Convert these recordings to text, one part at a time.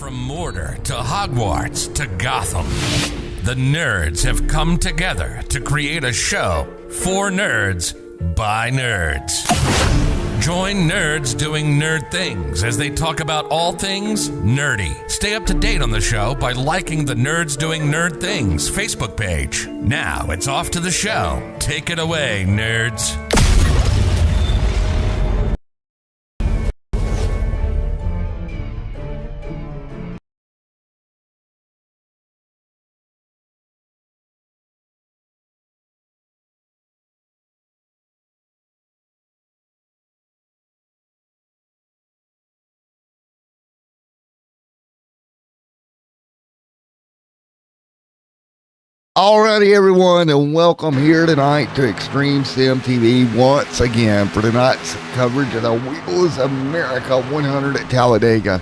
From Mordor to Hogwarts to Gotham, the nerds have come together to create a show for nerds by nerds. Join nerds doing nerd things as they talk about all things nerdy. Stay up to date on the show by liking the Nerds Doing Nerd Things Facebook page. Now it's off to the show. Take it away, nerds. Alrighty, everyone, and welcome here tonight to Extreme Sim TV once again for tonight's coverage of the Wheels America 100 at Talladega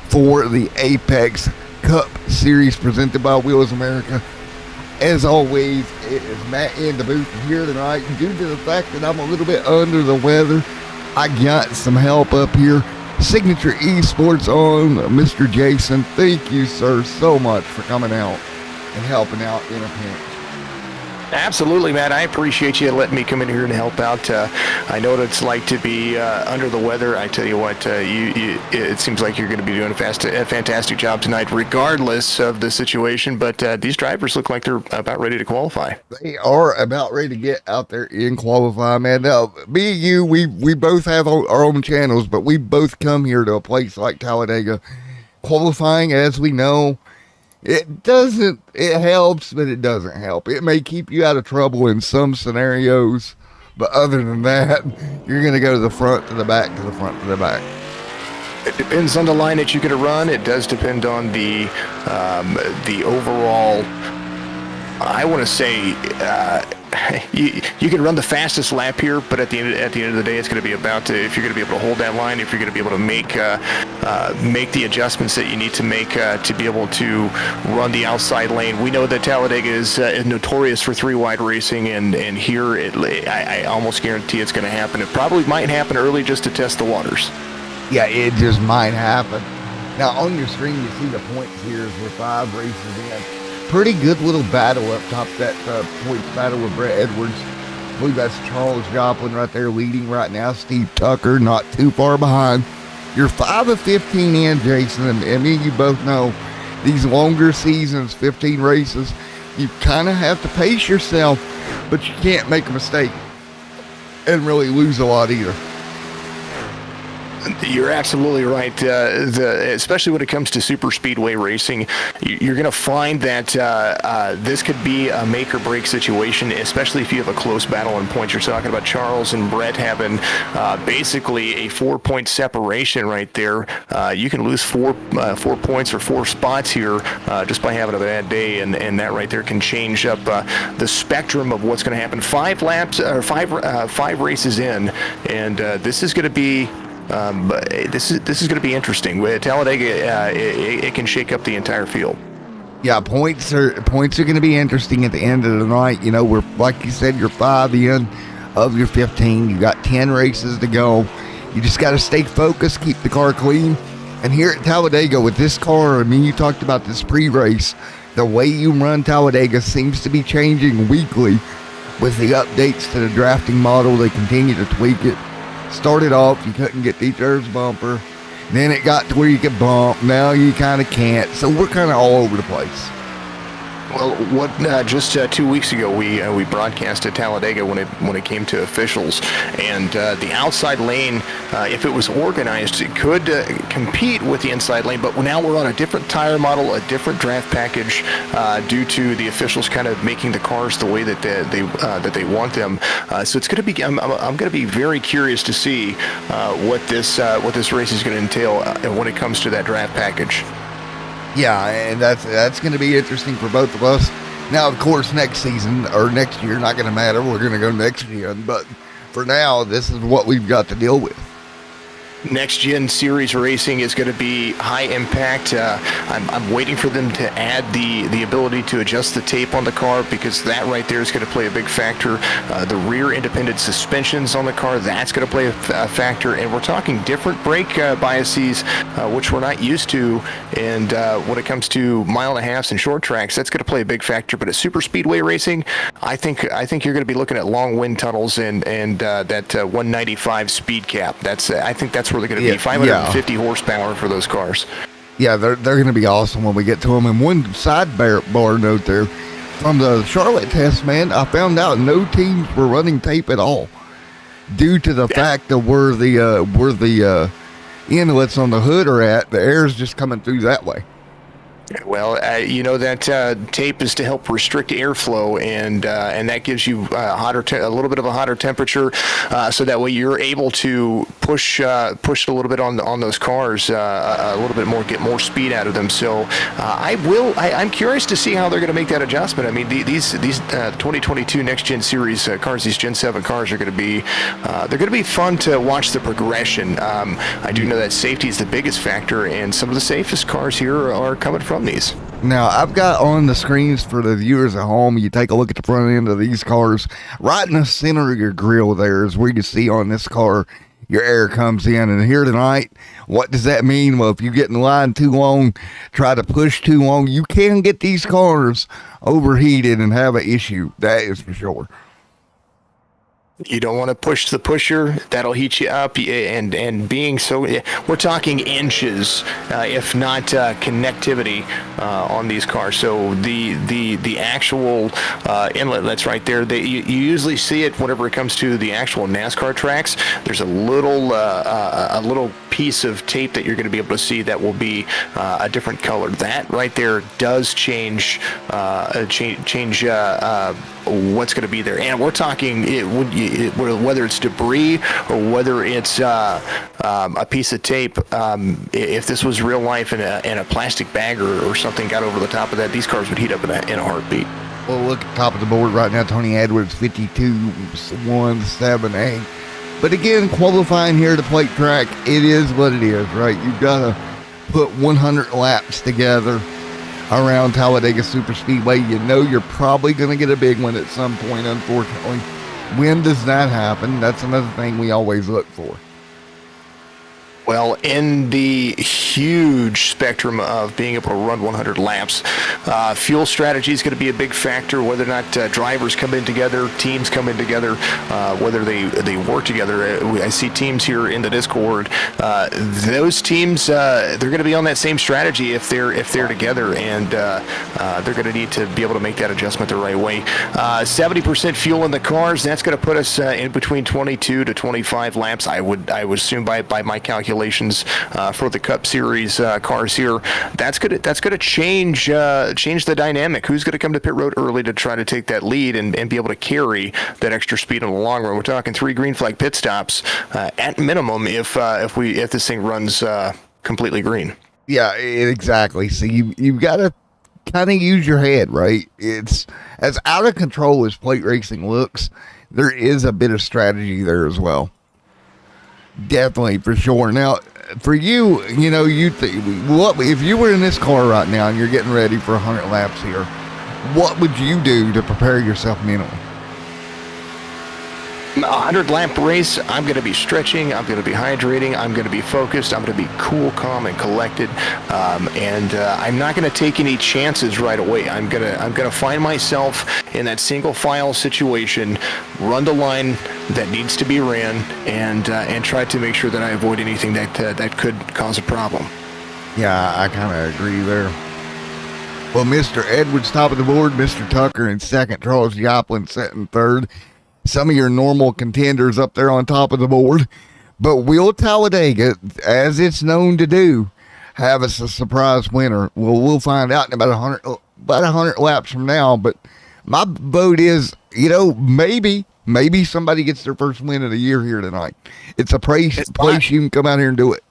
for the Apex Cup Series presented by Wheels America. As always, it is Matt in the booth here tonight. Due to the fact that I'm a little bit under the weather, I got some help up here. Signature Esports on Mr. Jason. Thank you, sir, so much for coming out and helping out in a pinch. Absolutely, Matt. I appreciate you letting me come in here and help out. I know what it's like to be under the weather. I tell you what, it seems like you're going to be doing a fantastic job tonight, regardless of the situation. But these drivers look like they're about ready to qualify. They are about ready to get out there and qualify, man. Now, me and you, we both have our own channels, but we both come here to a place like Talladega. Qualifying, as we know, it helps, but it doesn't help. It may keep you out of trouble in some scenarios, but other than that, you're going to go to the front, to the back, to the front, to the back. It depends on the line that you're going to run. It does depend on the overall, I want to say, you can run the fastest lap here, but at the end of the day, it's going to be about if you're going to be able to hold that line, if you're going to be able to make the adjustments that you need to make to be able to run the outside lane. We know that Talladega is notorious for three-wide racing, and here I almost guarantee it's going to happen. It probably might happen early just to test the waters. Yeah, it just might happen. Now, on your screen, you see the points here as we're 5 races in. Pretty good little battle up top, that points battle with Brett Edwards. I believe that's Charles Joplin right there leading right now. Steve Tucker not too far behind. You're 5 of 15 in, Jason, and me and you both know these longer seasons, 15 races, you kind of have to pace yourself, but you can't make a mistake and really lose a lot either. You're absolutely right. Especially when it comes to super speedway racing, you're going to find that this could be a make or break situation, especially if you have a close battle in points. You're talking about Charles and Brett having basically a 4-point separation right there. You can lose 4 points or 4 spots here just by having a bad day, and that right there can change up the spectrum of what's going to happen. 5 laps or 5 races in, and this is going to be. But this is going to be interesting. With Talladega, it can shake up the entire field. Yeah, points are going to be interesting at the end of the night. You know, we're like you said, you're 5 in of your 15. You got 10 races to go. You just got to stay focused, keep the car clean. And here at Talladega with this car, I mean, you talked about this pre-race. The way you run Talladega seems to be changing weekly with the updates to the drafting model. They continue to tweak it. Started off, you couldn't get the Earth's bumper. Then it got to where you could bump. Now you kind of can't. So we're kind of all over the place. Well, just 2 weeks ago, we broadcasted Talladega when it came to officials, and the outside lane, if it was organized, it could compete with the inside lane. But now we're on a different tire model, a different draft package, due to the officials kind of making the cars the way that they want them. So it's going to be. I'm going to be very curious to see what this race is going to entail when it comes to that draft package. Yeah, and that's going to be interesting for both of us. Now, of course, next season or next year, not going to matter. We're going to go next year. But for now, this is what we've got to deal with. Next Gen Series racing is going to be high impact. I'm waiting for them to add the ability to adjust the tape on the car, because that right there is going to play a big factor. The rear independent suspensions on the car, that's going to play a factor. And we're talking different brake biases, which we're not used to. And when it comes to 1.5 miles and short tracks, that's going to play a big factor. But at super speedway racing, I think you're going to be looking at long wind tunnels and that 195 speed cap. I think that's where they're going to be. 550 horsepower for those cars. Yeah, they're going to be awesome when we get to them. And one sidebar note there, from the Charlotte test, man, I found out no teams were running tape at all, due to the fact of where the inlets on the hood are at. The air is just coming through that way. Well, that tape is to help restrict airflow, and that gives you a little bit of a hotter temperature, so that way you're able to push a little bit on those cars a little bit more, get more speed out of them. So I'm curious to see how they're going to make that adjustment. I mean, these 2022 Next Gen Series cars, these Gen 7 cars are going to be fun to watch the progression. I do know that safety is the biggest factor, and some of the safest cars here are coming from these. Now, I've got on the screens for the viewers at home, you take a look at the front end of these cars. Right in the center of your grill there is where you see on this car your air comes in. And here tonight, what does that mean? Well, if you get in line too long, try to push too long, you can get these cars overheated and have an issue. That is for sure. You don't want to push the pusher. That'll heat you up. And being so, we're talking inches, if not connectivity on these cars. So the actual inlet that's right there, you usually see it whenever it comes to the actual NASCAR tracks. There's a little piece of tape that you're going to be able to see that will be a different color. That right there does change what's going to be there. And we're talking whether it's debris or whether it's a piece of tape. If this was real life and a plastic bag or something got over the top of that, these cars would heat up in a heartbeat. Well, look at the top of the board right now. Tony Edwards, 52.17. But again, qualifying here to plate track, it is what it is, right? You've got to put 100 laps together around Talladega Super Speedway. You know you're probably going to get a big one at some point, unfortunately. When does that happen? That's another thing we always look for. Well, in the huge spectrum of being able to run 100 laps, fuel strategy is going to be a big factor, whether or not drivers come in together, teams come in together, whether they work together. I see teams here in the Discord. Those teams, they're going to be on that same strategy if they're together, and they're going to need to be able to make that adjustment the right way. 70% fuel in the cars, that's going to put us in between 22 to 25 laps, I would assume by my calculations. For the Cup Series cars here, that's gonna change the dynamic. Who's gonna come to pit road early to try to take that lead and be able to carry that extra speed in the long run? We're talking 3 green flag pit stops at minimum if this thing runs completely green. Yeah, exactly. So you've got to kind of use your head, right? It's as out of control as plate racing looks. There is a bit of strategy there as well. Definitely, for sure. Now, for you, what if you were in this car right now and you're getting ready for 100 laps here? What would you do to prepare yourself mentally? A 100-lap race, I'm going to be stretching, I'm going to be hydrating, I'm going to be focused, I'm going to be cool, calm, and collected, and I'm not going to take any chances right away. I'm going to find myself in that single file situation, run the line that needs to be ran, and try to make sure that I avoid anything that could cause a problem. Yeah, I kind of agree there. Well, Mr. Edwards top of the board, Mr. Tucker in second, Charles Joplin sitting third. Some of your normal contenders up there on top of the board. But will Talladega, as it's known to do, have us a surprise winner? Well, we'll find out in about 100 laps from now. But my vote is, maybe somebody gets their first win of the year here tonight. It's a place you can come out here and do it.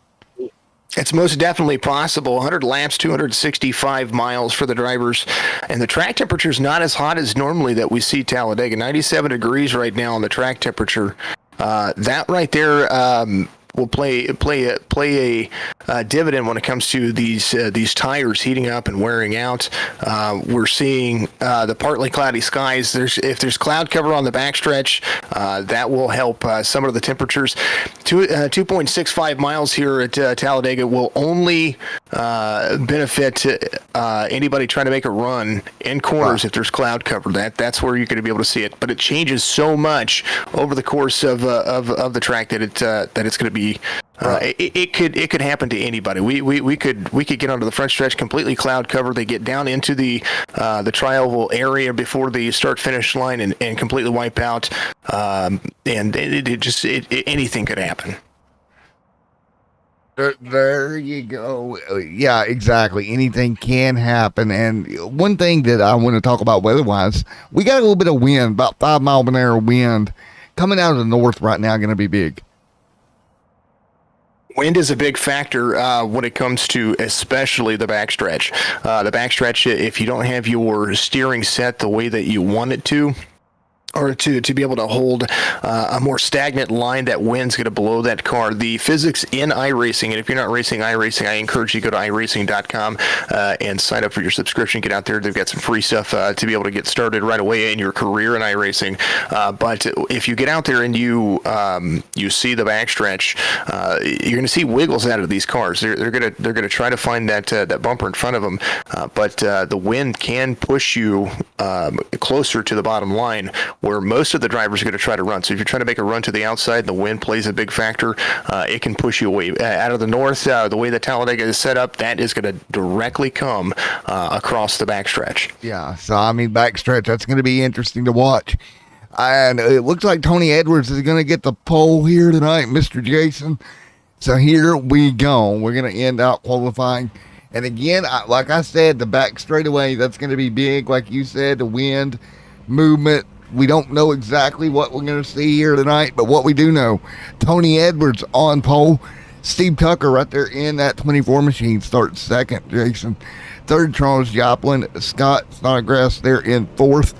It's most definitely possible. 100 laps, 265 miles for the drivers. And the track temperature is not as hot as normally that we see Talladega. 97 degrees right now on the track temperature. That right there will play a dividend when it comes to these tires heating up and wearing out. We're seeing the partly cloudy skies. If there's cloud cover on the backstretch, that will help some of the temperatures. 2.65 miles here at Talladega will only benefit anybody trying to make a run in corners if there's cloud cover. That's where you're going to be able to see it. But it changes so much over the course of the track that it's going to be. It could happen to anybody. We could get onto the front stretch completely cloud covered. They get down into the tri-oval area before the start finish line and completely wipe out. And anything could happen. There you go. Yeah, exactly. Anything can happen. And one thing that I want to talk about weather-wise, we got a little bit of wind, about 5 mile an hour wind coming out of the north right now, going to be big. Wind is a big factor when it comes to especially the backstretch. The backstretch, if you don't have your steering set the way that you want it to, or to be able to hold a more stagnant line, that wind's going to blow that car. The physics in iRacing, and if you're not racing iRacing, I encourage you to go to iRacing.com and sign up for your subscription. Get out there. They've got some free stuff to be able to get started right away in your career in iRacing. But if you get out there and you see the backstretch, you're going to see wiggles out of these cars. They're going to try to find that bumper in front of them. But the wind can push you closer to the bottom line, where most of the drivers are going to try to run. So if you're trying to make a run to the outside, the wind plays a big factor. It can push you away. Out of the north, the way that Talladega is set up, that is going to directly come across the backstretch. Yeah, so I mean, backstretch, that's going to be interesting to watch. And it looks like Tony Edwards is going to get the pole here tonight, Mr. Jason. So here we go. We're going to end out qualifying. And again, like I said, the back straightaway, that's going to be big. Like you said, the wind, movement. We don't know exactly what we're going to see here tonight, but what we do know, Tony Edwards on pole. Steve Tucker right there in that 24 machine starts second. Jason. Third, Charles Joplin. Scott Snodgrass there in fourth.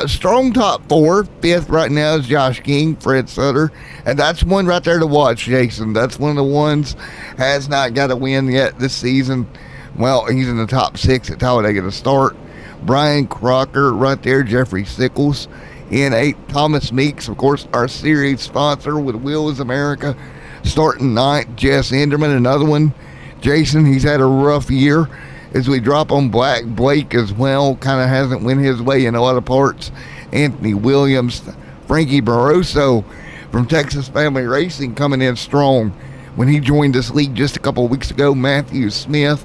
Strong top four. Fifth right now is Josh King, Fred Sutter. And that's one right there to watch, Jason. That's one of the ones has not got a win yet this season. Well, he's in the top six at Talladega to start. Brian Crocker right there, Jeffrey Sickles in eighth. Thomas Meeks, of course, our series sponsor with Wheels America, starting ninth. Jess Enderman, another one. Jason, he's had a rough year. As we drop on Blake as well, kind of hasn't went his way in a lot of parts. Anthony Williams, Frankie Barroso from Texas Family Racing coming in strong when he joined this league just a couple of weeks ago. Matthew Smith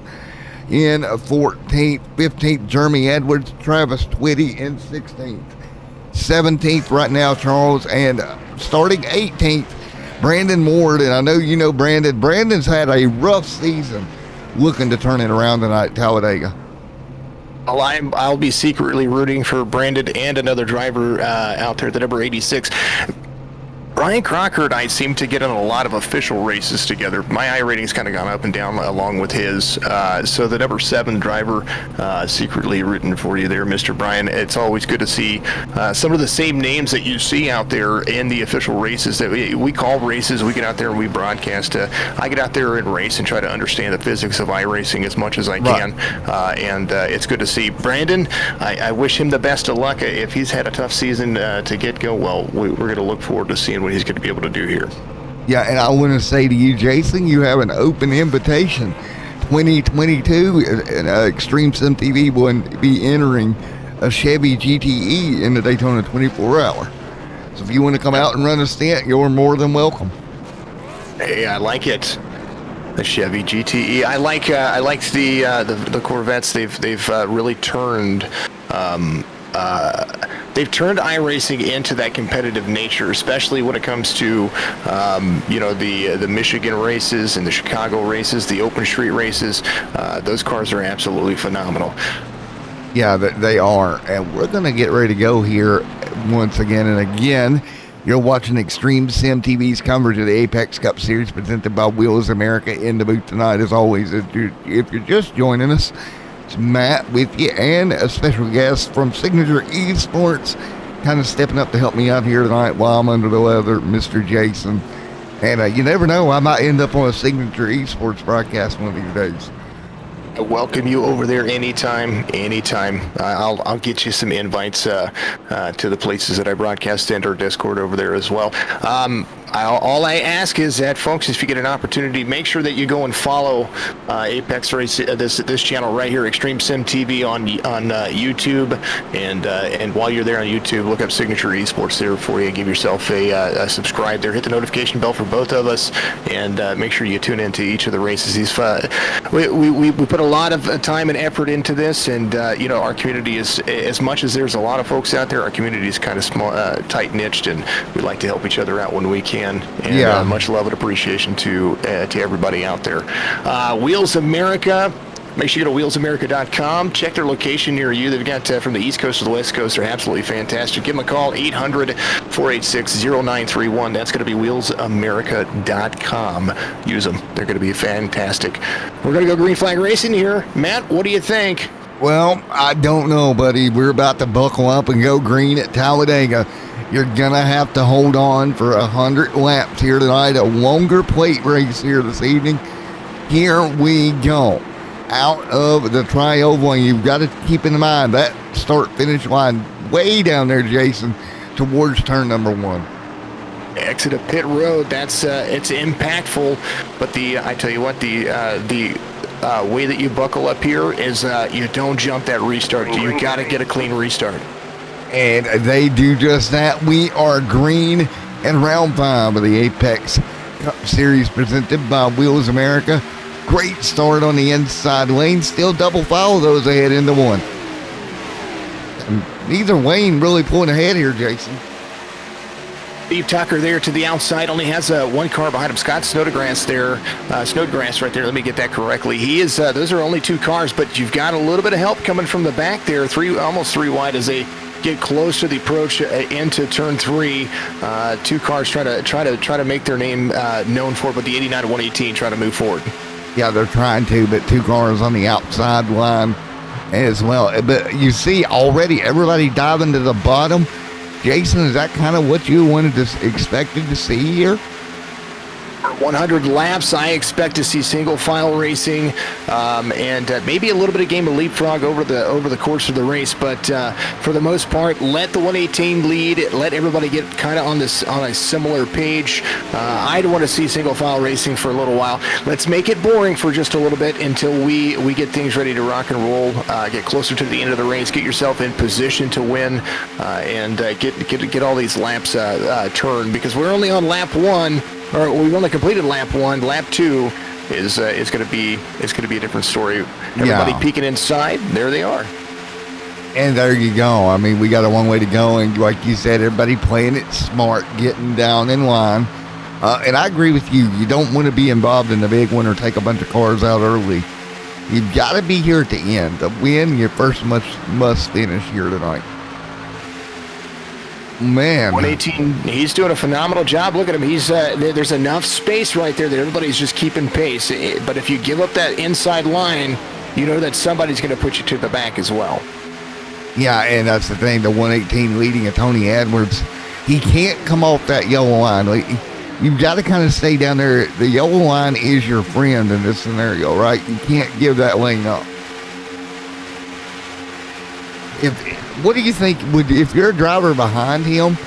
in 14th, 15th, Jeremy Edwards, Travis Twitty in 16th. 17th right now, Charles, and starting 18th, Brandon Ward. And I know you know Brandon. Brandon's had a rough season, looking to turn it around tonight at Talladega. Well, I'll be secretly rooting for Brandon and another driver out there, the number 86. Brian Crocker and I seem to get in a lot of official races together. My iRating's kind of gone up and down along with his. So the number 7 driver, secretly rooting for you there, Mr. Brian. It's always good to see some of the same names that you see out there in the official races that we call races. We get out there and we broadcast. I get out there and race and try to understand the physics of iRacing as much as I can. And it's good to see. Brandon, I wish him the best of luck. If he's had a tough season to get go, well, we're going to look forward to seeing what he's going to be able to do here. Yeah, and I want to say to you, Jason, you have an open invitation. 2022, Extreme Sim TV will be entering a Chevy GTE in the Daytona 24-hour. So if you want to come out and run a stint, you're more than welcome. Hey, I like it. The Chevy GTE. I like the Corvettes. They've really turned. They've turned iRacing into that competitive nature, especially when it comes to, the Michigan races and the Chicago races, the open street races. Those cars are absolutely phenomenal. Yeah, they are. And we're going to get ready to go here once again and again. You're watching Extreme Sim TV's coverage of the Apex Cup Series presented by Wheels America. In the booth tonight, as always. If you're just joining us, it's Matt with you and a special guest from Signature Esports, kind of stepping up to help me out here tonight while I'm under the weather, Mr. Jason. And you never know, I might end up on a signature esports broadcast one of these days. I welcome you over there anytime. I'll get you some invites to the places that I broadcast in, or Discord over there as well. All I ask is that, folks, if you get an opportunity, make sure that you go and follow Apex Race, this channel right here, Extreme Sim TV on YouTube, and while you're there on YouTube, look up Signature Esports there for you. Give yourself a subscribe there. Hit the notification bell for both of us, and make sure you tune into each of the races. We put a lot of time and effort into this, and our community is, as much as there's a lot of folks out there, our community is kind of small, tight-niched, and we like to help each other out when we can. And much love and appreciation to everybody out there. Wheels America. Make sure you go to wheelsamerica.com. Check their location near you. They've got from the East Coast to the West Coast. They're absolutely fantastic. Give them a call, 800-486-0931. That's going to be wheelsamerica.com. Use them. They're going to be fantastic. We're going to go green flag racing here. Matt, what do you think? Well, I don't know, buddy. We're about to buckle up and go green at Talladega. You're going to have to hold on for 100 laps here tonight. A longer plate race here this evening. Here we go. Out of the tri-oval, and you've got to keep in mind that start-finish line way down there, Jason, towards turn number 1. Exit of pit road. That's it's impactful, but I tell you what, the way that you buckle up here is you don't jump that restart. You got to get a clean restart. And they do just that. We are green in round 5 of the Apex Cup Series presented by Wheels America. Great start on the inside lane. Still double foul those ahead into 1. And neither Wayne really pulling ahead here, Jason. Steve Tucker there to the outside, only has one car behind him. Scott Snodgrass there, Snodgrass right there. Let me get that correctly. He is. Those are only 2 cars, but you've got a little bit of help coming from the back there. Almost three wide as they get close to the approach into turn 3. 2 cars try to make their name known for it, but the 89 to 118 try to move forward. Yeah, they're trying to, but 2 cars on the outside line as well. But you see already everybody diving to the bottom. Jason, is that kind of what you expected to see here? 100 laps, I expect to see single file racing, and maybe a little bit of game of leapfrog over the course of the race. But for the most part, let the 118 lead. Let everybody get kind of on a similar page. I don't want to see single file racing for a little while. Let's make it boring for just a little bit until we get things ready to rock and roll. Get closer to the end of the race. Get yourself in position to win, and get all these laps turned, because we're only on lap 1. Or we've only completed lap 1. Lap 2 is going to be a different story. Everybody peeking inside. There they are. And there you go. I mean, we got a long way to go, and like you said, everybody playing it smart, getting down in line. And I agree with you. You don't want to be involved in the big one or take a bunch of cars out early. You've got to be here at the end. To win, your first must finish here tonight. Man, 118, he's doing a phenomenal job. Look at him. He's there's enough space right there that everybody's just keeping pace. But if you give up that inside line, you know that somebody's going to put you to the back as well. Yeah, and that's the thing. The 118 leading of Tony Edwards, he can't come off that yellow line. You've got to kind of stay down there. The yellow line is your friend in this scenario, right? You can't give that lane up. What do you think? If you're a driver behind him,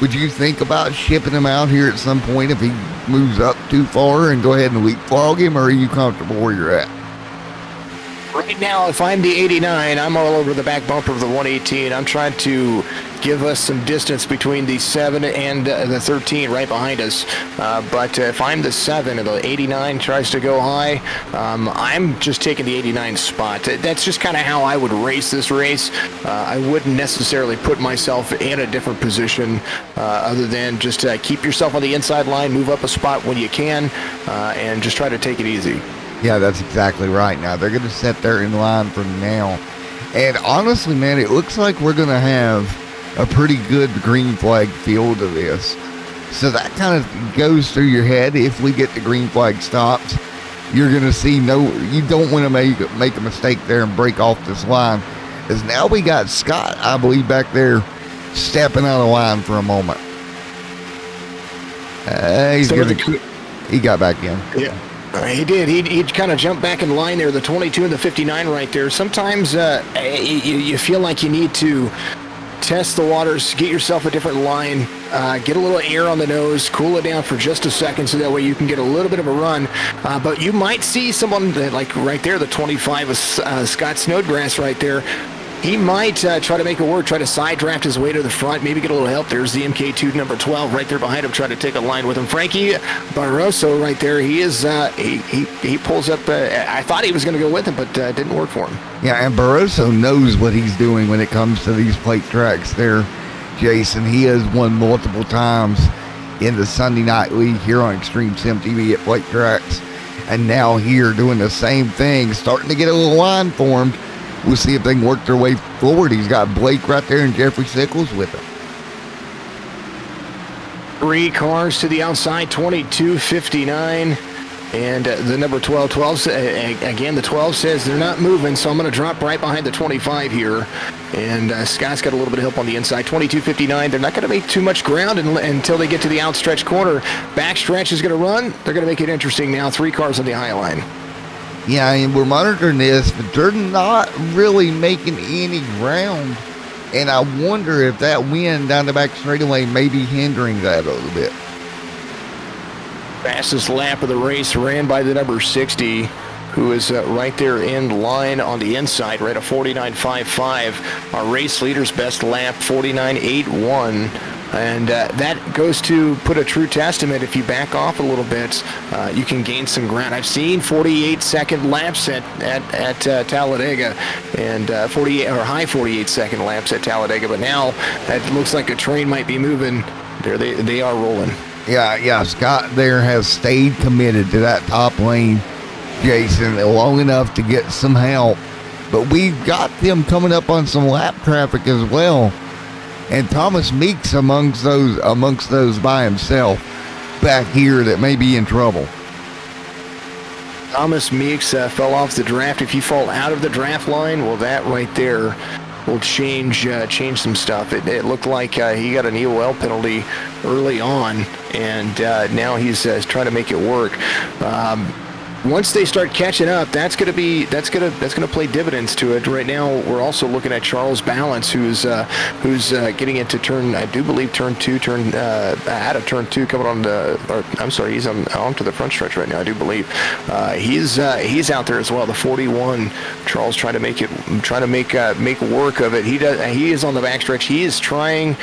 would you think about shipping him out here at some point if he moves up too far and go ahead and leapfrog him, or are you comfortable where you're at? Right now, if I'm the 89, I'm all over the back bumper of the 118. I'm trying to give us some distance between the 7 and the 13 right behind us. But if I'm the 7 and the 89 tries to go high, I'm just taking the 89 spot. That's just kind of how I would race this race. I wouldn't necessarily put myself in a different position other than just keep yourself on the inside line, move up a spot when you can, and just try to take it easy. Yeah, that's exactly right. Now, they're going to sit there in line for now. And honestly, man, it looks like we're going to have a pretty good green flag field of this. So that kind of goes through your head. If we get the green flag stops, you're going to see you don't want to make a mistake there and break off this line. As now we got Scott, I believe, back there stepping out of line for a moment. He got back in. Yeah. He did. He kind of jumped back in line there, the 22 and the 59 right there. Sometimes you feel like you need to test the waters, get yourself a different line, get a little air on the nose, cool it down for just a second so that way you can get a little bit of a run. But you might see someone like right there, the 25 of Scott Snodgrass right there. He might try to make it work, try to side draft his way to the front, maybe get a little help. There's the MK2 number 12 right there behind him, trying to take a line with him. Frankie Barroso right there, he is he pulls up. I thought he was going to go with him, but didn't work for him. Yeah, and Barroso knows what he's doing when it comes to these plate tracks there, Jason. He has won multiple times in the Sunday Night League here on Extreme Sim TV at plate tracks, and now here doing the same thing, starting to get a little line formed. We'll see if they can work their way forward. He's got Blake right there and Jeffrey Sickles with him. 3 cars to the outside, 22.59. And the number 12, again, the 12 says they're not moving, so I'm going to drop right behind the 25 here. And Scott's got a little bit of help on the inside. 22.59. They're not going to make too much ground until they get to the outstretched corner. Backstretch is going to run. They're going to make it interesting now. 3 cars on the high line. Yeah, and we're monitoring this, but they're not really making any ground. And I wonder if that wind down the back straightaway may be hindering that a little bit. Fastest lap of the race ran by the number 60, who is right there in line on the inside, right at 49.55. Our race leader's best lap, 49.81. And that goes to put a true testament. If you back off a little bit, you can gain some ground. I've seen 48-second laps at Talladega, and 48 or high 48-second laps at Talladega. But now it looks like a train might be moving. There they are rolling. Yeah. Scott there has stayed committed to that top lane, Jason, long enough to get some help. But we've got them coming up on some lap traffic as well. And Thomas Meeks amongst those by himself back here that may be in trouble. Thomas Meeks fell off the draft. If you fall out of the draft line, well, that right there will change some stuff. It looked like he got an EOL penalty early on, and now he's trying to make it work. Once they start catching up, that's going to play dividends to it. Right now, we're also looking at Charles Balance, who's getting into turn 2, out of turn 2, coming on he's onto the front stretch right now. I do believe he's out there as well. The 41, Charles trying to make work of it. He is on the backstretch. He is trying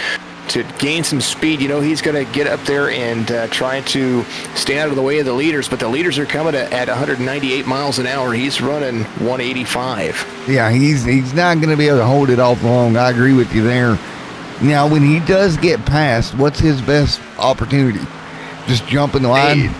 to gain some speed. He's going to get up there and try to stay out of the way of the leaders, but the leaders are coming at 198 miles an hour. He's running 185. Yeah, he's not going to be able to hold it off long. I agree with you there. Now, when he does get past, what's his best opportunity? Just jump in the line?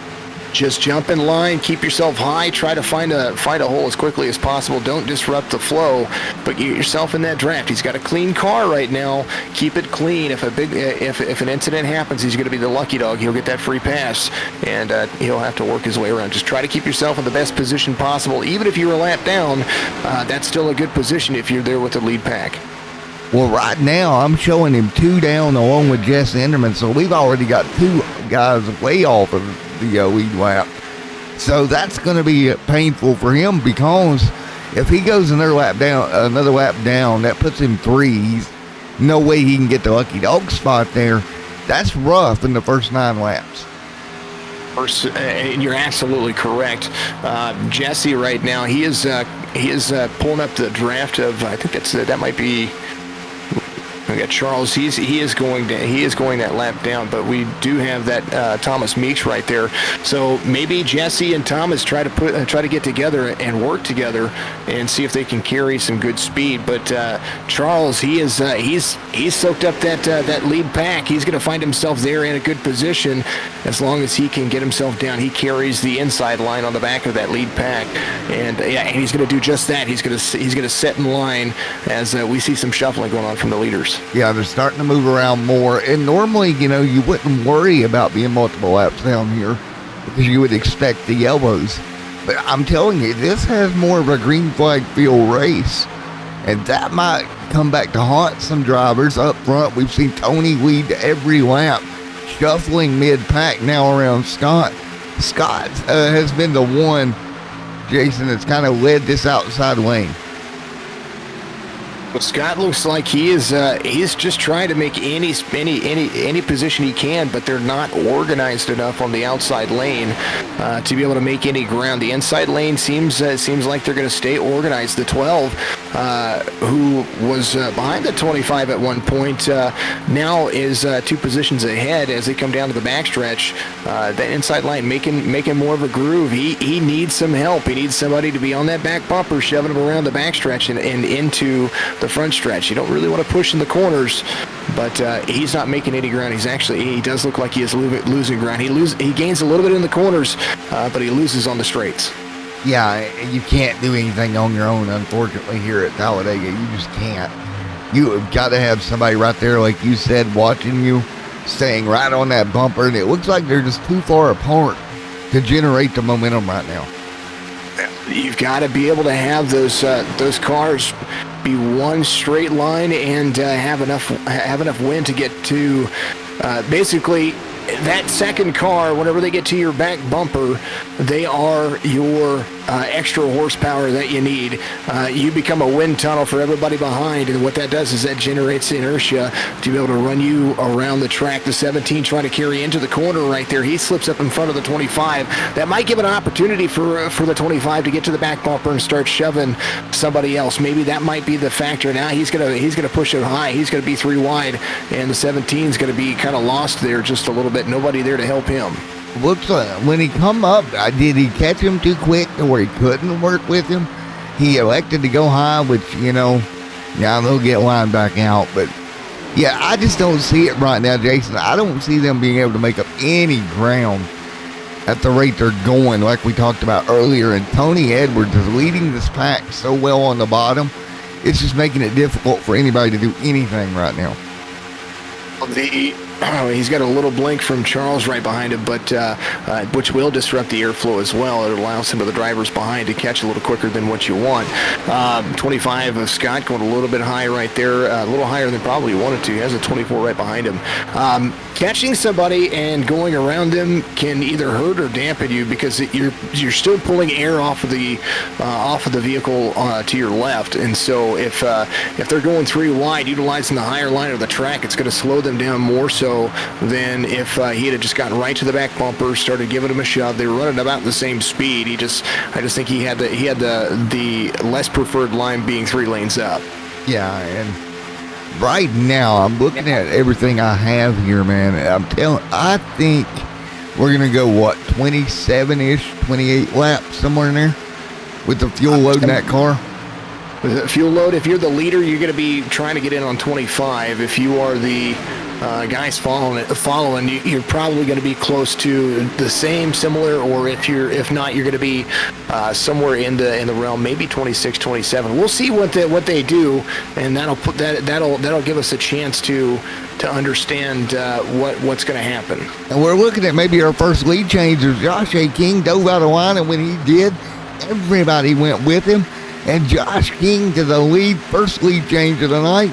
Just jump in line, keep yourself high, try to find a hole as quickly as possible. Don't disrupt the flow, but get yourself in that draft. He's got a clean car right now. Keep it clean. If an incident happens, he's going to be the lucky dog. He'll get that free pass, and he'll have to work his way around. Just try to keep yourself in the best position possible. Even if you're a lap down, that's still a good position if you're there with the lead pack. Well, right now, I'm showing him 2 down along with Jess Enderman, so we've already got 2 guys way off of the lead lap. So that's going to be painful for him, because if he goes another lap down, that puts him 3. He's no way he can get the lucky dog spot there. That's rough in the first 9 laps. And you're absolutely correct. Jesse right now, he is pulling up the draft of, I think that might be. We got Charles. He is going that lap down, but we do have that Thomas Meeks right there. So maybe Jesse and Thomas try to get together and work together and see if they can carry some good speed. But Charles, he's soaked up that lead pack. He's going to find himself there in a good position as long as he can get himself down. He carries the inside line on the back of that lead pack, and he's going to do just that. He's going to set in line as we see some shuffling going on from the leaders. Yeah, they're starting to move around more. And normally, you wouldn't worry about being multiple laps down here because you would expect the elbows. But I'm telling you, this has more of a green flag feel race. And that might come back to haunt some drivers up front. We've seen Tony lead every lap, shuffling mid-pack now around Scott. Scott has been the one, Jason, that's kind of led this outside lane. Well, Scott looks like he's just trying to make any position he can, but they're not organized enough on the outside lane to be able to make any ground. The inside lane seems like they're going to stay organized. The 12, who was behind the 25 at one point, now is 2 positions ahead as they come down to the backstretch. The inside line making more of a groove. He needs some help. He needs somebody to be on that back bumper, shoving him around the backstretch and into the front stretch. You don't really want to push in the corners, but he's not making any ground. He does look like he is losing ground. He gains a little bit in the corners, but he loses on the straights. Yeah, you can't do anything on your own, unfortunately, here at Talladega. You just can't. You have got to have somebody right there, like you said, watching you, staying right on that bumper, and it looks like they're just too far apart to generate the momentum right now. You've got to be able to have those cars be one straight line and have enough wind to get to basically that second car. Whenever they get to your back bumper, they are your extra horsepower that you need. You become a wind tunnel for everybody behind, and what that does is that generates inertia to be able to run you around the track. The 17 trying to carry into the corner right there. He slips up in front of the 25. That might give an opportunity for the 25 to get to the back bumper and start shoving somebody else. Maybe that might be the factor. Now he's gonna push it high. He's gonna be 3 wide, and the 17 is gonna be kind of lost there just a little bit. Nobody there to help him. Looks like when he come up, did he catch him too quick to where he couldn't work with him? He elected to go high, which, now they'll get lined back out. But, yeah, I just don't see it right now, Jason. I don't see them being able to make up any ground at the rate they're going, like we talked about earlier. And Tony Edwards is leading this pack so well on the bottom. It's just making it difficult for anybody to do anything right now. He's got a little blink from Charles right behind him, but which will disrupt the airflow as well. It allows some of the drivers behind to catch a little quicker than what you want. 25 of Scott going a little bit high right there, a little higher than probably he wanted to. He has a 24 right behind him. Catching somebody and going around them can either hurt or dampen you because you're still pulling air off of the vehicle to your left, and so if they're going 3 wide, utilizing the higher line of the track, it's going to slow them down more so than if he had just gotten right to the back bumper, started giving him a shove. They were running about the same speed. I just think he had the less preferred line being 3 lanes up. Yeah, and right now I'm looking at everything I have here, man. I think we're gonna go 27-ish, 28 laps, somewhere in there, with the fuel load in that car. With the fuel load, if you're the leader, you're going to be trying to get in on 25. If you are the guys following, you're probably going to be close to the same, similar, or if not, you're going to be somewhere in the realm, maybe 26, 27. We'll see what they do, and that'll give us a chance to understand what's going to happen. And we're looking at maybe our first lead changer. Josh A. King dove out of line, and when he did, everybody went with him. And Josh King to the first lead change of the night.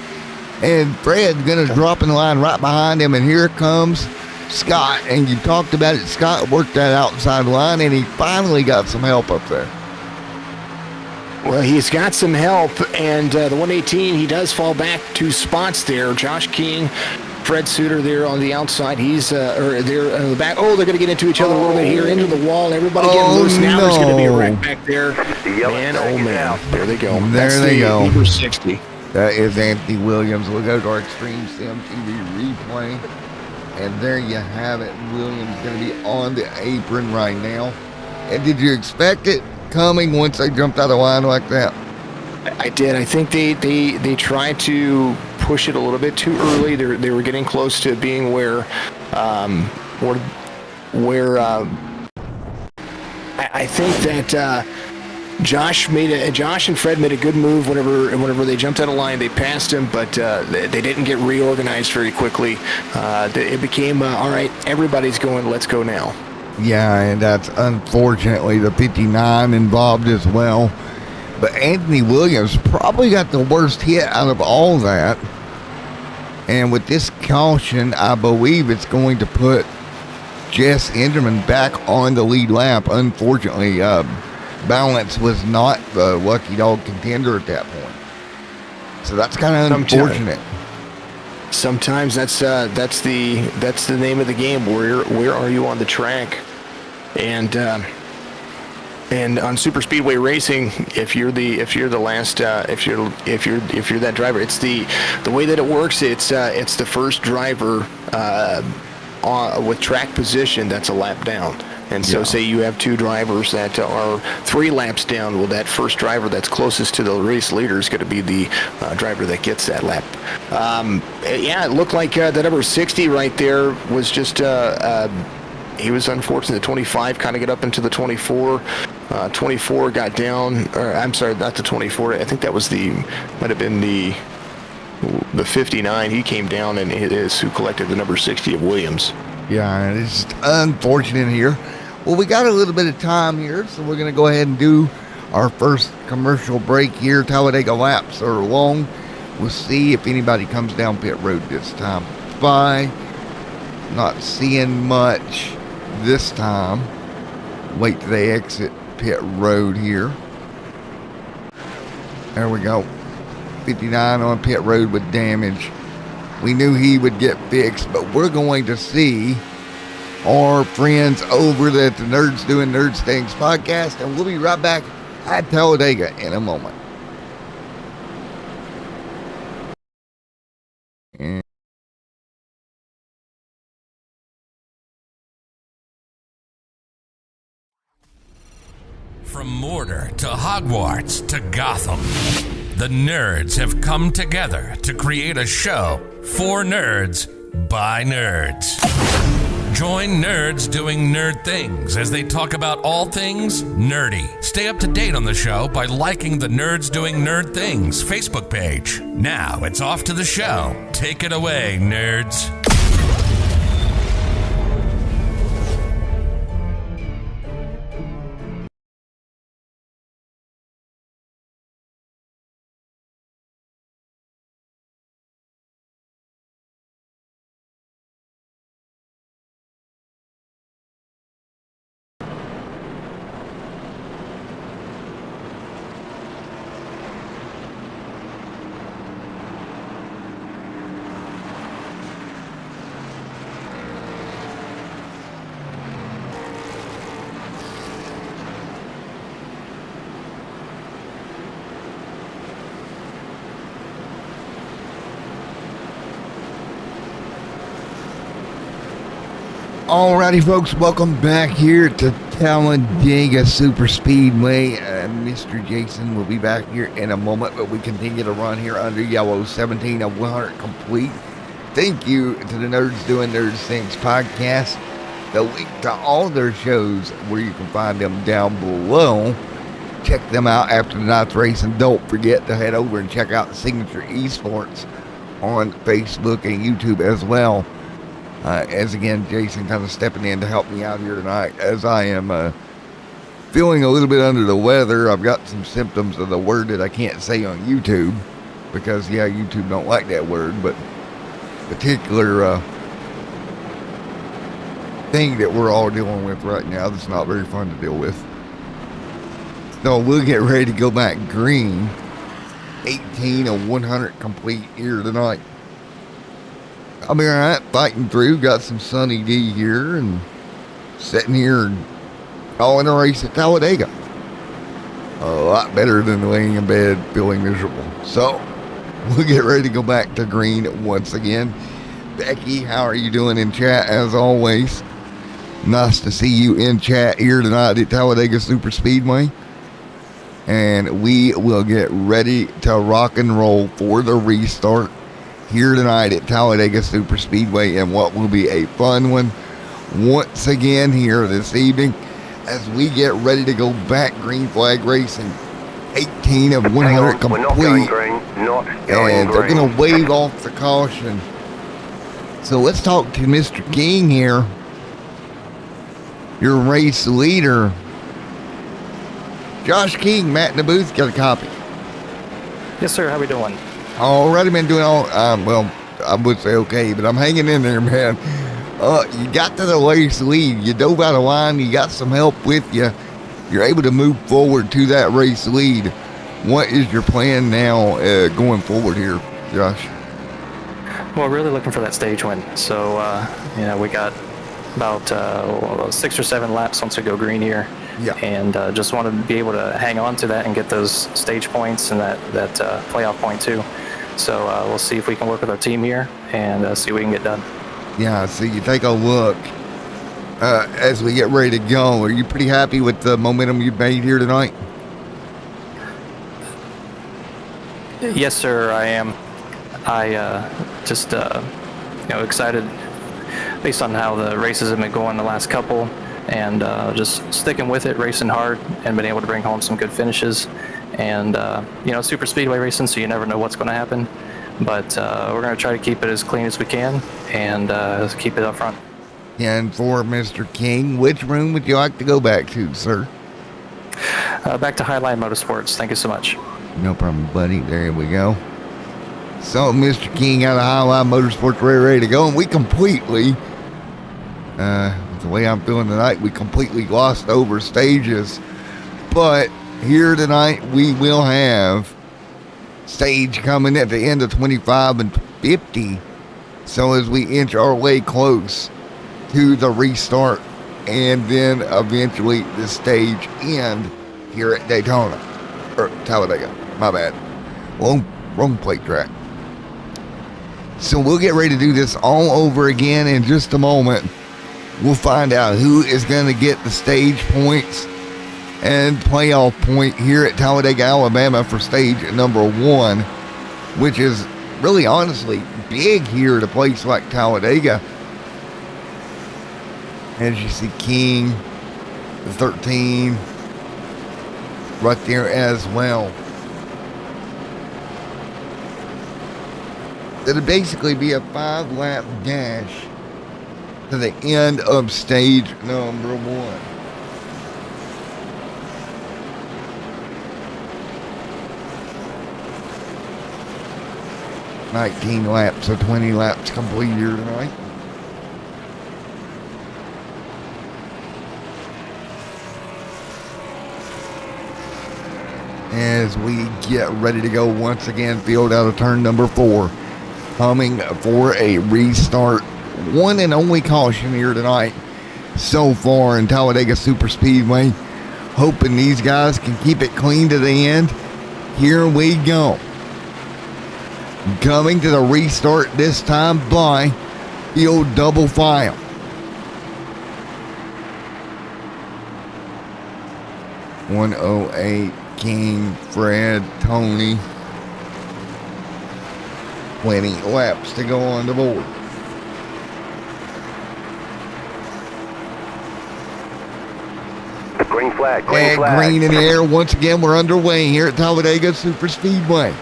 And Fred's going to drop in the line right behind him. And here comes Scott. And you talked about it. Scott worked that outside line, and he finally got some help up there. Well, he's got some help. And the 118, he does fall back 2 spots there. Josh King, Fred Suter there on the outside. He's there in the back. Oh, they're going to get into each other a little bit here, into the wall. Everybody getting loose. Now there's going to be a wreck back there. Man, oh man. There they go. There they go. Number 60. That is Anthony Williams. We'll go to our Extreme Sim TV replay. And there you have it. Williams going to be on the apron right now. And did you expect it coming once they jumped out of line like that? I did. I think they tried to push it a little bit too early. They were getting close to being where I think that Josh and Fred made a good move whenever they jumped out of line. They passed him, but they didn't get reorganized very quickly. It became all right. Everybody's going. Let's go now. Yeah, and that's unfortunately the 59 involved as well. But Anthony Williams probably got the worst hit out of all that. And with this caution, I believe it's going to put Jess Enderman back on the lead lap. Unfortunately, Balance was not the lucky dog contender at that point. So that's kind of unfortunate. Sometimes that's the name of the game. Where are you on the track? And on super speedway racing, if you're that driver, it's the way that it works. It's the first driver with track position that's a lap down. And so say you have two drivers that are 3 laps down. Well, that first driver that's closest to the race leader is going to be the driver that gets that lap. It looked like the number 60 right there was just he was unfortunate. The 25 kind of got up into the 24. 24 got down, or I'm sorry, not the 24. I think that was might have been the 59. He came down, and it is who collected the number 60 of Williams. Yeah, it's unfortunate here. Well, we got a little bit of time here, so we're going to go ahead and do our first commercial break here. Talladega laps are long. We'll see if anybody comes down pit road this time. Bye. Not seeing much this time. Wait till they exit pit road here. There we go. 59 on pit road with damage. We knew he would get fixed, but we're going to see our friends over at the Nerds Doing Nerds Things podcast, and we'll be right back at Talladega in a moment. From Mordor to Hogwarts to Gotham, the nerds have come together to create a show for nerds by nerds. Join Nerds Doing Nerd Things as they talk about all things nerdy. Stay up to date on the show by liking the Nerds Doing Nerd Things Facebook page. Now it's off to the show. Take it away, nerds. Alrighty, folks, welcome back here to Talladega Super Speedway. Mr. Jason will be back here in a moment, but we continue to run here under yellow, 17 of 100 complete. Thank you to the Nerds Doing Nerds Things podcast. The link to all their shows, where you can find them down below. Check them out after the night's race, and don't forget to head over and check out the Signature Esports on Facebook and YouTube as well. As again, Jason kind of stepping in to help me out here tonight, as I am feeling a little bit under the weather. I've got some symptoms of the word that I can't say on YouTube, because YouTube don't like that word, but particular thing that we're all dealing with right now that's not very fun to deal with. So we'll get ready to go back green. 18 of 100 complete here tonight. I'll be alright, fighting through. Got some Sunny D here, and sitting here and calling a race at Talladega. A lot better than laying in bed feeling miserable. So we'll get ready to go back to green once again. Becky, how are you doing in chat? As always, nice to see you in chat here tonight at Talladega Super Speedway. And we will get ready to rock and roll for the restart here tonight at Talladega Super Speedway, and what will be a fun one once again here this evening as we get ready to go back green flag racing. 18 of 100 complete. We're not going green, not going and they're green. going to wave off the caution. So let's talk to Mr. King here, your race leader. Josh King, Matt in the booth, got a copy. Yes, sir. How we doing? Already been doing all, I would say okay, but I'm hanging in there, man. You got to the race lead. You dove out of line. You got some help with you. You're able to move forward to that race lead. What is your plan now going forward here, Josh? Well, really looking for that stage win. So, we got about 6 or 7 laps once we go green here. Yeah. And just want to be able to hang on to that and get those stage points and that playoff point too. So we'll see if we can work with our team here and see what we can get done. Yeah, so you take a look as we get ready to go. Are you pretty happy with the momentum you've made here tonight? Yes, sir, I am. I just excited based on how the races have been going the last couple, and just sticking with it, racing hard, and been able to bring home some good finishes. And super speedway racing, so you never know what's going to happen. But we're going to try to keep it as clean as we can and keep it up front. And for Mr. King, which room would you like to go back to, sir? Back to Highline Motorsports. Thank you so much. No problem, buddy. There we go. So, Mr. King out of Highline Motorsports, ready to go. And we completely, the way I'm feeling tonight, we completely glossed over stages. But here tonight, we will have stage coming at the end of 25 and 50. So as we inch our way close to the restart and then eventually the stage end here at Daytona or Talladega, my bad, wrong plate track. So we'll get ready to do this all over again in just a moment. We'll find out who is going to get the stage points and playoff point here at Talladega, Alabama for stage number 1, which is really honestly big here at a place like Talladega. As you see, King, the 13, right there as well. It'll basically be a 5-lap dash to the end of stage number 1. 19 laps, so 20 laps complete here tonight. As we get ready to go once again, field out of turn number 4. Coming for a restart. One and only caution here tonight so far in Talladega Super Speedway. Hoping these guys can keep it clean to the end. Here we go. Coming to the restart this time by field double file. .108, King, Fred, Tony. 20 laps to go on the board. Green flag. Green in the air. Once again, we're underway here at Talladega Super Speedway.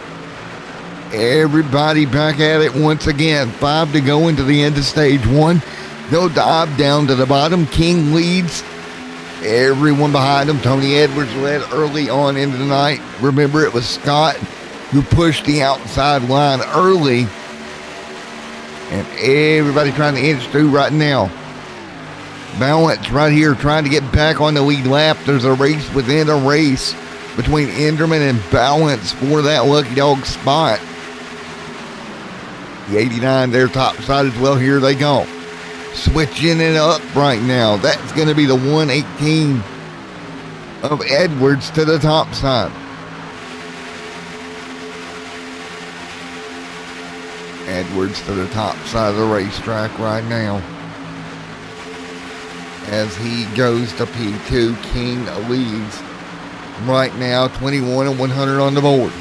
Everybody back at it once again. 5 to go into the end of stage 1. They'll dive down to the bottom. King leads. Everyone behind him. Tony Edwards led early on into the night. Remember, it was Scott who pushed the outside line early. And everybody trying to inch through right now. Balance right here trying to get back on the lead lap. There's a race within a race between Enderman and Balance for that lucky dog spot. The 89 there top side as well. Here they go. Switching it up right now. That's going to be the 118 of Edwards to the top side. Edwards to the top side of the racetrack right now. As he goes to P2, King leads right now, 21 and 100 on the board.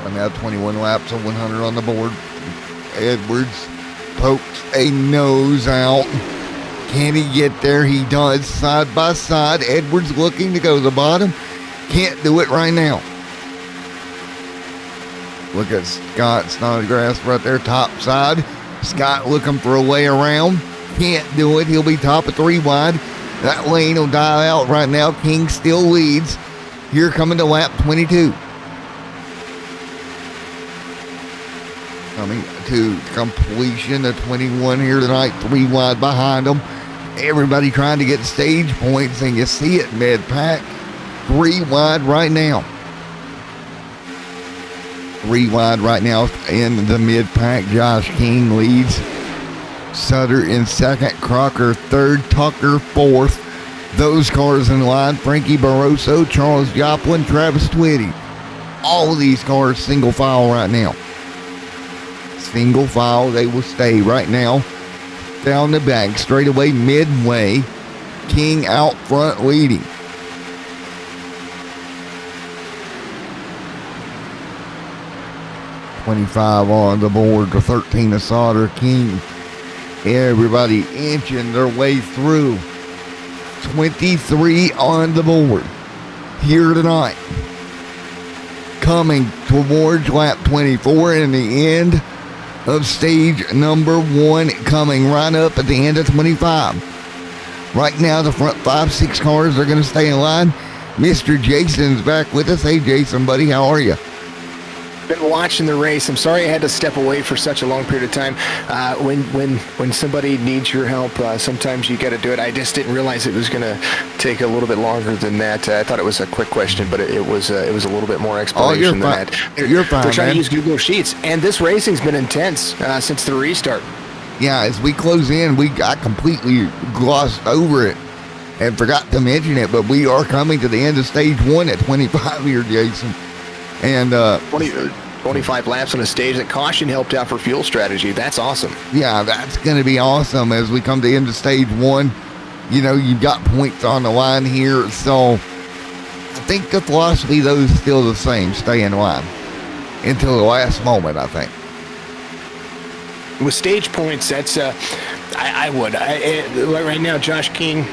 Right now, 21 laps of 100 on the board. Edwards pokes a nose out. Can he get there? He does, side by side. Edwards looking to go to the bottom. Can't do it right now. Look at Scott Snodgrass right there, top side. Scott looking for a way around. Can't do it. He'll be top of 3 wide. That lane will die out right now. King still leads. Here coming to lap 22. Coming to completion of 21 here tonight, 3 wide behind them. Everybody trying to get stage points, and you see it mid-pack. 3 wide right now. 3 wide right now in the mid-pack. Josh King leads. Sutter in second. Crocker third. Tucker fourth. Those cars in line: Frankie Barroso, Charles Joplin, Travis Twitty. All of these cars single file right now. Single file, they will stay right now. Down the back, straightaway midway. King out front leading. $25 on the board to 13 of Sauter. King. Everybody inching their way through. 23 on the board here tonight. Coming towards lap 24 and the end of stage number 1, coming right up at the end of 25. Right now, the front 5-6 cars are going to stay in line. Mr. Jason's back with us. Hey, Jason, buddy, how are you? Been watching the race. I'm sorry I had to step away for such a long period of time. When somebody needs your help, sometimes you got to do it. I just didn't realize it was going to take a little bit longer than that. I thought it was a quick question, but it was a little bit more explanation than that. You're fine, We're trying man. to use Google Sheets, and this racing's been intense since the restart. Yeah, as we close in, I completely glossed over it and forgot to mention it, but we are coming to the end of stage 1 at 25 here, Jason. And 25 laps on a stage. That caution helped out for fuel strategy. That's awesome. yeah, that's going to be awesome as we come to the end of stage 1. You know, you've got points on the line here, so I think the philosophy, though, is still the same. Stay in line until the last moment, I think. With stage points, that's I would. Right now, Josh King,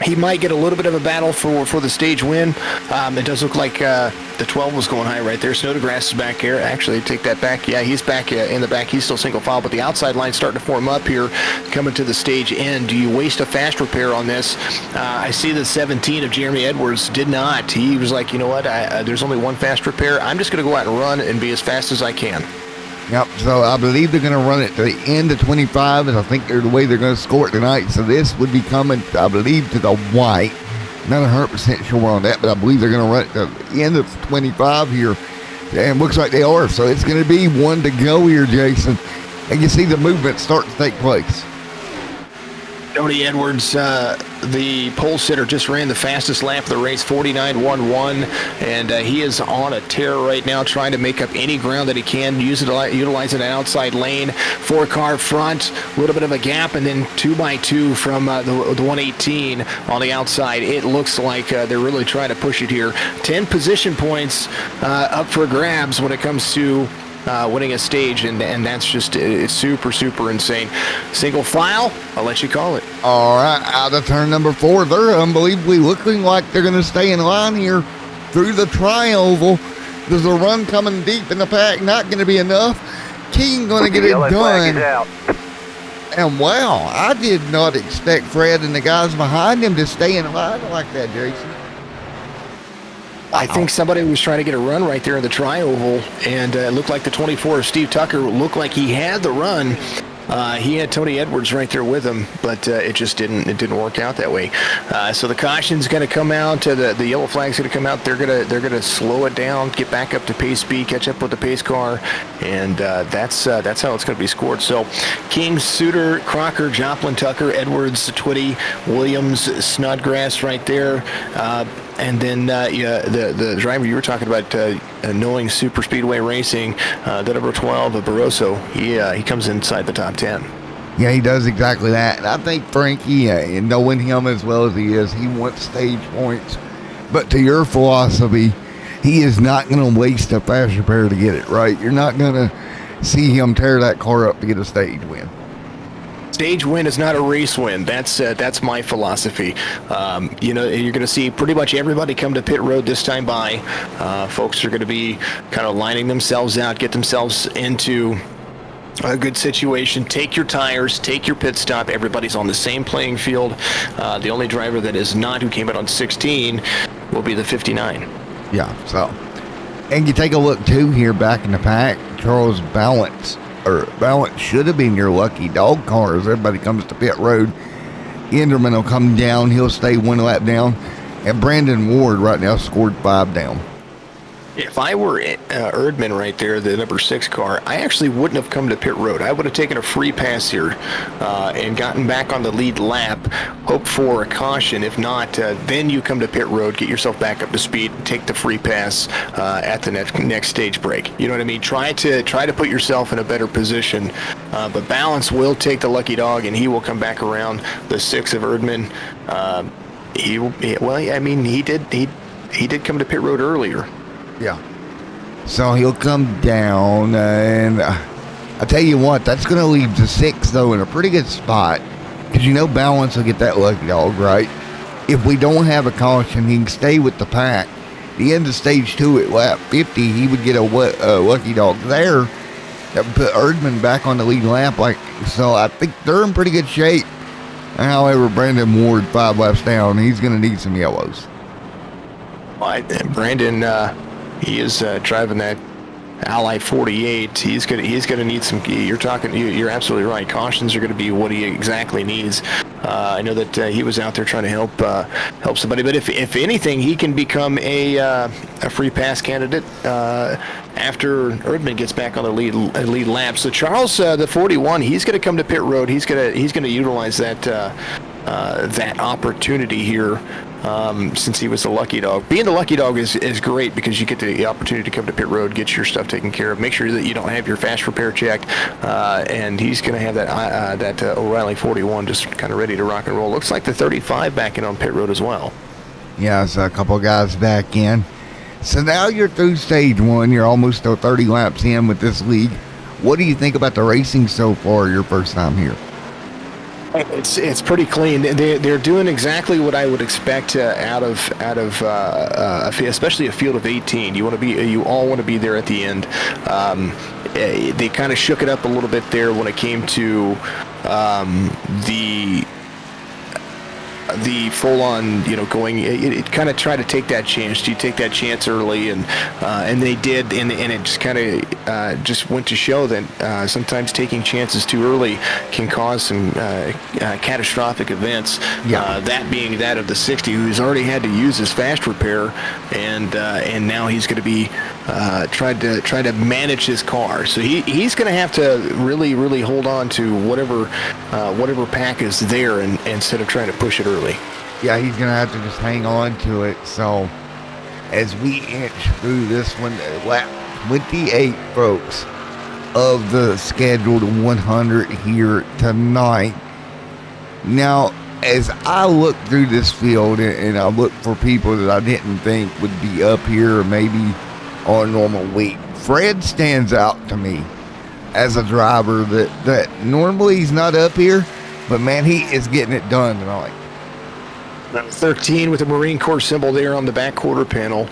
he might get a little bit of a battle for the stage win. It does look like the 12 was going high right there. Snodgrass is back here. Actually, take that back. Yeah, he's back in the back. He's still single file, but the outside line's starting to form up here, coming to the stage end. Do you waste a fast repair on this? I see the 17 of Jeremy Edwards did not. He was like, you know what? There's only one fast repair. I'm just going to go out and run and be as fast as I can. Yep, so I believe they're going to run it to the end of 25, and I think they're the way they're going to score it tonight. So this would be coming, I believe, to the white. Not 100% sure on that, but I believe they're going to run it to the end of 25 here. And looks like they are. So it's going to be 1 to go here, Jason. And you see the movement start to take place. Tony Edwards, the pole sitter, just ran the fastest lap of the race, 49.11, and he is on a tear right now, trying to make up any ground that he can, utilizing an outside lane, 4-car front, a little bit of a gap, and then 2x2 from the 118 on the outside. It looks like they're really trying to push it here. 10 position points up for grabs when it comes to winning a stage, and that's just, it's super, super insane. Single file, I'll let you call it. All right, out of turn number 4, they're unbelievably looking like they're going to stay in line here through the tri-oval. There's a run coming deep in the pack, not going to be enough. King going to get it done. And wow, I did not expect Fred and the guys behind him to stay in line like that, Jason. I think somebody was trying to get a run right there in the tri-oval, and it looked like the 24 of Steve Tucker looked like he had the run. He had Tony Edwards right there with him, but it just didn't work out that way. So the caution's going to come out. The yellow flag's going to come out. They're gonna slow it down, get back up to pace speed, catch up with the pace car, and that's how it's going to be scored. So King, Suter, Crocker, Joplin, Tucker, Edwards, Twitty, Williams, Snodgrass right there. And then the driver you were talking about, knowing super speedway racing, the number 12 of Barroso, he comes inside the top 10. Yeah, he does exactly that. And I think Frankie, and knowing him as well as he is, he wants stage points. But to your philosophy, he is not going to waste a fast repair to get it right. You're not going to see him tear that car up to get a stage win. Stage win is not a race win. That's my philosophy. You're going to see pretty much everybody come to pit road this time by. Folks are going to be kind of lining themselves out, get themselves into a good situation. Take your tires, take your pit stop. Everybody's on the same playing field. The only driver that is not, who came out on 16, will be the 59. Yeah, so. And you take a look, too, here back in the pack. Charles Balance should have been your lucky dog car as everybody comes to pit road. Enderman will come down. He'll stay one lap down. And Brandon Ward right now scored 5 down. If I were Erdman right there, the number 6 car, I actually wouldn't have come to pit road. I would have taken a free pass here and gotten back on the lead lap, hope for a caution. If not, then you come to pit road, get yourself back up to speed, take the free pass at the next stage break. You know what I mean? Try to put yourself in a better position. But Balance will take the lucky dog, and he will come back around the 6 of Erdman. He did come to pit road earlier. Yeah. So he'll come down, and I tell you what, that's going to leave the 6, though, in a pretty good spot. Because Balance will get that lucky dog, right? If we don't have a caution, he can stay with the pack. The end of stage 2 at lap 50, he would get a lucky dog there. That would put Erdman back on the lead lap. So I think they're in pretty good shape. However, Brandon Ward, 5 laps down, he's going to need some yellows. Brandon, he is driving that Ally 48. He's gonna need some. You're absolutely right. Cautions are going to be what he exactly needs. I know that he was out there trying to help somebody, but if anything, he can become a free pass candidate after Erdman gets back on the lead lap. So Charles, the 41, he's going to come to pit road. He's going to utilize that opportunity here. Since he was the lucky dog. Being the lucky dog is great because you get the opportunity to come to pit road, get your stuff taken care of, make sure that you don't have your fast repair checked, and he's going to have that O'Reilly 41 just kind of ready to rock and roll. Looks like the 35 back in on pit road as well. Yeah, so a couple guys back in. So now you're through stage 1. You're almost 30 laps in with this league. What do you think about the racing so far your first time here? It's pretty clean. They're doing exactly what I would expect out of especially a field of 18. You all want to be there at the end. They kind of shook it up a little bit there when it came to the full-on, going. It kind of tried to take that chance. Do you take that chance early? And they did, and it just kind of just went to show that sometimes taking chances too early can cause some catastrophic events. Yeah. That being that of the 60, who's already had to use his fast repair, and now he's going to be trying to manage his car. So he's going to have to really, really hold on to whatever pack is there, and instead of trying to push it early. Yeah, he's going to have to just hang on to it. So as we inch through this one, lap 28, folks, of the scheduled 100 here tonight. Now, as I look through this field and I look for people that I didn't think would be up here or maybe on a normal week, Fred stands out to me as a driver that normally he's not up here, but man, he is getting it done tonight. 13 with the Marine Corps symbol there on the back quarter panel.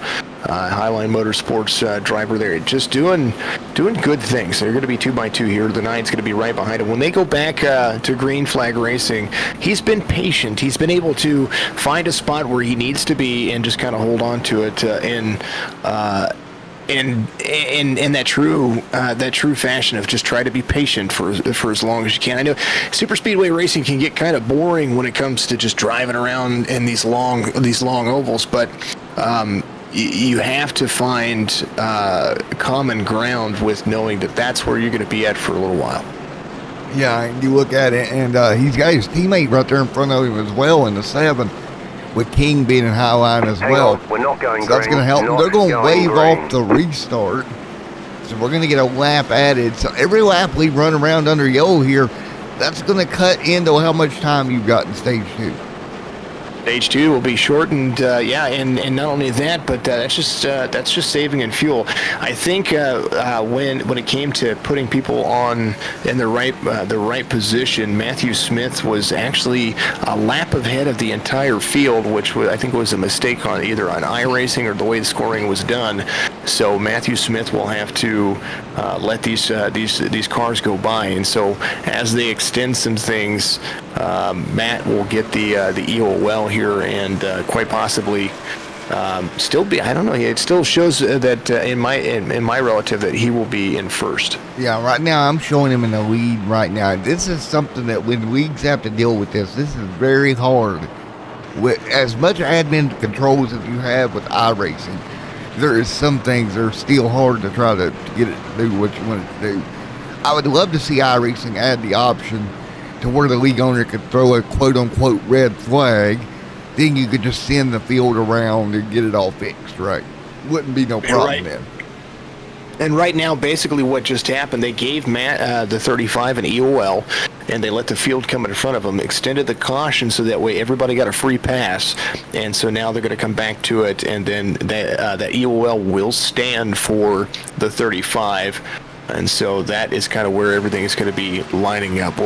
Highline Motorsports driver there, just doing good things. They're going to be 2x2 here. The 9's going to be right behind him. When they go back to Green Flag Racing, he's been patient. He's been able to find a spot where he needs to be and just kind of hold on to it in that true fashion of just try to be patient for as long as you can. I know super speedway racing can get kind of boring when it comes to just driving around in these long ovals, but you have to find common ground with knowing that that's where you're going to be at for a little while. Yeah, and you look at it, and he's got his teammate right there in front of him as well in the 7. With King being in high line as well. We're not going so that's going to help them. They're going to wave off the restart. So we're going to get a lap added. So every lap we run around under yellow here, that's going to cut into how much time you've got in stage 2. Stage 2 will be shortened, and not only that, but that's just saving in fuel. I think when it came to putting people on in the right position, Matthew Smith was actually a lap ahead of the entire field, which I think was a mistake on either on iRacing or the way the scoring was done. So Matthew Smith will have to let these cars go by, and so as they extend some things, Matt will get the EOL here and quite possibly still be. I don't know. It still shows that in my relative that he will be in first. Yeah, right now I'm showing him in the lead right now. This is something that when leagues have to deal with this is very hard. With as much admin controls as you have with iRacing, there is some things that are still hard to try to get it to do what you want it to do. I would love to see iRacing add the option to where the league owner could throw a quote-unquote red flag. Then you could just send the field around and get it all fixed, right? Wouldn't be no problem then. And right now, basically what just happened, they gave Matt the 35 an EOL, and they let the field come in front of them, extended the caution so that way everybody got a free pass. And so now they're going to come back to it, and then that EOL will stand for the 35. And so that is kind of where everything is going to be lining up.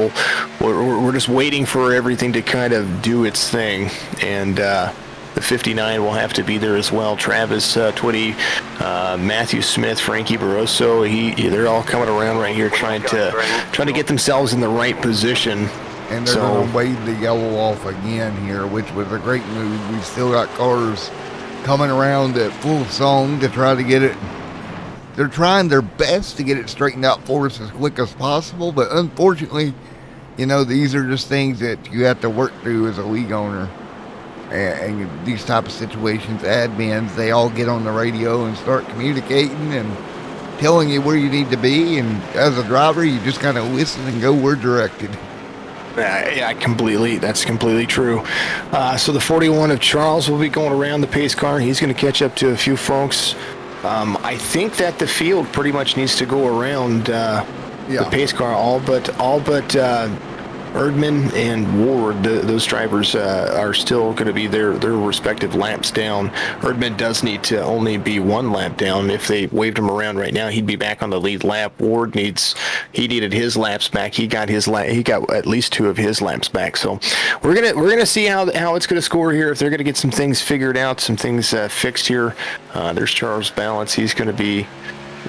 We're just waiting for everything to kind of do its thing. And the 59 will have to be there as well. Travis Twitty, Matthew Smith, Frankie Barroso, they're all coming around right here trying to get themselves in the right position. And they're going to wave the yellow off again here, which was a great move. We've still got cars coming around at full song to try to get it. They're trying their best to get it straightened out for us as quick as possible, but unfortunately, these are just things that you have to work through as a league owner. And these type of situations, admins, they all get on the radio and start communicating and telling you where you need to be. And as a driver, you just kind of listen and go where directed. Yeah, that's completely true. So the 41 of Charles will be going around the pace car. He's going to catch up to a few folks. I think that the field pretty much needs to go around the pace car, all but Erdman and Ward. Those drivers are still going to be their respective laps down. Erdman does need to only be one lap down. If they waved him around right now, he'd be back on the lead lap. Ward needed his laps back. He got at least 2 of his laps back. So we're gonna see how it's gonna score here. If they're gonna get some things figured out, some things fixed here. There's Charles Balance. He's gonna be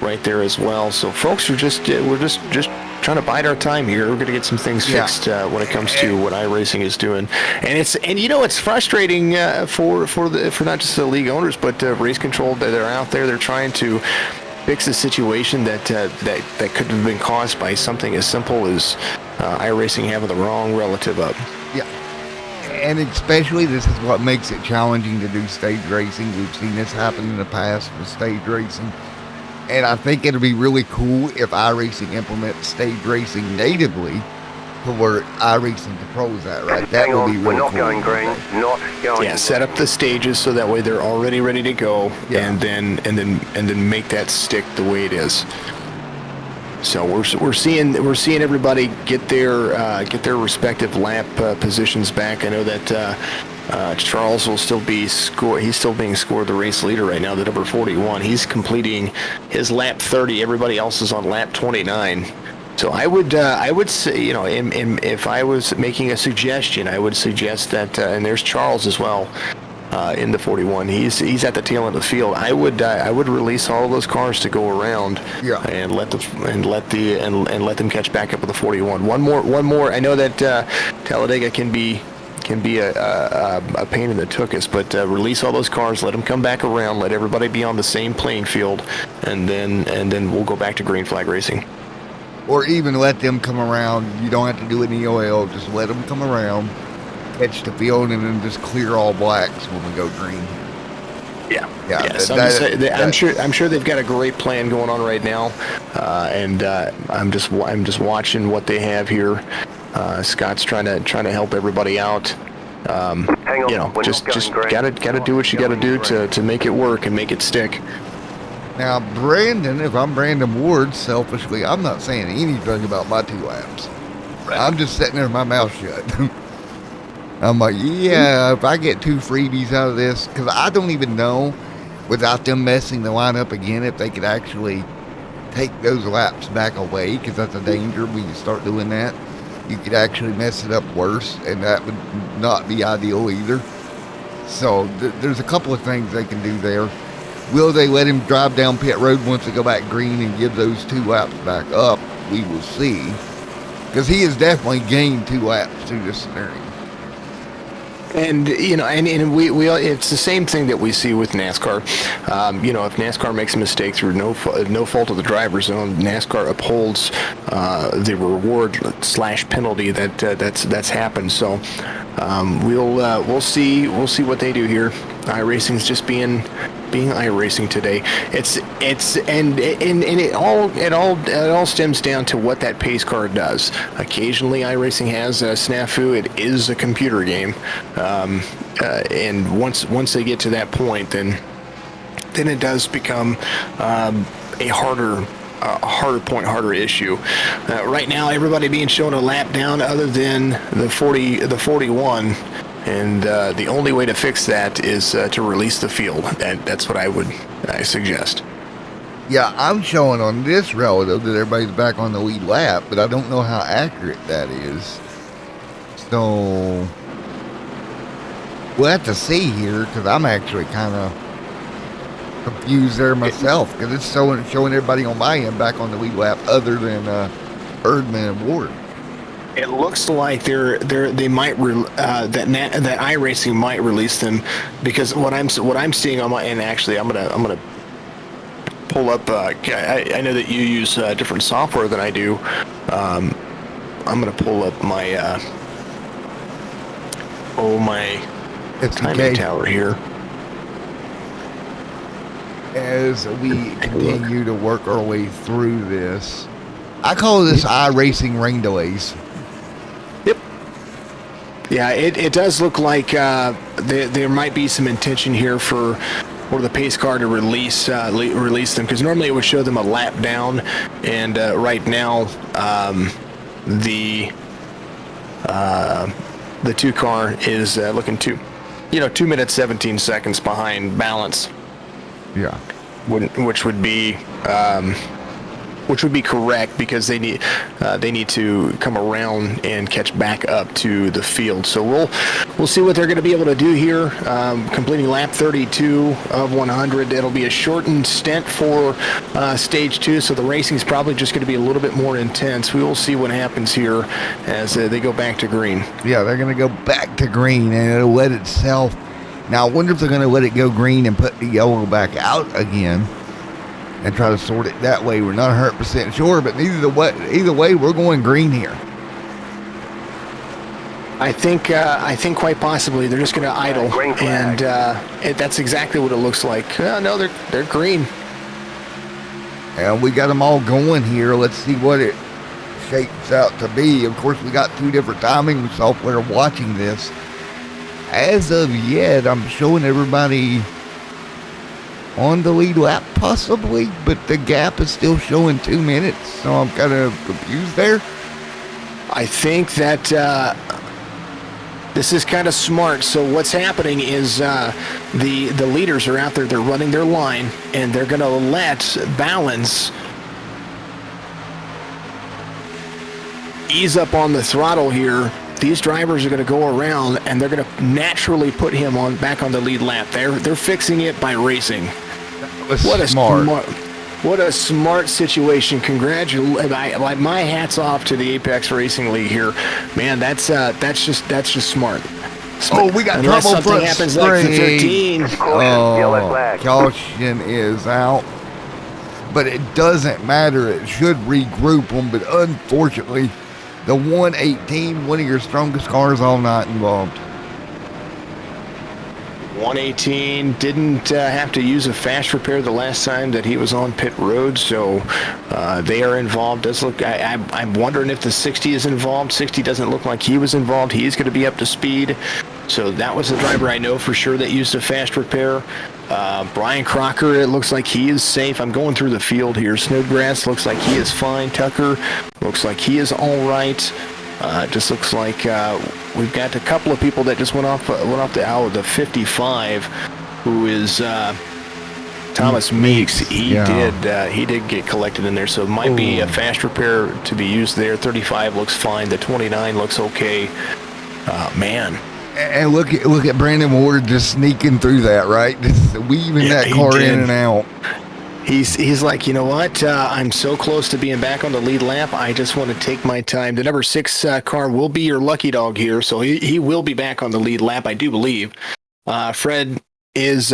right there as well. So folks, we're just trying to bide our time here. We're going to get some things fixed when it comes to what iRacing is doing, and it's frustrating for not just the league owners, but race control. They're out there. They're trying to fix a situation that could have been caused by something as simple as iRacing having the wrong relative up. Yeah, and especially this is what makes it challenging to do stage racing. We've seen this happen in the past with stage racing. And I think it'll be really cool if iRacing implements stage racing natively to where iRacing controls that, right? That will be really cool. Going green, not going. Yeah, set up the stages so that way they're already ready to go, and then make that stick the way it is. So we're seeing everybody get their respective lap positions back. I know that Charles will still be he's still being scored the race leader right now, the number 41. He's completing his lap 30. Everybody else is on lap 29. So I would say, if I was making a suggestion, I would suggest that, and there's Charles as well, in the 41. He's at the tail end of the field. I would release all of those cars to go around, and let them catch back up with the 41. One more. I know that Talladega can be a pain in the tuchus, but release all those cars, let them come back around, let everybody be on the same playing field, and then we'll go back to green flag racing. Or even let them come around. You don't have to do an EOL. Just let them come around, catch the field, and then just clear all blacks when we go green. Yeah. So I'm sure they've got a great plan going on right now, and I'm just watching what they have here. Scott's trying to help everybody out. Hang on, just gotta do what you gotta do to make it work and make it stick. Now, Brandon, if I'm Brandon Ward, selfishly, I'm not saying anything about my 2 laps. Right. I'm just sitting there with my mouth shut. I'm like, if I get 2 freebies out of this, because I don't even know, without them messing the lineup again, if they could actually take those laps back away, because that's a danger when you start doing that. You could actually mess it up worse, and that would not be ideal either. So there's a couple of things they can do there. Will they let him drive down pit road once they go back green and give those 2 laps back up? We will see. Because he has definitely gained 2 laps through this scenario. And and we it's the same thing that we see with NASCAR. If NASCAR makes a mistake through no fault of the driver's own, NASCAR upholds the reward / penalty that's happened. So we'll see what they do here. iRacing's just being iRacing today. It all stems down to what that pace car does. Occasionally, iRacing has a snafu. It is a computer game, and once they get to that point, then it does become a harder issue. Right now, everybody being shown a lap down, other than the 41. And the only way to fix that is to release the field. That's what I suggest. Yeah, I'm showing on this relative that everybody's back on the lead lap, but I don't know how accurate that is. So we'll have to see here, because I'm actually kind of confused there myself, because it's showing everybody on my end back on the lead lap other than Erdman and Ward. It looks like they might that iRacing might release them, because what I'm seeing on my, and actually I'm gonna pull up. I know that you use different software than I do. I'm gonna pull up my timing tower here. As we continue to work our way through this, I call this iRacing rain delays. Yep. Yeah, it does look like there might be some intention here for the pace car to release them, because normally it would show them a lap down, and right now the 2 car is looking 2 minutes 17 seconds behind balance. Yeah. Which would be correct, because they need to come around and catch back up to the field. So we'll see what they're going to be able to do here. Completing lap 32 of 100. It'll be a shortened stint for stage 2, so the racing's probably just going to be a little bit more intense. We will see what happens here as they go back to green. Yeah, they're going to go back to green, and it'll let itself. Now, I wonder if they're going to let it go green and put the yellow back out again and try to sort it that way. We're not 100% sure, but either way, we're going green here. I think quite possibly they're just going to idle, and that's exactly what it looks like. No, they're green. And we got them all going here. Let's see what it shapes out to be. Of course, we got 2 different timing software watching this. As of yet, I'm showing everybody on the lead lap possibly, but the gap is still showing 2 minutes, so I'm kind of confused there. I think that this is kind of smart. So what's happening is the leaders are out there, they're running their line, and they're going to let Balance ease up on the throttle here. These drivers are going to go around, and they're going to naturally put him back on the lead lap. They're fixing it by racing. What a smart situation. My hat's off to the Apex Racing League here, man. That's just smart. Oh, we got Unless trouble something for happens like the 13. Caution is out, but it doesn't matter. It should regroup them, but unfortunately, the 118, one of your strongest cars, all not involved. 118 didn't have to use a fast repair the last time that he was on pit road, so they are involved. I'm wondering if the 60 is involved. 60 doesn't look like he was involved. He's going to be up to speed. So that was the driver I know for sure that used a fast repair. Brian Crocker, it looks like he is safe. I'm going through the field here. Snodgrass looks like he is fine. Tucker looks like he is all right. Just looks like we've got a couple of people that just went off the hour. The 55, who is Thomas Meeks. He did get collected in there, so it might be a fast repair to be used there. 35 looks fine. The 29 looks okay. Man. And look at Brandon Ward just sneaking through that, right? Just weaving that car in and out. He's like, you know what? I'm so close to being back on the lead lap. I just want to take my time. The number 6 car will be your lucky dog here, so he will be back on the lead lap, I do believe. Fred is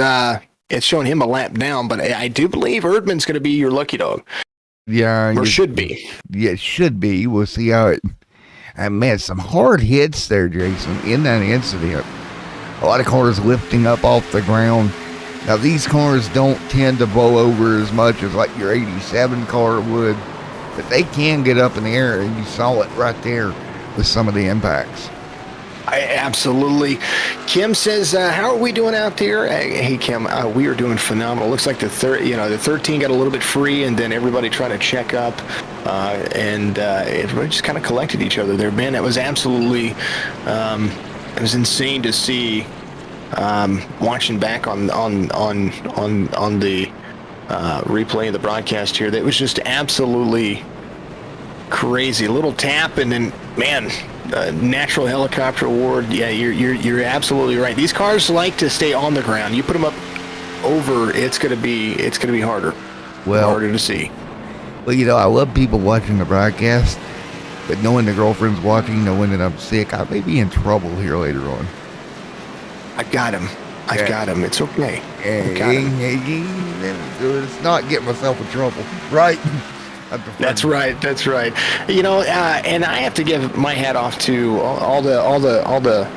it's showing him a lap down, but I do believe Erdman's going to be your lucky dog. Yeah, or should be. Yeah, it should be. We'll see how it. Man, some hard hits there, Jason, in that incident. A lot of cars lifting up off the ground. Now, these cars don't tend to blow over as much as like your 87 car would, but they can get up in the air, and you saw it right there with some of the impacts. Absolutely. Kim says, how are we doing out there? Hey, Kim, we are doing phenomenal. Looks like the 13 got a little bit free, and then everybody trying to check up, and everybody just kind of collected each other there. Man, it was absolutely, it was insane to see. Watching back on the replay of the broadcast here, that was just absolutely crazy. A little tap, and then, man, natural helicopter award. Yeah, you're absolutely right. These cars like to stay on the ground. You put them up over, it's gonna be harder. Harder to see. Well, I love people watching the broadcast, but knowing the girlfriend's watching, knowing that I'm sick, I may be in trouble here later on. I've got him. It's okay. It's not getting myself in trouble, right? That's right. And I have to give my hat off to all the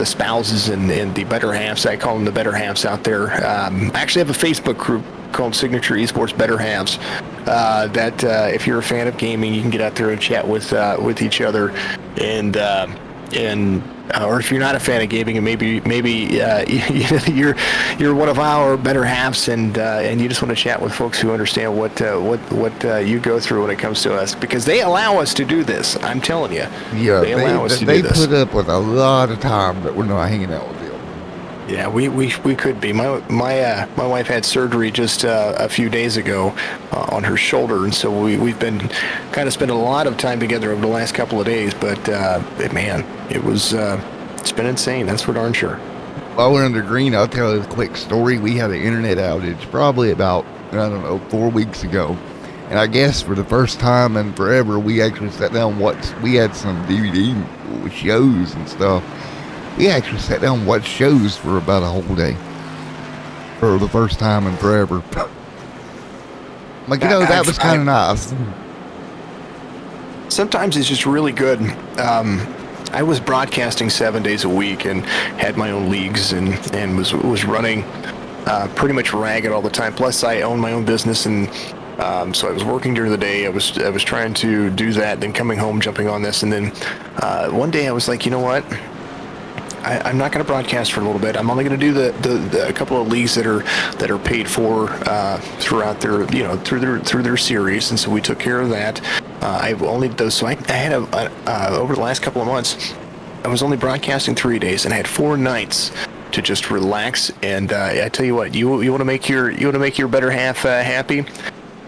spouses and the better halves. I call them the better halves out there. I actually have a Facebook group called Signature Esports Better Halves. That if you're a fan of gaming, you can get out there and chat with each other, and or if you're not a fan of gaming, and maybe you're one of our better halves, and you just want to chat with folks who understand what you go through when it comes to us, because they allow us to do this. I'm telling you, yeah, they allow us to do this. They put up with a lot of time that we're not hanging out with them. Yeah, we could be. My wife had surgery just a few days ago on her shoulder, and so we've been kind of spending a lot of time together over the last couple of days. But man, it's been insane. That's for darn sure. While we're under green, I'll tell you a quick story. We had an internet outage probably about 4 weeks ago, and I guess for the first time in forever, we actually sat down and watched. We had some DVD shows and stuff. We actually sat down and watched shows for about a whole day. For the first time in forever. That was kind of nice. Sometimes it's just really good. I was broadcasting 7 days a week and had my own leagues and was running pretty much ragged all the time. Plus, I own my own business, and so I was working during the day. I was trying to do that, then coming home, jumping on this, and then one day I was like, you know what? I'm not going to broadcast for a little bit. I'm only going to do the a couple of leagues that are paid for throughout their through their series, and so we took care of that. I've only those. So I had over the last couple of months, I was only broadcasting 3 days, and I had 4 nights to just relax. And I tell you what, you want to make your better half happy.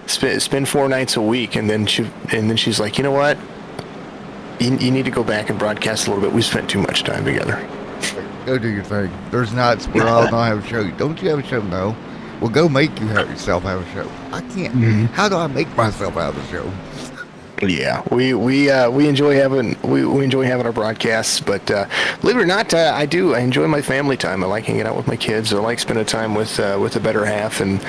Spend 4 nights a week, and then she's like, you know what? You need to go back and broadcast a little bit. We spent too much time together. Go do your thing. There's nights where I'll not have a show. Don't you have a show? No. Well, go make yourself have a show. I can't. Mm-hmm. How do I make myself have a show? Yeah, we enjoy having our broadcasts, but believe it or not, I enjoy my family time. I like hanging out with my kids. I like spending time with the better half, and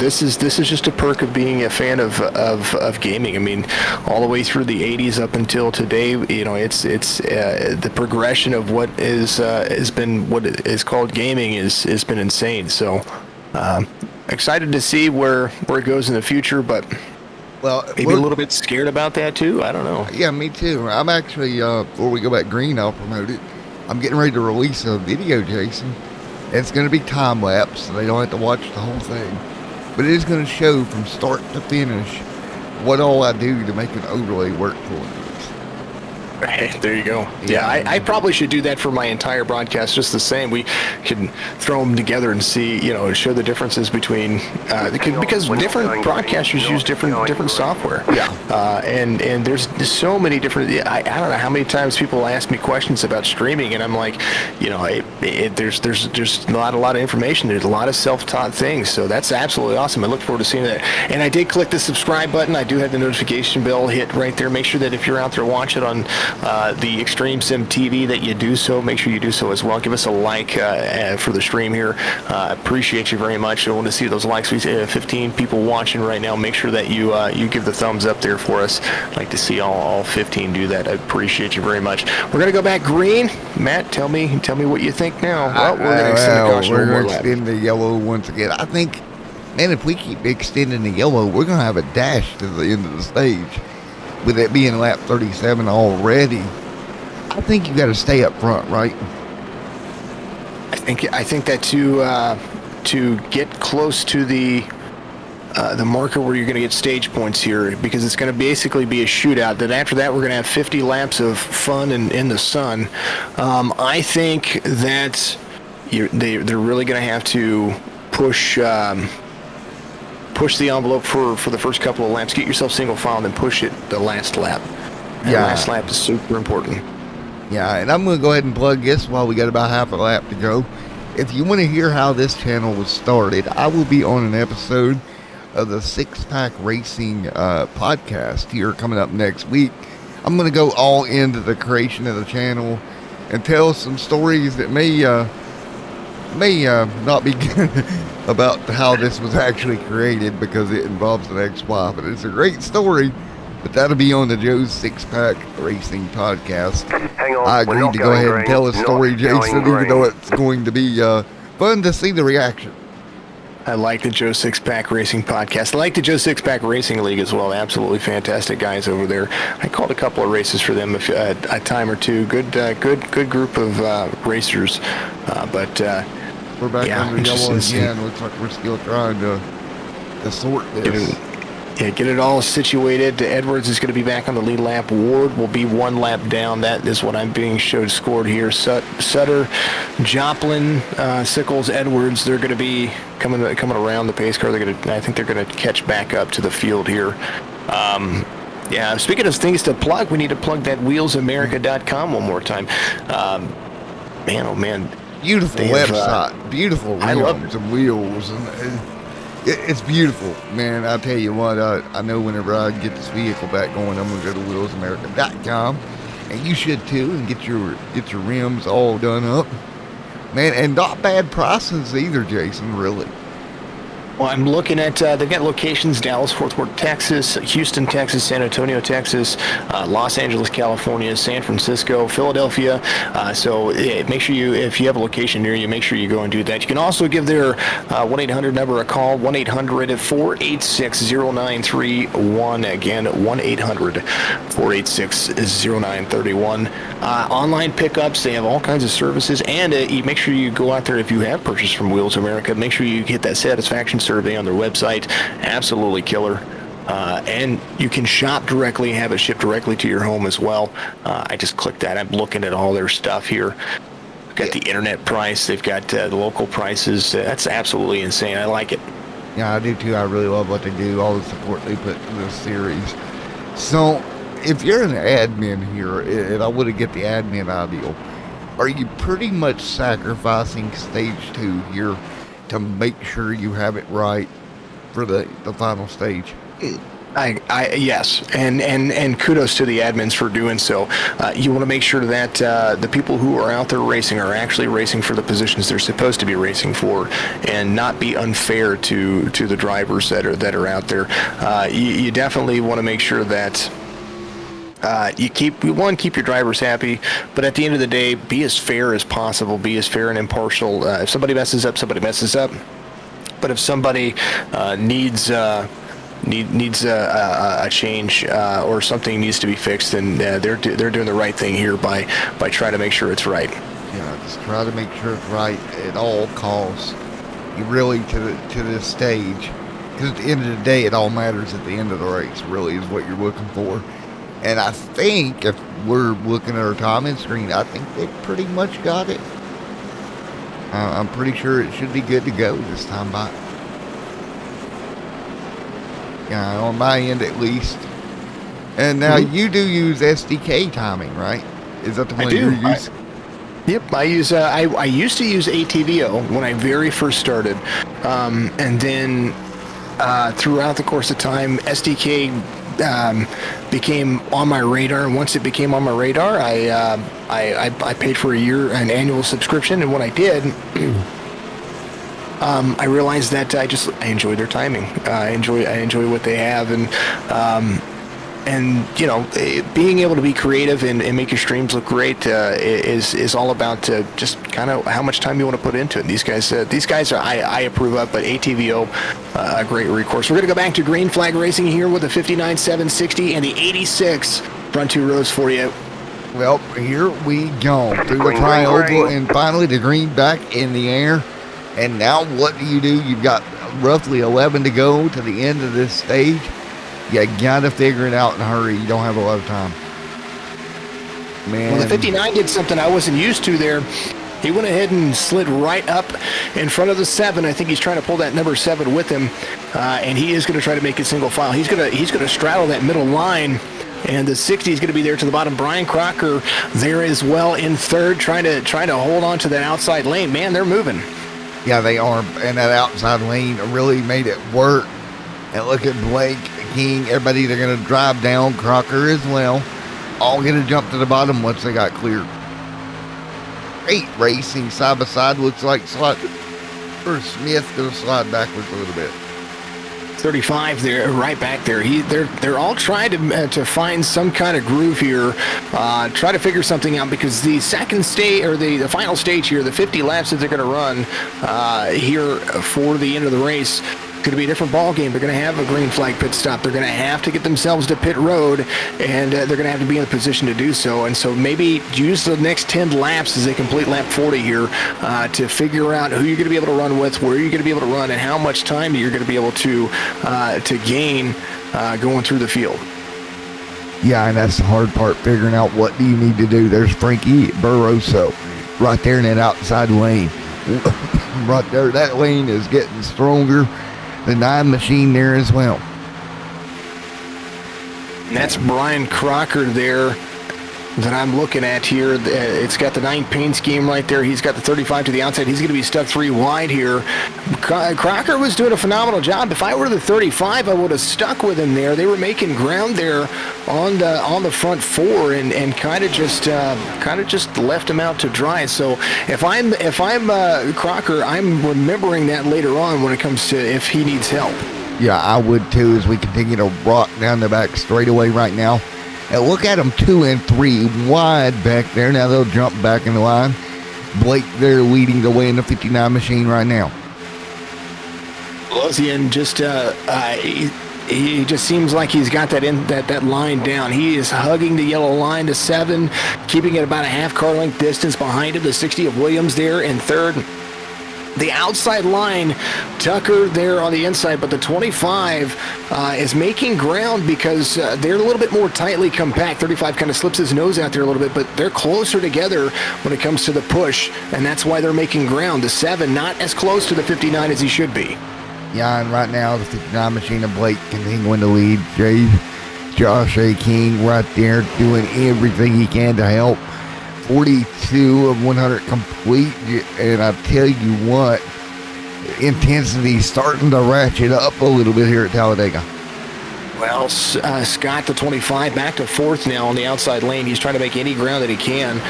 this is just a perk of being a fan of gaming. I mean, all the way through the 80s up until today, it's the progression of what has been what is called gaming has been insane. So excited to see where it goes in the future, but. Well, maybe a little bit scared about that too. I don't know. Yeah, me too. I'm actually before we go back green, I'll promote it. I'm getting ready to release a video, Jason. It's going to be time lapse, so they don't have to watch the whole thing. But it is going to show from start to finish what all I do to make an overlay work for it. Hey, there you go. Yeah, I probably should do that for my entire broadcast just the same. We can throw them together and see, show the differences between, because different broadcasters use different software. Yeah. And there's so many different, I don't know how many times people ask me questions about streaming, and I'm like, there's not a lot of information. There's a lot of self-taught things. So that's absolutely awesome. I look forward to seeing that. And I did click the subscribe button. I do have the notification bell hit right there. Make sure that if you're out there watching on the Extreme Sim TV that you do so. Make sure you do so as well. Give us a like for the stream here. Appreciate you very much. I want to see those likes. We have 15 people watching right now. Make sure that you give the thumbs up there for us. I'd like to see all 15 do that. I appreciate you very much. We're going to go back green. Matt, tell me what you think now. Well, we're going to extend the caution. We're going to extend the yellow once again. I think, man, if we keep extending the yellow, we're going to have a dash to the end of the stage. With it being lap 37 already, I think you got to stay up front, right? I think that to get close to the marker where you're going to get stage points here, because it's going to basically be a shootout. That after that we're going to have 50 laps of fun in the sun. I think that they're really going to have to push the envelope for the first couple of laps. Get yourself single file and then push it the last lap. And last lap is super important. Yeah, and I'm going to go ahead and plug this while we got about half a lap to go. If you want to hear how this channel was started, I will be on an episode of the Six Pack Racing podcast here coming up next week. I'm going to go all into the creation of the channel and tell some stories that may not be good about how this was actually created, because it involves an ex-wife. But it's a great story. But that'll be on the Joe's Six Pack Racing podcast. Hang on, I agreed to go ahead and tell a story, Jason, even though it's going to be fun to see the reaction. I like the Joe Six Pack Racing podcast. I like the Joe Six Pack Racing League as well. Absolutely fantastic guys over there. I called a couple of races for them a time or two. Good group of racers. But we're back under yellow again. Looks like we're still trying to sort this. Get it all situated. Edwards is going to be back on the lead lap. Ward will be one lap down. That is what I'm being showed scored here. Sutter, Joplin, Sickles, Edwards, they're going to be coming around the pace car. I think they're going to catch back up to the field here. Speaking of things to plug, we need to plug that wheelsamerica.com one more time. Man, oh man. Beautiful website. Beautiful rims. I love it. And wheels. And it's beautiful, man. I'll tell you what, I know whenever I get this vehicle back going, I'm going to go to wheelsamerica.com, and you should too, and get your rims all done up, man. And not bad prices either, Jason, really. Well, I'm looking at, they've got locations: Dallas, Fort Worth, Texas, Houston, Texas, San Antonio, Texas, Los Angeles, California, San Francisco, Philadelphia. So make sure if you have a location near you, make sure you go and do that. You can also give their 1-800 number a call, 1-800-486-0931. Again, 1-800-486-0931. Online pickups, they have all kinds of services, and you make sure you go out there if you have purchased from Wheels America. Make sure you hit that satisfaction survey on their website. Absolutely killer. And you can shop directly, have it shipped directly to your home as well. I just clicked that. I'm looking at all their stuff here. Got the internet price. They've got the local prices. That's absolutely insane. I like it. Yeah, I do too. I really love what they do, all the support they put in this series. So if you're an admin here, and I want to get the admin ideal, are you pretty much sacrificing stage 2 here to make sure you have it right for the final stage? Yes, and kudos to the admins for doing so. You want to make sure that the people who are out there racing are actually racing for the positions they're supposed to be racing for, and not be unfair to the drivers that are out there. You definitely want to make sure that you keep your drivers happy, but at the end of the day, be as fair as possible. Be as fair and impartial. If somebody messes up, somebody messes up. But if somebody needs a change or something needs to be fixed, then they're doing the right thing here by trying to make sure it's right. Yeah, just try to make sure it's right at all costs. You really to this stage, because at the end of the day, it all matters at the end of the race. Really, is what you're looking for. And I think if we're looking at our timing screen, I think they pretty much got it. I'm pretty sure it should be good to go this time by. On my end at least. And now you do use SDK timing, right? Is that the one you're using? Yep, I use. I used to use ATVO when I very first started, and then throughout the course of time, SDK became on my radar. And once it became on my radar, I paid for an annual subscription, and when I did. I realized that I enjoy their timing. I enjoy what they have, and you know, being able to be creative and make your streams look great is all about just kind of how much time you want to put into it. These guys are I approve of, but ATVO a great recourse. We're gonna go back to green flag racing here with the 59 760 and the 86 front two rows for you. Well, here we go through the triangle, and finally the green back in the air. And now what do? You've got roughly 11 to go to the end of this stage. You got to figure it out in a hurry. You don't have a lot of time. Man. Well, the 59 did something I wasn't used to there. He went ahead and slid right up in front of the 7. I think he's trying to pull that number 7 with him, and he is going to try to make it single file. He's going to straddle that middle line. And the 60 is going to be there to the bottom. Brian Crocker there as well in third, trying to hold on to that outside lane. Man, they're moving. Yeah, they are, and that outside lane really made it work. And look at Blake, King, everybody, they're going to drive down, Crocker as well. All going to jump to the bottom once they got cleared. Great racing side by side. Looks like Smith going to slide backwards a little bit. 35 there, right back there. They're all trying to find some kind of groove here, try to figure something out, because the second stage, or the final stage here, the 50 laps that they're going to run here for the end of the race, going to be a different ball game. They're going to have a green flag pit stop. They're going to have to get themselves to pit road, and they're going to have to be in a position to do so. And so maybe use the next 10 laps as they complete lap 40 here to figure out who you're going to be able to run with, where you're going to be able to run, and how much time you're going to be able to gain going through the field. Yeah, and that's the hard part, figuring out what do you need to do. There's Frankie Barroso right there in that outside lane. Right there, that lane is getting stronger. The 9 machine there as well. And that's Brian Crocker there that I'm looking at here. It's got the 9 paint scheme right there. He's got the 35 to the outside. He's going to be stuck 3 wide here. Crocker was doing a phenomenal job. If I were the 35, I would have stuck with him there. They were making ground there on the front 4 and kind of just left him out to dry. So if I'm Crocker, I'm remembering that later on when it comes to if he needs help. Yeah, I would too, as we continue to rock down the back straightaway right now. And look at them, 2 and 3 wide back there. Now they'll jump back in the line. Blake there leading the way in the 59 machine right now. Luzian just he just seems like he's got that line down. He is hugging the yellow line to 7, keeping it about a half car length distance behind him. The 60 of Williams there in third. The outside line, Tucker there on the inside, but the 25 is making ground because they're a little bit more tightly compact. 35 kind of slips his nose out there a little bit, but they're closer together when it comes to the push, and that's why they're making ground. The 7 not as close to the 59 as he should be. Yeah, and right now the 59 machine of Blake continuing to lead. Josh A. King right there doing everything he can to help. 42 of 100 complete, and I tell you what, intensity starting to ratchet up a little bit here at Talladega. Well, Scott, the 25, back to 4th now on the outside lane. He's trying to make any ground that he can.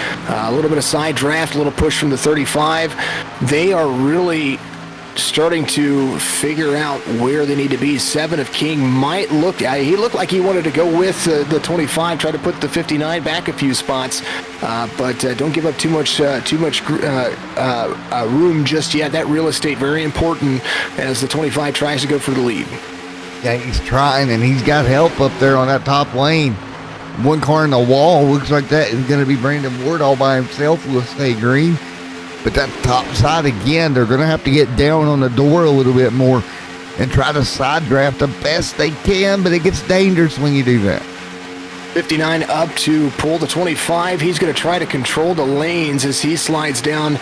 A little bit of side draft, a little push from the 35. They are really starting to figure out where they need to be. 7 of King might look, he looked like he wanted to go with the 25, try to put the 59 back a few spots, but don't give up too much room just yet. That real estate very important as the 25 tries to go for the lead. Yeah, he's trying, and he's got help up there on that top lane. One car in the wall, looks like that is going to be Brandon Ward all by himself. Will stay green. But that top side, again, they're going to have to get down on the door a little bit more and try to side draft the best they can, but it gets dangerous when you do that. 59 up to pull the 25. He's going to try to control the lanes as he slides down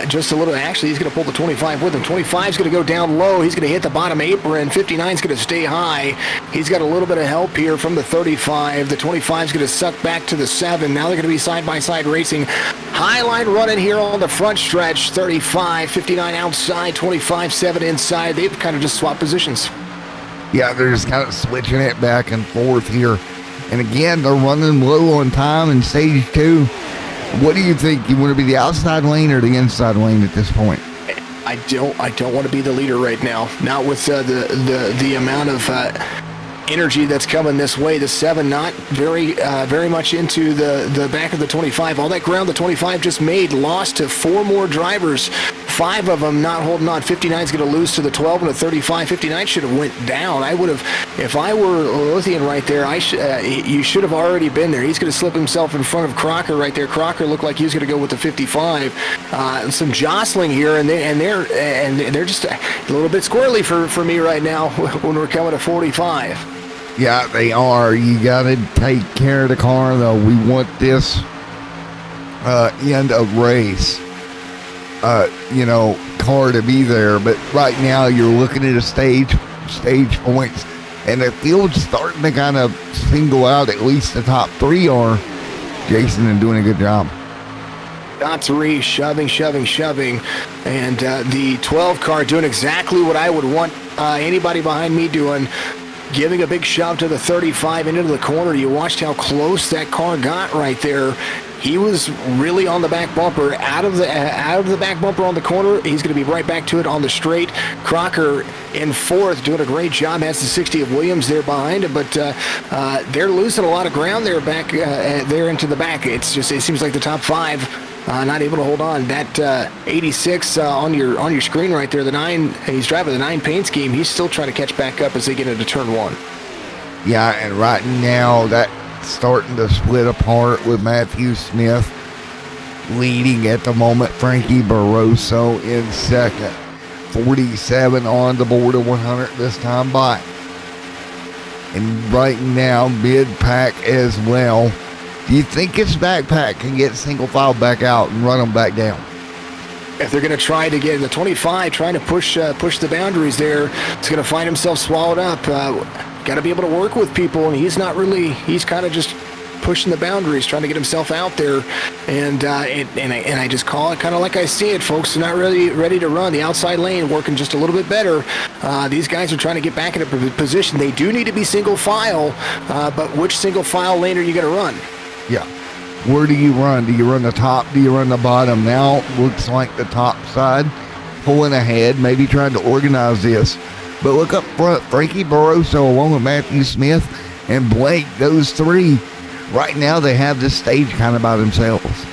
just a little. Actually, he's going to pull the 25 with him. 25 is going to go down low. He's going to hit the bottom apron. 59 is going to stay high. He's got a little bit of help here from the 35. The 25 is going to suck back to the 7. Now they're going to be side-by-side racing. High line running here on the front stretch. 35, 59 outside, 25, 7 inside. They've kind of just swapped positions. Yeah, they're just kind of switching it back and forth here. And again, they're running low on time in stage 2. What do you think? You want to be the outside lane or the inside lane at this point? I don't want to be the leader right now. Not with the amount of energy that's coming this way. The 7 not very much into the back of the 25. All that ground the 25 just made, lost to 4 more drivers. 5 of them not holding on. 59 is going to lose to the 12 and the 35. 59 should have went down. I would have, if I were Lothian right there, you should have already been there. He's going to slip himself in front of Crocker right there. Crocker looked like he was going to go with the 55. Some jostling here, and they're just a little bit squirrely for me right now when we're coming to 45. Yeah, they are. You got to take care of the car, though. We want this end of race, car to be there. But right now, you're looking at a stage points, and the field's starting to kind of single out. At least the top 3 are. Jason is doing a good job. Top 3 shoving, and the 12 car doing exactly what I would want anybody behind me doing. Giving a big shove to the 35 into the corner. You watched how close that car got right there. He was really on the back bumper. Out of the back bumper on the corner. He's going to be right back to it on the straight. Crocker in 4th, doing a great job. Has the 60 of Williams there behind him, but they're losing a lot of ground there back there into the back. It seems like the top 5 not able to hold on. That 86 on your screen right there, the 9, he's driving the 9 paint scheme. He's still trying to catch back up as they get into turn 1. Yeah, and right now that's starting to split apart with Matthew Smith leading at the moment. Frankie Barroso in 2nd. 47 on the board of 100 this time by. And right now, mid-pack as well. Do you think his backpack can get single file back out and run them back down? If they're going to try to get the 25, trying to push the boundaries there, it's going to find himself swallowed up. Got to be able to work with people, and he's kind of just pushing the boundaries, trying to get himself out there. And I just call it kind of like I see it, folks. They're not really ready to run. The outside lane working just a little bit better. These guys are trying to get back in a position. They do need to be single file, but which single file lane are you going to run? Yeah. Where do you run? Do you run the top? Do you run the bottom? Now looks like the top side pulling ahead, maybe trying to organize this. But look up front, Frankie Barroso along with Matthew Smith and Blake, those 3. Right now they have this stage kind of by themselves.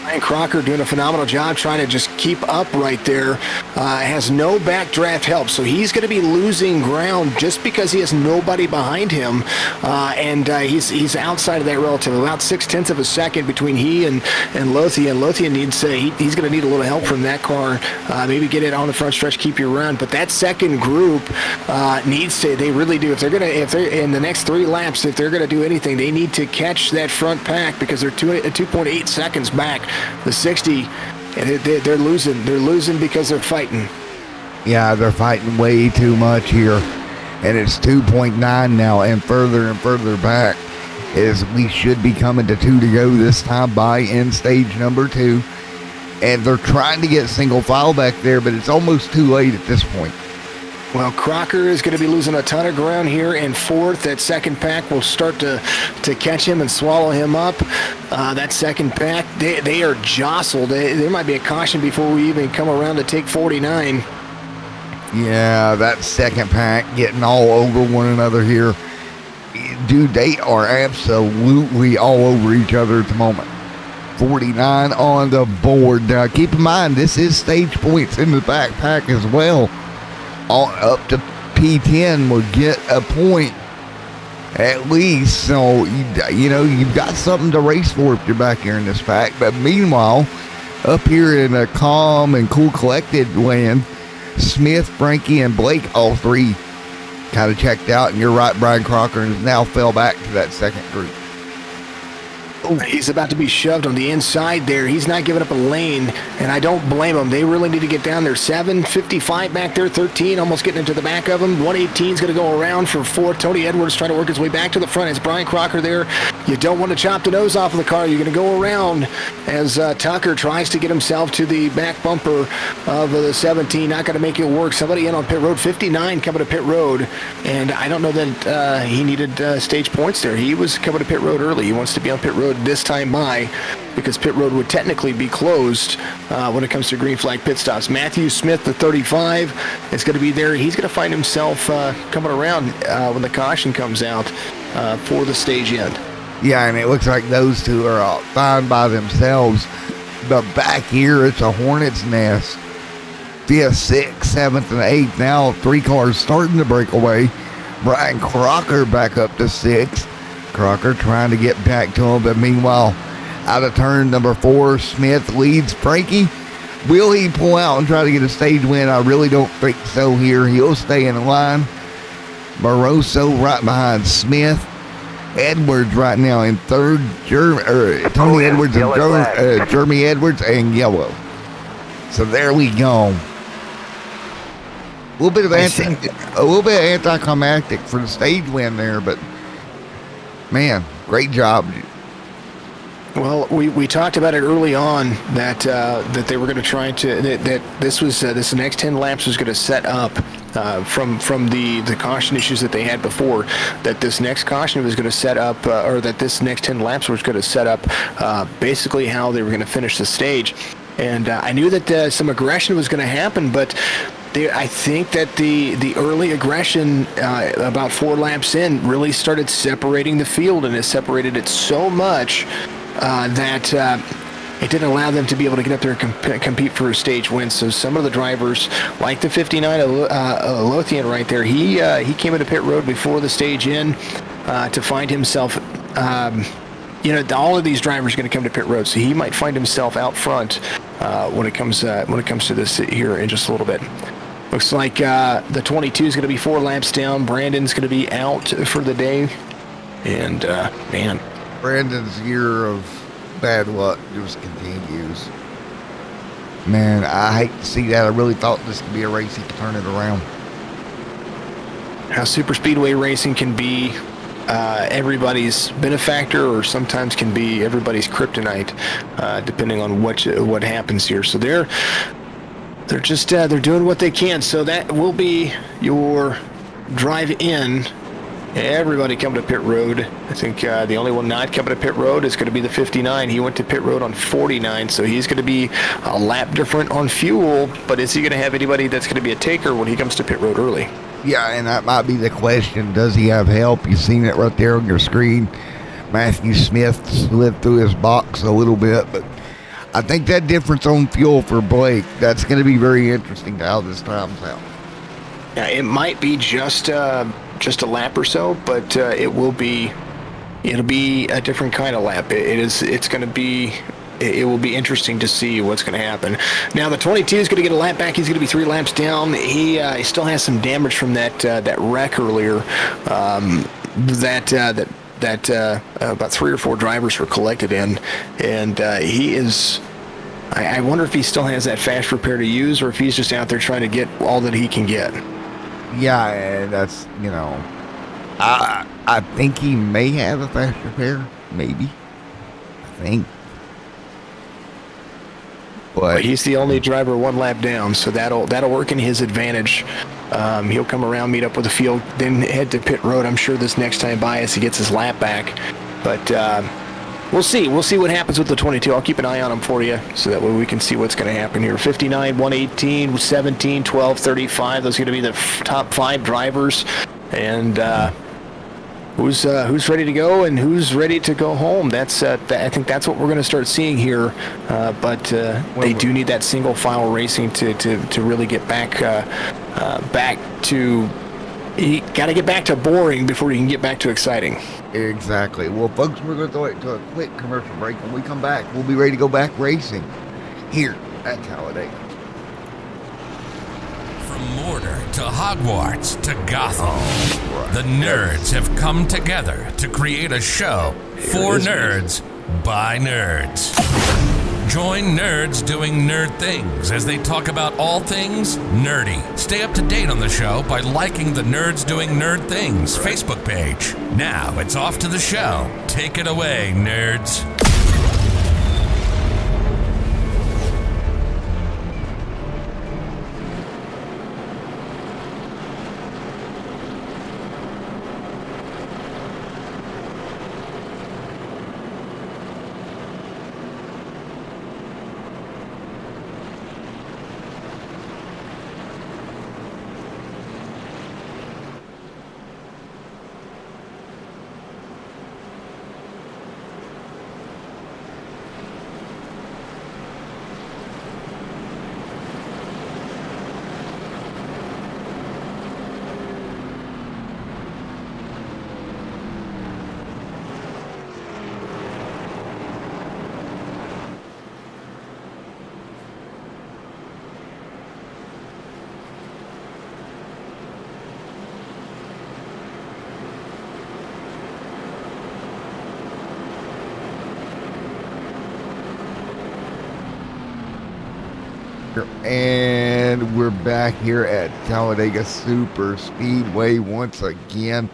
Ryan Crocker doing a phenomenal job trying to just keep up right there. Has no backdraft help, so he's going to be losing ground just because he has nobody behind him. He's outside of that relative, about 0.6 of a second between he and Lothian. Lothian needs he's going to need a little help from that car. Maybe get it on the front stretch, keep your run. But that second group needs to. They really do. If they're in the next 3 laps, if they're going to do anything, they need to catch that front pack because they're 2.8 seconds back. The 60, they're losing. They're losing because they're fighting. Yeah, they're fighting way too much here. And it's 2.9 now and further back as we should be coming to 2 to go this time by in stage number 2. And they're trying to get single file back there, but it's almost too late at this point. Well, Crocker is going to be losing a ton of ground here in 4th. That second pack will start to catch him and swallow him up. That second pack, they are jostled. There might be a caution before we even come around to take 49. Yeah, that second pack getting all over one another here. Dude, they are absolutely all over each other at the moment. 49 on the board. Now, keep in mind, this is stage points in the backpack as well. All up to P10 will get a point at least. So, you've got something to race for if you're back here in this pack. But meanwhile, up here in a calm and cool collected land, Smith, Frankie, and Blake, all 3 kind of checked out, and you're right, Brian Crocker has now fell back to that second group. He's about to be shoved on the inside there. He's not giving up a lane, and I don't blame him. They really need to get down there. 7:55 back there, 13, almost getting into the back of him. 118 is going to go around for 4. Tony Edwards trying to work his way back to the front. It's Brian Crocker there. You don't want to chop the nose off of the car. You're going to go around as Tucker tries to get himself to the back bumper of the 17. Not going to make it work. Somebody in on pit road. 59 coming to pit road, and I don't know that he needed stage points there. He was coming to pit road early. He wants to be on pit road this time by, because pit road would technically be closed when it comes to green flag pit stops. Matthew Smith, the 35, is going to be there. He's going to find himself coming around when the caution comes out for the stage end. Yeah, and it looks like those two are fine by themselves. But back here, it's a hornet's nest. 5th, 6th, 7th, and 8th. Now 3 cars starting to break away. Brian Crocker back up to 6th. Crocker trying to get back to him, but meanwhile, out of turn number 4, Smith leads Frankie. Will he pull out and try to get a stage win? I really don't think so here. He'll stay in line. Barroso right behind Smith. Edwards right now in 3rd. Tony Edwards and Jeremy Edwards and yellow. So there we go. A little bit anticlimactic for the stage win there, but man, great job. Well, we talked about it early on that they were going to try to that this next 10 laps was going to set up from the caution issues that they had before, that this next caution was going to set up or that this next 10 laps was going to set up basically how they were going to finish the stage. And I knew that some aggression was going to happen, but I think that the early aggression about 4 laps in really started separating the field, and it separated it so much that it didn't allow them to be able to get up there and compete for a stage win. So some of the drivers, like the 59 Lothian right there, he came into pit road before the stage in to find himself. All of these drivers are going to come to pit road, so he might find himself out front when it comes to this here in just a little bit. Looks like the 22 is going to be 4 laps down. Brandon's going to be out for the day, and man, Brandon's year of bad luck just continues. Man, I hate to see that. I really thought this could be a race he could turn it around. How super speedway racing can be everybody's benefactor, or sometimes can be everybody's kryptonite, depending on what happens here. So they're just they're doing what they can. So that will be your drive in. Everybody coming to pit road. I think the only one not coming to pit road is going to be the 59. He went to pit road on 49, so he's going to be a lap different on fuel. But is he going to have anybody that's going to be a taker when he comes to pit road early? Yeah, and that might be the question. Does he have help? You've seen it right there on your screen. Matthew Smith slid through his box a little bit, but I think that difference on fuel for Blake, that's going to be very interesting to how this times out. Yeah, it might be just a lap or so, but it'll be a different kind of lap. It will be interesting to see what's going to happen. Now the 22 is going to get a lap back. He's going to be 3 laps down. He still has some damage from that wreck earlier. About 3 or 4 drivers were collected in, and he is. I wonder if he still has that fast repair to use, or if he's just out there trying to get all that he can get. Yeah, and that's, I think he may have a fast repair, maybe. I think. But he's the only driver 1 lap down, so that'll work in his advantage. He'll come around, meet up with the field, then head to pit road, I'm sure, this next time by as he gets his lap back. But we'll see. We'll see what happens with the 22. I'll keep an eye on him for you, so that way we can see what's going to happen here. 59, 118, 17, 12, 35. Those are going to be the top 5 drivers. And who's ready to go and who's ready to go home? I think that's what we're going to start seeing here. But they do need that single file racing to really get back to. You got to get back to boring before you can get back to exciting. Exactly. Well, folks, we're going to throw it to a quick commercial break. When we come back, we'll be ready to go back racing here at Talladega. For more order to Hogwarts to Gotham. The nerds have come together to create a show for nerds by nerds. Join nerds doing nerd things as they talk about all things nerdy. Stay up to date on the show by liking the Nerds Doing Nerd Things Facebook page. Now it's off to the show. Take it away, nerds. And we're back here at Talladega Super Speedway once again.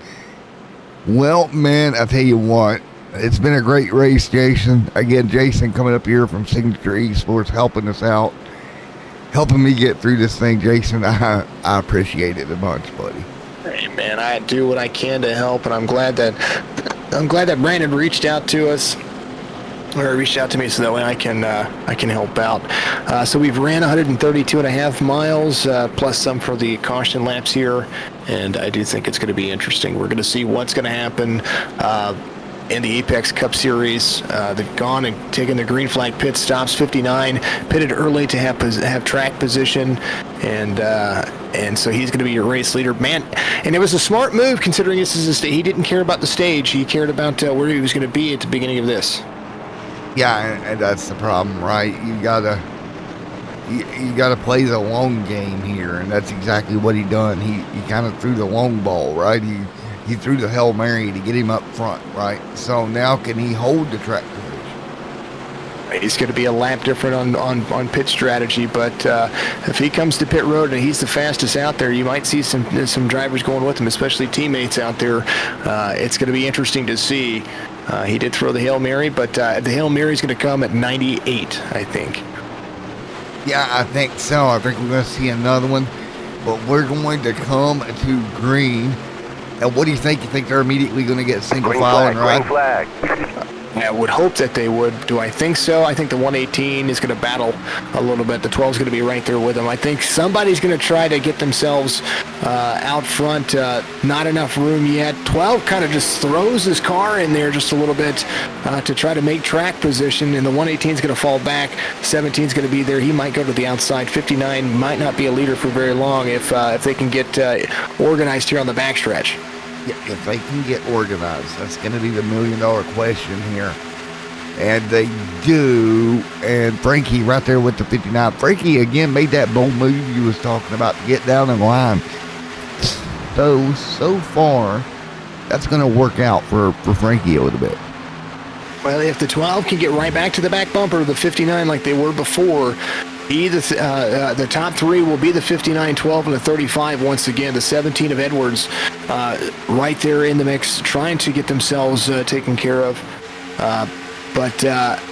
Well, man, I tell you what, it's been a great race, Jason. Again, Jason coming up here from Signature Esports, helping us out, helping me get through this thing, Jason. I appreciate it a bunch, buddy. Hey, man, I do what I can to help, and I'm glad that Brandon reached out to us. Or reached out to me so that way I can help out. So we've ran 132.5 miles plus some for the caution laps here, and I do think it's going to be interesting. We're going to see what's going to happen in the Apex Cup Series. They've gone and taken the green flag pit stops. 59 pitted early to have track position, and so he's going to be your race leader, man. And it was a smart move considering this is he didn't care about the stage. He cared about where he was going to be at the beginning of this. Yeah, and that's the problem, right? You gotta play the long game here, and that's exactly what he done. He kind of threw the long ball, right? He threw the Hail Mary to get him up front, right? So now can he hold the track position? He's going to be a lap different on pit strategy, but if he comes to pit road and he's the fastest out there, you might see some drivers going with him, especially teammates out there. It's going to be interesting to see. He did throw the Hail Mary, but the Hail Mary is going to come at 98, I think. Yeah, I think so. I think we're going to see another one, but we're going to come to green. And what do you think? You think they're immediately going to get single file and right? Green flag. I would hope that they would. Do I think so? I think the 118 is going to battle a little bit. The 12 is going to be right there with them. I think somebody's going to try to get themselves out front. Not enough room yet. 12 kind of just throws his car in there just a little bit to try to make track position, and the 118 is going to fall back. 17 is going to be there. He might go to the outside. 59 might not be a leader for very long if they can get organized here on the backstretch. Yeah, if they can get organized, that's going to be the $1 million question here. And they do. And Frankie right there with the 59. Frankie, again, made that bold move you was talking about to get down in line. So far, that's going to work out for Frankie a little bit. Well, if the 12 can get right back to the back bumper, the 59 like they were before, the top three will be the 59, 12, and the 35 once again. The 17 of Edwards right there in the mix, trying to get themselves taken care of. But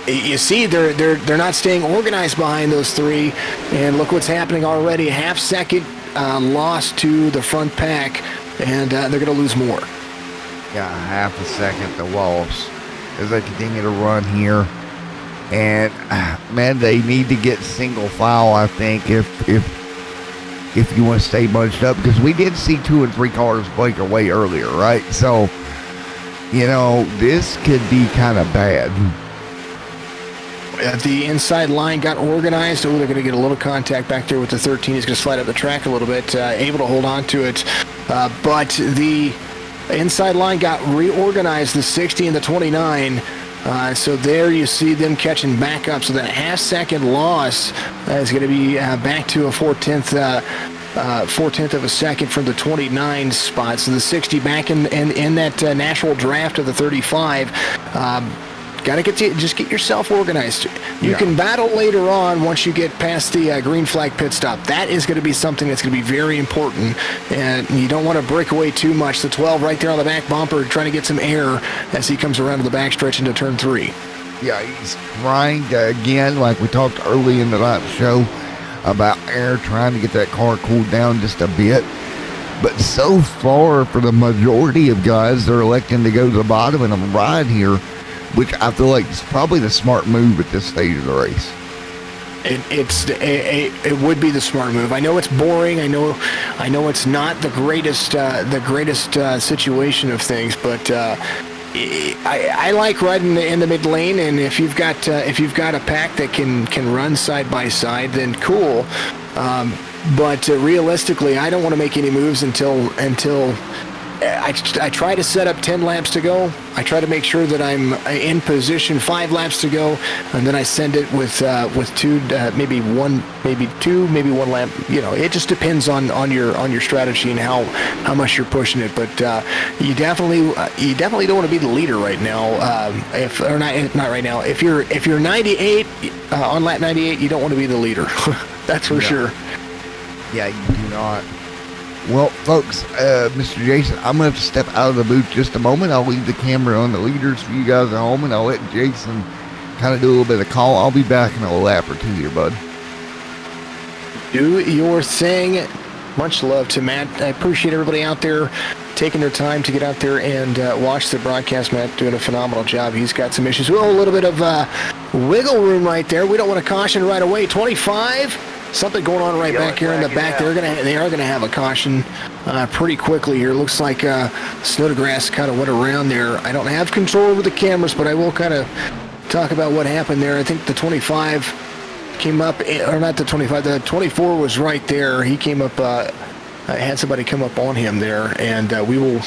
you see, they're not staying organized behind those three. And look what's happening already. A half second loss to the front pack, and they're going to lose more. Yeah, half a second to loss as they continue to run here. And man, they need to get single file, I think, if you want to stay bunched up, because we did see 2 and 3 cars break away earlier, right? So, you know, this could be kind of bad. The inside line got organized. Oh, they're going to get a little contact back there with the 13. He's going to slide up the track a little bit, able to hold on to it. But the inside line got reorganized, the 60 and the 29. So there you see them catching back up. So that half-second loss is going to be back to a 4/10 4/10 of a second from the 29 spot. So the 60 back in that national draft of the 35. Got to just get yourself organized. You can battle later on once you get past the green flag pit stop. That is going to be something that's going to be very important, and you don't want to break away too much. The 12 right there on the back bumper trying to get some air as he comes around to the backstretch into turn 3. Yeah, he's trying to, again, like we talked early in the night show about air, trying to get that car cooled down just a bit. But so far, for the majority of guys, they're electing to go to the bottom and ride here, which I feel like is probably the smart move at this stage of the race. It would be the smart move. I know it's boring. I know it's not the greatest situation of things, but I like riding in the mid lane. And if you've got a pack that can run side by side, then cool. But realistically, I don't want to make any moves until I try to set up 10 laps to go. I try to make sure that I'm in position 5 laps to go, and then I send it with 2, maybe 1 lap. It just depends on your strategy and how much you're pushing it. But you definitely don't want to be the leader right now. Not right now. If you're 98 on lap 98, you don't want to be the leader. That's for sure. Yeah, you do not. Well, folks, Mr. Jason, I'm going to have to step out of the booth just a moment. I'll leave the camera on the leaders for you guys at home, and I'll let Jason kind of do a little bit of call. I'll be back in a lap or 2 here, bud. Do your thing. Much love to Matt. I appreciate everybody out there taking their time to get out there and watch the broadcast. Matt doing a phenomenal job. He's got some issues. Well, a little bit of wiggle room right there. We don't want to caution right away. 25. Something going on right back here in the back. They are gonna have a caution pretty quickly here. Looks like Snodgrass kind of went around there. I don't have control over the cameras, but I will kind of talk about what happened there. I think the 25 came up, or not the 25. The 24 was right there. He came up. Had somebody come up on him there, and we will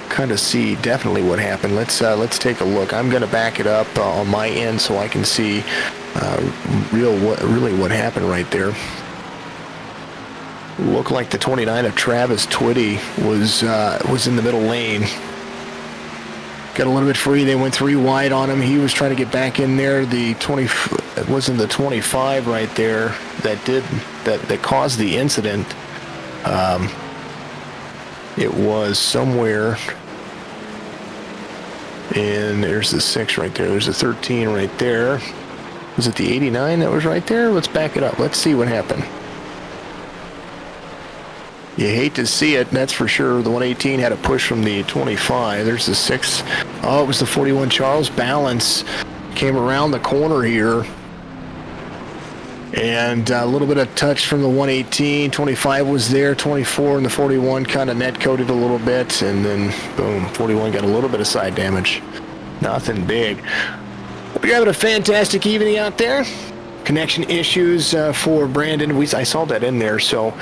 kind of see definitely what happened. Let's take a look. I'm gonna back it up on my end so I can see. Really what happened right there. Looked like the 29 of Travis Twitty was in the middle lane. Got a little bit free. They went 3 wide on him. He was trying to get back in there. The 20, it wasn't the 25 right there that caused the incident. It was somewhere. And there's the 6 right there. There's a 13 right there. Was it the 89 that was right there? Let's back it up. Let's see what happened. You hate to see it, that's for sure. The 118 had a push from the 25. There's the 6. Oh, it was the 41. Charles Balance came around the corner here. And a little bit of touch from the 118. 25 was there. 24 and the 41 kind of net coated a little bit. And then, boom, 41 got a little bit of side damage. Nothing big. Hope you're having a fantastic evening out there. Connection issues for Brandon. I saw that in there, so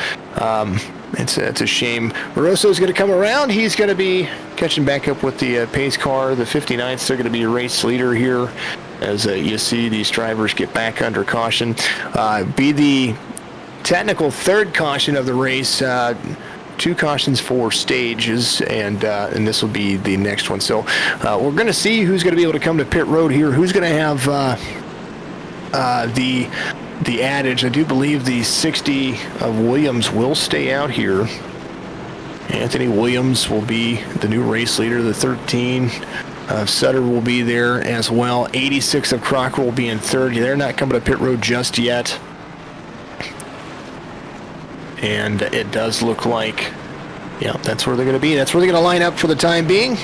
it's a shame. Moroso's going to come around. He's going to be catching back up with the pace car. The 59 is still going to be a race leader here as you see these drivers get back under caution. Be the technical third caution of the race. 2 cautions for stages, and this will be the next one. So we're going to see who's going to be able to come to pit road here. Who's going to have the adage. I do believe the 60 of Williams will stay out here. Anthony Williams will be the new race leader. The 13 of Sutter will be there as well. 86 of Crocker will be in third. They're not coming to pit road just yet. And it does look like, yeah, that's where they're going to be. That's where they're going to line up for the time being.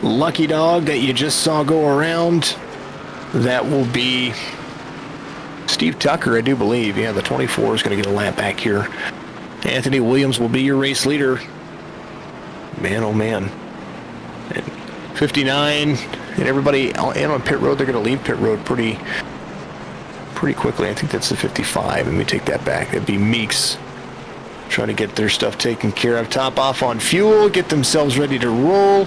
Lucky dog that you just saw go around, that will be Steve Tucker, I do believe. Yeah, the 24 is going to get a lap back here. Anthony Williams will be your race leader. Man, oh man. And 59, and everybody in on pit road, they're going to leave pit road pretty quickly. I think that's the 55. Let me take that back. That'd be Meeks trying to get their stuff taken care of. Top off on fuel, get themselves ready to roll.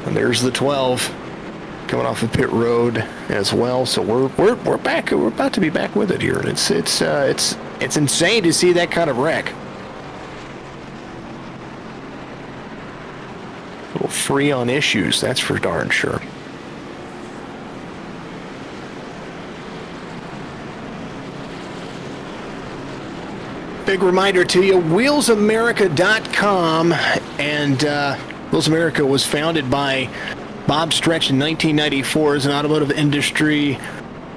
And there's the 12 coming off of pit road as well. So we're back. We're about to be back with it here. And it's It's insane to see that kind of wreck. A little free on issues, that's for darn sure. Big reminder to you, wheelsamerica.com, and Wheels America was founded by Bob Stretch in 1994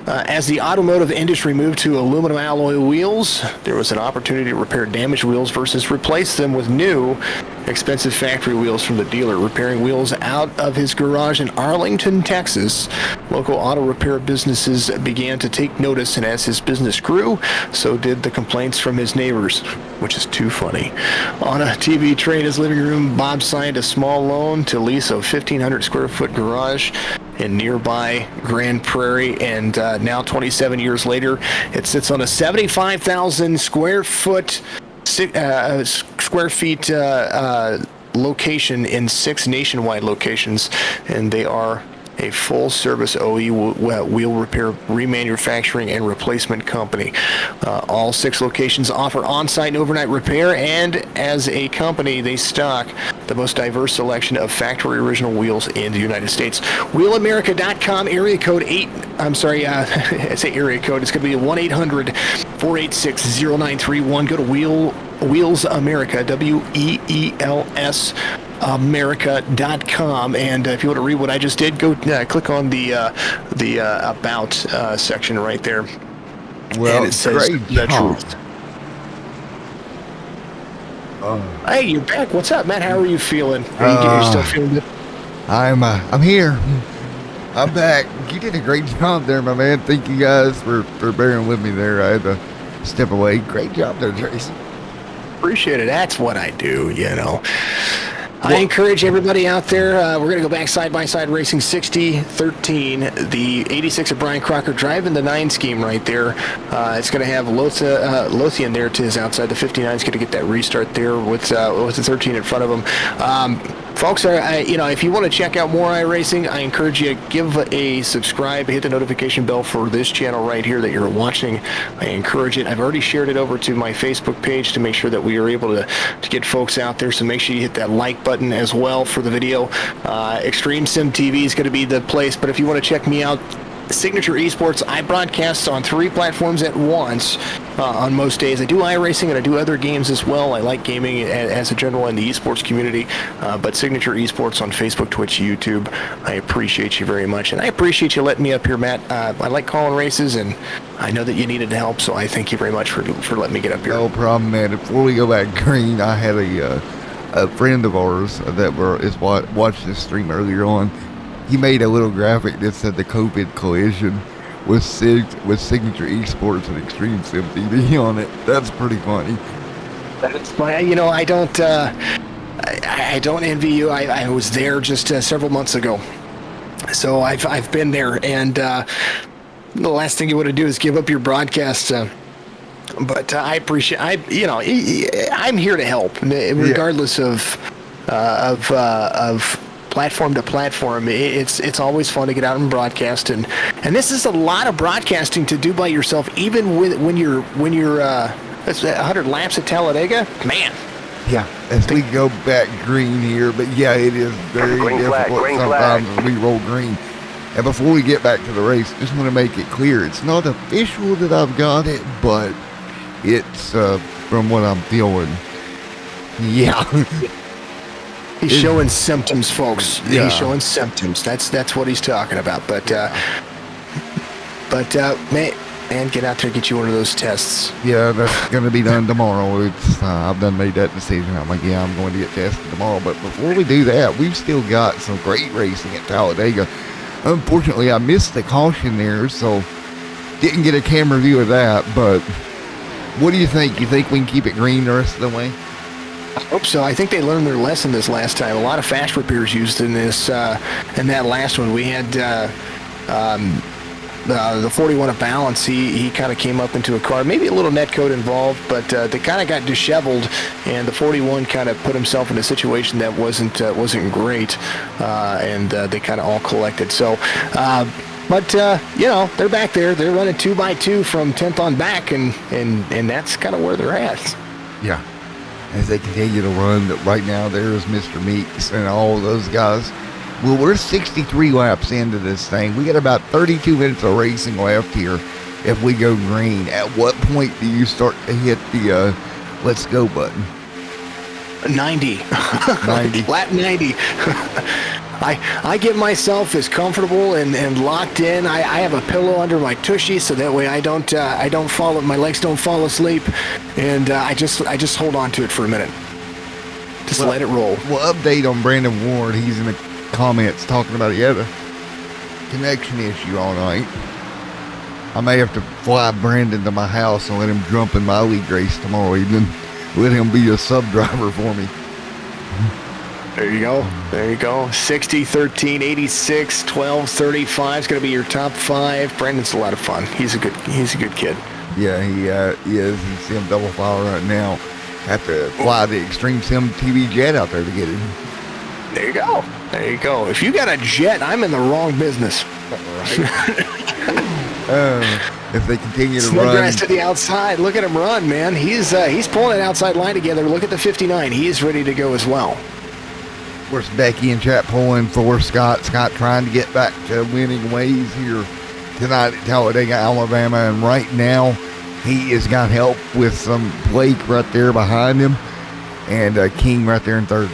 as the automotive industry moved to aluminum alloy wheels. There was an opportunity to repair damaged wheels versus replace them with new, expensive factory wheels from the dealer. Repairing wheels out of his garage in Arlington, Texas, local auto repair businesses began to take notice, and as his business grew, so did the complaints from his neighbors, which is too funny. On a TV tray in his living room, Bob signed a small loan to lease a 1,500 square foot garage in nearby Grand Prairie, and now 27 years later, it sits on a 75,000 square feet location in 6 nationwide locations, and they are a full-service OE wheel repair, remanufacturing, and replacement company. All 6 locations offer on-site and overnight repair, and as a company, they stock the most diverse selection of factory original wheels in the United States. WheelAmerica.com, area code 8. I'm sorry, I say area code. It's going to be 1-800-486-0931. Go to Wheels America, WEELS. America.com, and if you want to read what I just did, go click on the about section right there. Well, and it says great the job. truth. Hey, you're back. What's up, Matt? How are you feeling? Are you still feeling good? I'm here. I'm back. You did a great job there, my man. Thank you guys for bearing with me there. I had to step away. Great job there, Jason. Appreciate it. That's what I do, you know. I encourage everybody out there, we're going to go back side-by-side racing 60-13, the 86 of Brian Crocker driving the 9 scheme right there. It's going to have Lothian there to his outside. The 59 is going to get that restart there with the 13 in front of him. Folks, if you want to check out more iRacing, I encourage you to give a subscribe, hit the notification bell for this channel right here that you're watching. I encourage it. I've already shared it over to my Facebook page to make sure that we are able to get folks out there, so make sure you hit that like button as well for the video. Extreme Sim TV is going to be the place, but if you want to check me out, Signature Esports, I broadcast on 3 platforms at once on most days. I do iRacing and I do other games as well. I like gaming as a general in the esports community, but Signature Esports on Facebook, Twitch, YouTube, I appreciate you very much, and I appreciate you letting me up here, Matt. I like calling races, and I know that you needed help, so I thank you very much for letting me get up here. No problem, man. Before we go back green, I had a friend of ours that watched this stream earlier on. He made a little graphic that said the COVID collision with Signature Esports and Extreme Sim TV on it. That's pretty funny. That's funny. You know, I don't envy you. I was there just several months ago, so I've been there, and the last thing you want to do is give up your broadcast. But I appreciate. I'm here to help, regardless of platform to platform. It's always fun to get out and broadcast, and this is a lot of broadcasting to do by yourself, even when you're 100 laps at Talladega, man. Yeah, as we go back green here, but yeah, it is very difficult sometimes as we roll green. And before we get back to the race, just want to make it clear, it's not official that I've got it, but it's from what I'm feeling. Yeah. He's showing symptoms, folks. Yeah. He's showing symptoms. That's what he's talking about. But man, get out there and get you one of those tests. Yeah, that's going to be done tomorrow. I've done made that decision. I'm like, yeah, I'm going to get tested tomorrow. But before we do that, we've still got some great racing at Talladega. Unfortunately, I missed the caution there, so didn't get a camera view of that. But what do you think? You think we can keep it green the rest of the way? I hope so. I think they learned their lesson this last time. A lot of fast repairs used in this, in that last one. We had the 41 of Balance. He kind of came up into a car, maybe a little net code involved, but they kind of got disheveled, and the 41 kind of put himself in a situation that wasn't great, and they kind of all collected. So But, they're back there. They're running 2x2 from 10th on back, and that's kind of where they're at. Yeah. As they continue to run, right now there is Mr. Meeks and all of those guys. Well, we're 63 laps into this thing. We got about 32 minutes of racing left here if we go green. At what point do you start to hit the let's go button? 90. 90. Lap 90. I get myself as comfortable and locked in. I have a pillow under my tushy so that way I don't fall, my legs don't fall asleep, and I just hold on to it for a minute. Just let it roll. Well, update on Brandon Ward. He's in the comments talking about he had a connection issue all night. I may have to fly Brandon to my house and let him jump in my league race tomorrow evening. Let him be a sub driver for me. There you go. 60, 13, 86, 12, 35 is going to be your top 5. Brandon's a lot of fun. He's a good kid. Yeah, he is. He's Sim double file right now. Have to fly the Extreme Sim TV jet out there to get him. There you go. If you got a jet, I'm in the wrong business. If they continue to Snodgrass run to the outside. Look at him run, man. He's pulling an outside line together. Look at the 59. He is ready to go as well. Of course, Becky and Chat pulling for Scott. Scott trying to get back to winning ways here tonight at Talladega, Alabama. And right now, he has got help with some Blake right there behind him and King right there in third.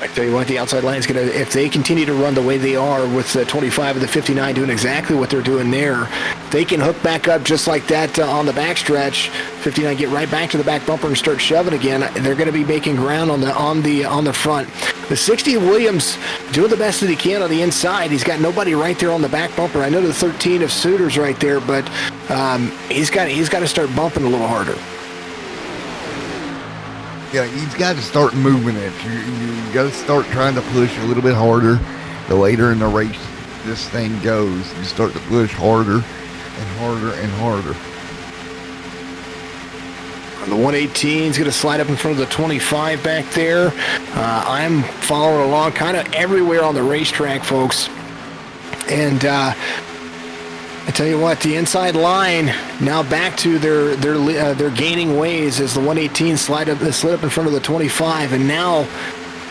I tell you what, the outside line is going to, if they continue to run the way they are with the 25 and the 59 doing exactly what they're doing there, they can hook back up just like that on the backstretch. 59 get right back to the back bumper and start shoving again. They're going to be making ground on the front. The 60 Williams doing the best that he can on the inside. He's got nobody right there on the back bumper. I know the 13 of Suitors right there, but he's got to start bumping a little harder. Yeah, he's got to start moving it. You got to start trying to push a little bit harder. The later in the race this thing goes, you start to push harder and harder and harder. The 118 is going to slide up in front of the 25 back there. I'm following along kind of everywhere on the racetrack, folks. And I tell you what, the inside line now back to their gaining ways as the 118 slid up in front of the 25, and now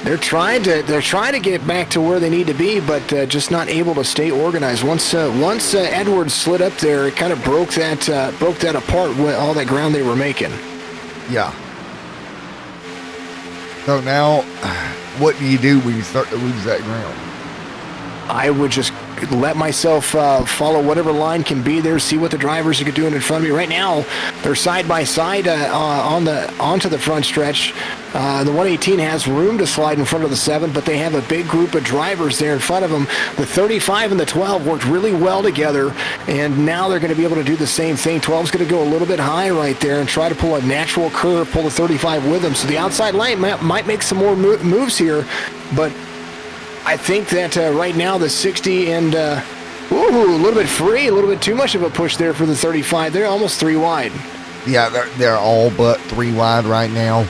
they're trying to get back to where they need to be, but just not able to stay organized. Once Edwards slid up there, it kind of broke that apart with all that ground they were making. Yeah. So now, what do you do when you start to lose that ground? I would just let myself follow whatever line can be there, see what the drivers are doing in front of me. Right now, they're side by side onto the front stretch. The 118 has room to slide in front of the 7, but they have a big group of drivers there in front of them. The 35 and the 12 worked really well together, and now they're going to be able to do the same thing. 12 is going to go a little bit high right there and try to pull a natural curve, pull the 35 with them. So the outside line might make some more moves here, but I think that right now the 60 and a little bit free, a little bit too much of a push there for the 35. They're almost 3 wide. Yeah, they're all but 3 wide right now.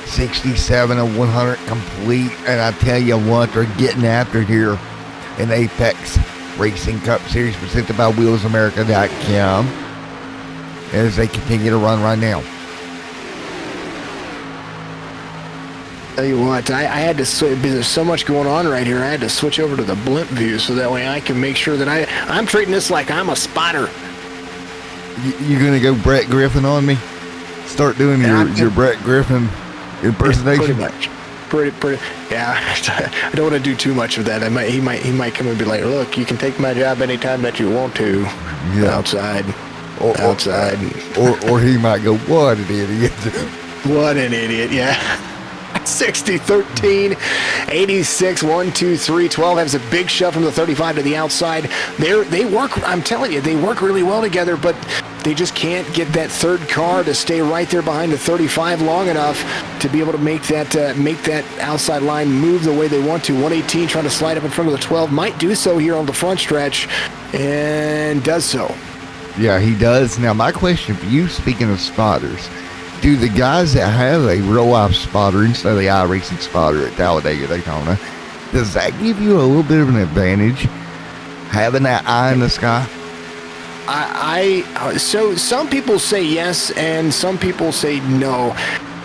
67 of 100 complete, and I tell you what, they're getting after it here in Apex Racing Cup Series presented by WheelsAmerica.com as they continue to run right now. Tell you what, I had to, there's so much going on right here, I had to switch over to the blimp view so that way I can make sure that I'm treating this like I'm a spotter. You're going to go Brett Griffin on me? Start doing your Brett Griffin impersonation? Yeah, pretty much. Yeah, I don't want to do too much of that. He might come and be like, look, you can take my job anytime that you want to. Yeah. Outside. Or he might go, what an idiot. What an idiot, yeah. 60, 13, 86, 1, 2, 3, 12 has a big shove from the 35 to the outside. They work, I'm telling you, they work really well together, but they just can't get that third car to stay right there behind the 35 long enough to be able to make that outside line move the way they want to. 118 trying to slide up in front of the 12, might do so here on the front stretch, and does so. Yeah, he does. Now, my question for you, speaking of spotters, do the guys that have a real-life spotter instead of the iRacing spotter at Talladega, Daytona, does that give you a little bit of an advantage? having that eye in the sky? So some people say yes, and some people say no.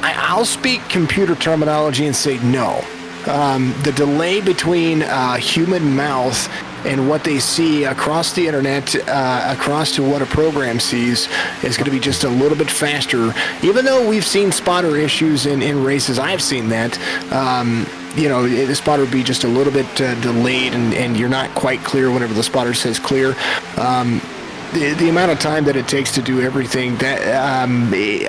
I'll speak computer terminology and say no. The delay between human mouth and what they see across the internet, across to what a program sees, is going to be just a little bit faster. Even though we've seen spotter issues in races, I've seen that. The spotter would be just a little bit delayed, and you're not quite clear whenever the spotter says clear. The amount of time that it takes to do everything, that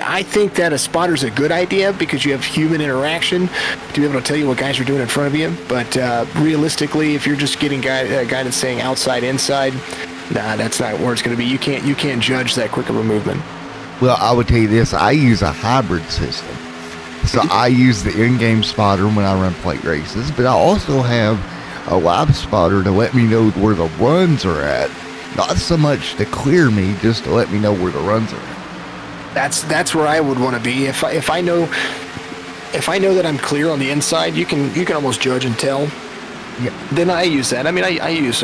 I think that a spotter's a good idea because you have human interaction to be able to tell you what guys are doing in front of you. But realistically, if you're just getting guidance saying outside, inside, that's not where it's going to be. You can't judge that quick of a movement. Well, I would tell you this. I use a hybrid system. So I use the in-game spotter when I run plate races, but I also have a live spotter to let me know where the runs are at. Not so much to clear me, just to let me know where the runs are at. That's where I would want to be. If I know that I'm clear on the inside, you can almost judge and tell. Yeah. Then I use that. I mean, I use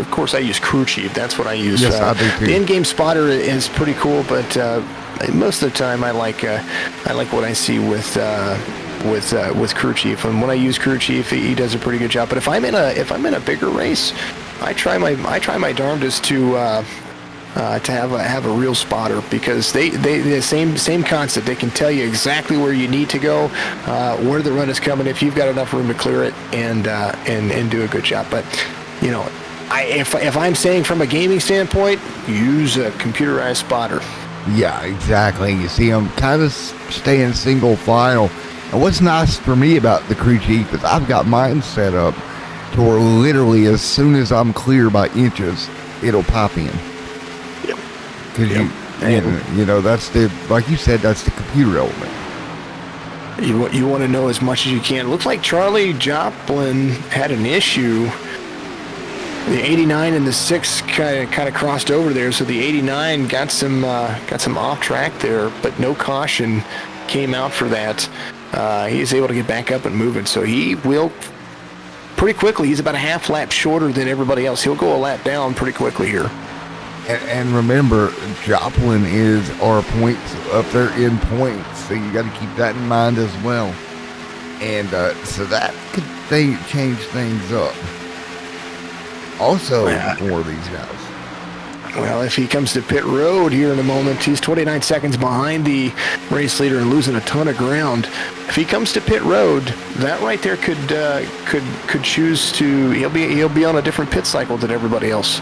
Crew Chief. That's what I use. Yes, I do too. The in-game spotter is pretty cool, but most of the time I like what I see with Crew Chief. And when I use Crew Chief, he does a pretty good job. But if I'm in a bigger race, I try my darndest to have a real spotter, because they the same concept. They can tell you exactly where you need to go, where the run is coming, if you've got enough room to clear it, and do a good job. But if I'm saying from a gaming standpoint, use a computerized spotter. Yeah, exactly. You see, I'm kind of staying single file. And what's nice for me about the Crew Chief is I've got mine set up to where literally as soon as I'm clear by inches, it'll pop in. Yep. Because that's like you said, that's the computer element. You want to know as much as you can. It looks like Charlie Joplin had an issue. The 89 and the 6 kind of crossed over there, so the 89 got some off track there, but no caution came out for that. He is able to get back up and moving, so he will pretty quickly. He's about a half lap shorter than everybody else. He'll go a lap down pretty quickly here. And remember, Joplin is our points up there in points, so you got to keep that in mind as well. And so that could change things up. Also, for these guys. Well, if he comes to pit road here in a moment, he's 29 seconds behind the race leader and losing a ton of ground. If he comes to pit road, that right there could choose to. He'll be on a different pit cycle than everybody else.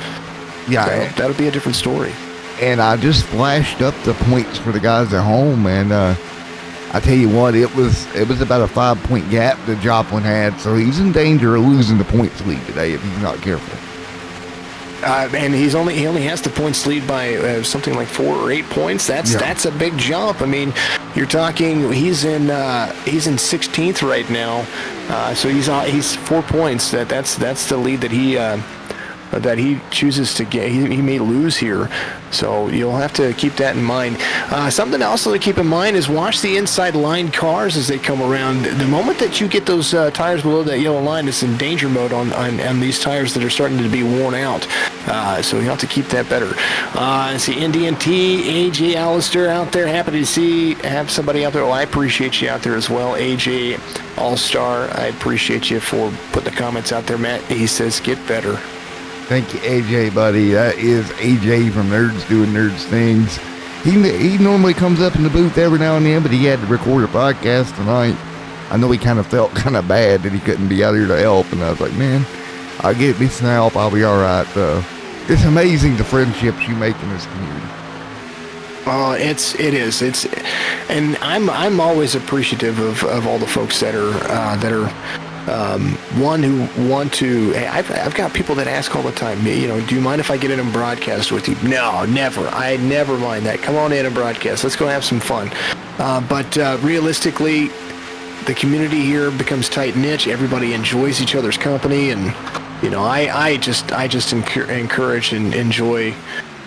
Yeah, so that'll be a different story. And I just flashed up the points for the guys at home, and I tell you what, it was about a 5-point gap that Joplin had, so he's in danger of losing the points lead today if he's not careful. And he only has the points lead by something like 4 or 8 points. That's a big jump. I mean, you're talking he's in 16th right now, so he's 4 points. That's the lead that he chooses to get. He may lose here, so you'll have to keep that in mind. Something also to keep in mind is watch the inside line cars as they come around. The moment that you get those tires below that yellow line, it's in danger mode on these tires that are starting to be worn out. So you have to keep that better. See Indian T, AJ Allister out there. Happy to have somebody out there. Well, I appreciate you out there as well, AJ All-Star. I appreciate you for putting the comments out there, Matt. He says, get better. Thank you, AJ, buddy. That is AJ from Nerds Doing Nerds Things. He normally comes up in the booth every now and then, but he had to record a podcast tonight. I know he kind of felt kind of bad that he couldn't be out here to help, and I was like, man, I'll get me some help. I'll be all right. It's amazing the friendships you make in this community. It is. And I'm always appreciative of all the folks that are who want to. Hey, I've got people that ask all the time, do you mind if I get in and broadcast with you? No, never. I never mind that. Come on in and broadcast. Let's go have some fun. But realistically, the community here becomes tight-knit. Everybody enjoys each other's company, and I just encourage and enjoy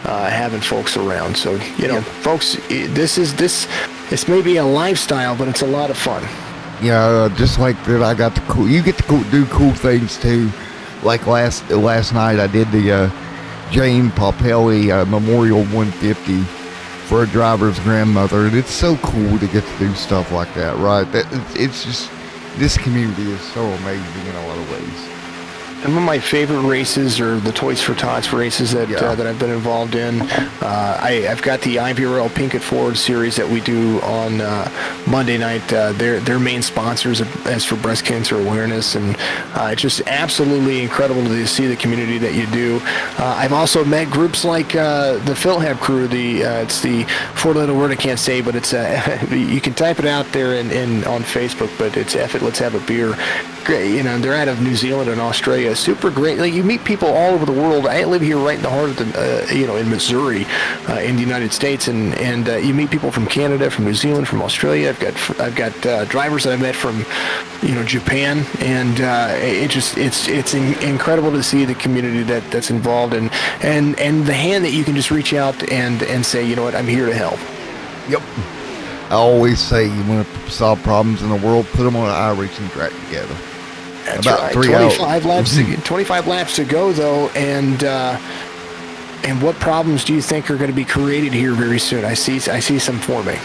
having folks around. So folks, this may be a lifestyle, but it's a lot of fun. Yeah, just like that, I got you get to do cool things too. Like last night, I did the Jane Popelli Memorial 150 for a driver's grandmother, and it's so cool to get to do stuff like that, right? It's just, this community is so amazing in a lot of ways. Some of my favorite races are the Toys for Tots races that I've been involved in. I've got the IVRL Pink It Forward series that we do on Monday night. Their main sponsors as for breast cancer awareness, and it's just absolutely incredible to see the community that you do. I've also met groups like the Philhab crew. It's the four-letter word I can't say, but it's you can type it out there on Facebook. But it's F it, let's have a beer. Great, they're out of New Zealand and Australia. Super great. Like, you meet people all over the world. I live here right in the heart of the, in Missouri, in the United States, and you meet people from Canada, from New Zealand, from Australia. I've got drivers that I met from, Japan, and it's incredible to see the community that's involved, and the hand that you can just reach out and say, you know what, I'm here to help. Yep. I always say you want to solve problems in the world, put them on an iRacing track together. That's about right. 25 laps to go, though, and what problems do you think are going to be created here very soon? I see some forming.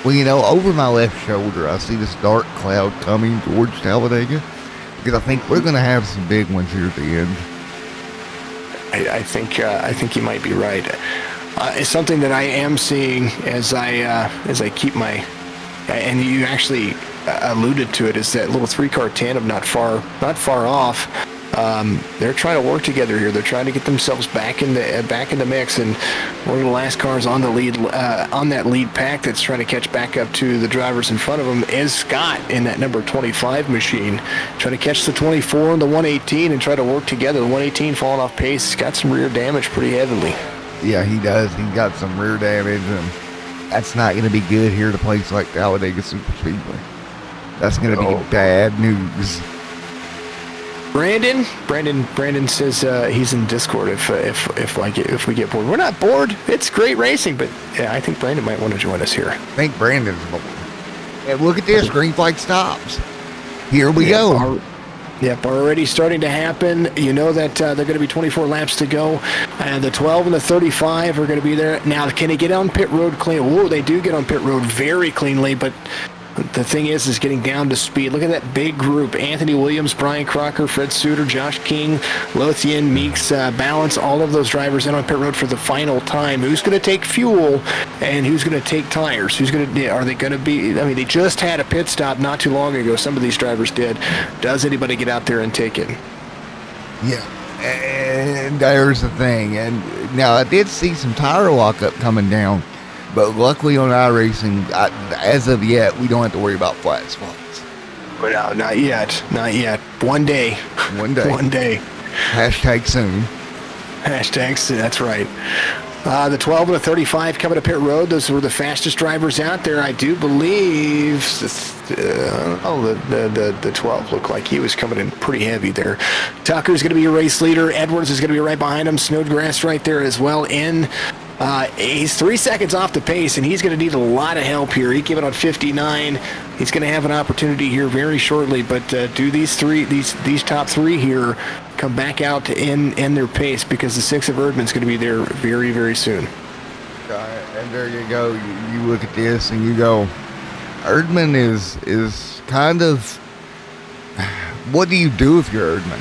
Well, over my left shoulder, I see this dark cloud coming towards Talladega, because I think we're going to have some big ones here at the end. I think you might be right. It's something that I am seeing as I keep my, and you actually alluded to it, is that little 3-car tandem not far off. They're trying to work together here. They're trying to get themselves back in the mix, and one of the last cars on the lead on that lead pack that's trying to catch back up to the drivers in front of them is Scott in that number 25 machine, trying to catch the 24 and the 118 and try to work together. The 118 falling off pace. He's got some rear damage pretty heavily. Yeah, he does. He's got some rear damage, and that's not going to be good here at a place like Talladega Superspeedway. That's going to be bad news. Brandon says he's in Discord if we get bored. We're not bored. It's great racing, but yeah, I think Brandon might want to join us here. I think Brandon's bored. And look at this, green flag stops. Here we go. Yep, already starting to happen. You know that they're going to be 24 laps to go. And the 12 and the 35 are going to be there. Now, can they get on pit road clean? Whoa, they do get on pit road very cleanly, but the thing is getting down to speed. Look at that big group. Anthony Williams, Brian Crocker, Fred Suter, Josh King, Lothian, Meeks, Balance, all of those drivers in on pit road for the final time. Who's going to take fuel and who's going to take tires? Are they going to be, they just had a pit stop not too long ago. Some of these drivers did. Does anybody get out there and take it? Yeah, and there's the thing. And now I did see some tire lockup coming down. But luckily on iRacing, as of yet, we don't have to worry about flat spots. But no, not yet. One day. Hashtag soon. That's right. The 12 and the 35 coming to pit road. Those were the fastest drivers out there, I do believe. The 12 looked like he was coming in pretty heavy there. Tucker's going to be your race leader. Edwards is going to be right behind him. Snodgrass right there as well in. He's 3 seconds off the pace, and he's going to need a lot of help here. He came in on 59. He's going to have an opportunity here very shortly, but do these top three here come back out in their pace, because the 6 of Erdman's going to be there very, very soon. And there you go. You look at this and you go, Erdman is kind of, what do you do if you're Erdman?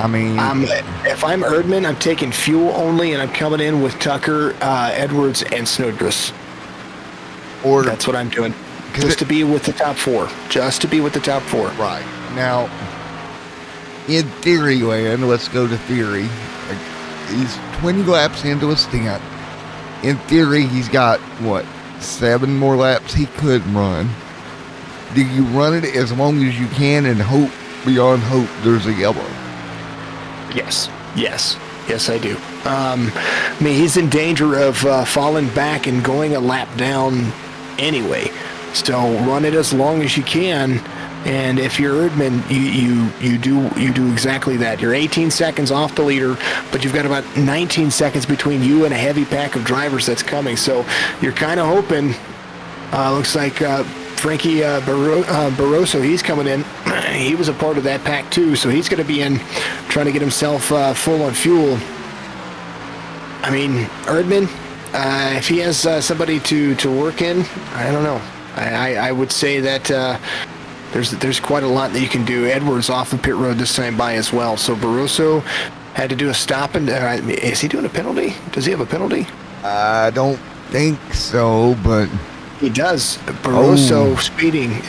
If I'm Erdman, I'm taking fuel only, and I'm coming in with Tucker, Edwards, and Snodgrass. Or that's what I'm doing, just to be with the top four. Right now, in theory land, let's go to theory. He's 20 laps into a stint. In theory, he's got 7 more laps he could run. Do you run it as long as you can and hope beyond hope there's a yellow? Yes, I do. He's in danger of falling back and going a lap down anyway. So run it as long as you can. And if you're Erdman, you do exactly that. You're 18 seconds off the leader, but you've got about 19 seconds between you and a heavy pack of drivers that's coming. So you're kind of hoping. Looks like Frankie Barroso, he's coming in he was a part of that pack too, so he's going to be in trying to get himself full on fuel. I mean, Erdman, if he has somebody to work in, I don't know. I would say that there's quite a lot that you can do. Edwards off the pit road this time by as well. So Barroso had to do a stop. And is he doing a penalty? Does he have a penalty? I don't think so, but he does. Barroso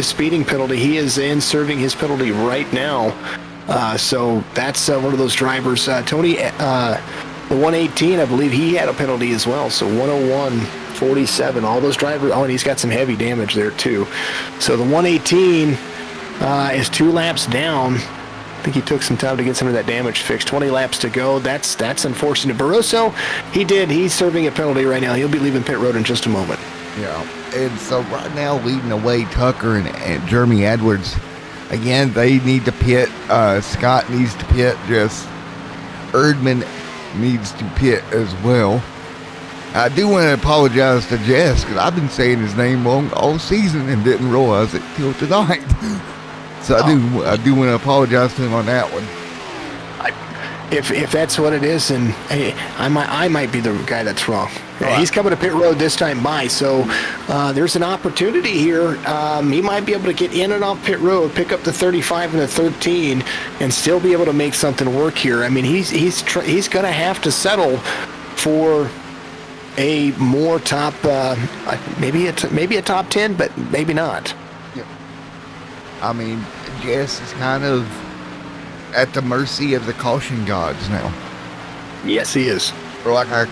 speeding penalty. He is in serving his penalty right now. So that's one of those drivers. Tony, the 118, I believe he had a penalty as well. So 101.47. All those drivers. Oh, and he's got some heavy damage there too. So the 118 is 2 laps down. I think he took some time to get some of that damage fixed. 20 laps to go. That's unfortunate. Barroso, he's serving a penalty right now. He'll be leaving pit road in just a moment. yeah. And so right now, leading away, Tucker and Jeremy Edwards. Again, they need to pit. Scott needs to pit. Just Erdman needs to pit as well. I do want to apologize to Jess because I've been saying his name wrong all season and didn't realize it till tonight. So I do want to apologize to him on that one. If that's what it is, then hey, I might be the guy that's wrong. Right. He's coming to pit road this time by, so there's an opportunity here. He might be able to get in and off pit road, pick up the 35 and the 13, and still be able to make something work here. I mean, he's going to have to settle for a more top, maybe a top 10, but maybe not. Yeah. I mean, Jess is kind of at the mercy of the caution gods now. Yes, he is. Or like I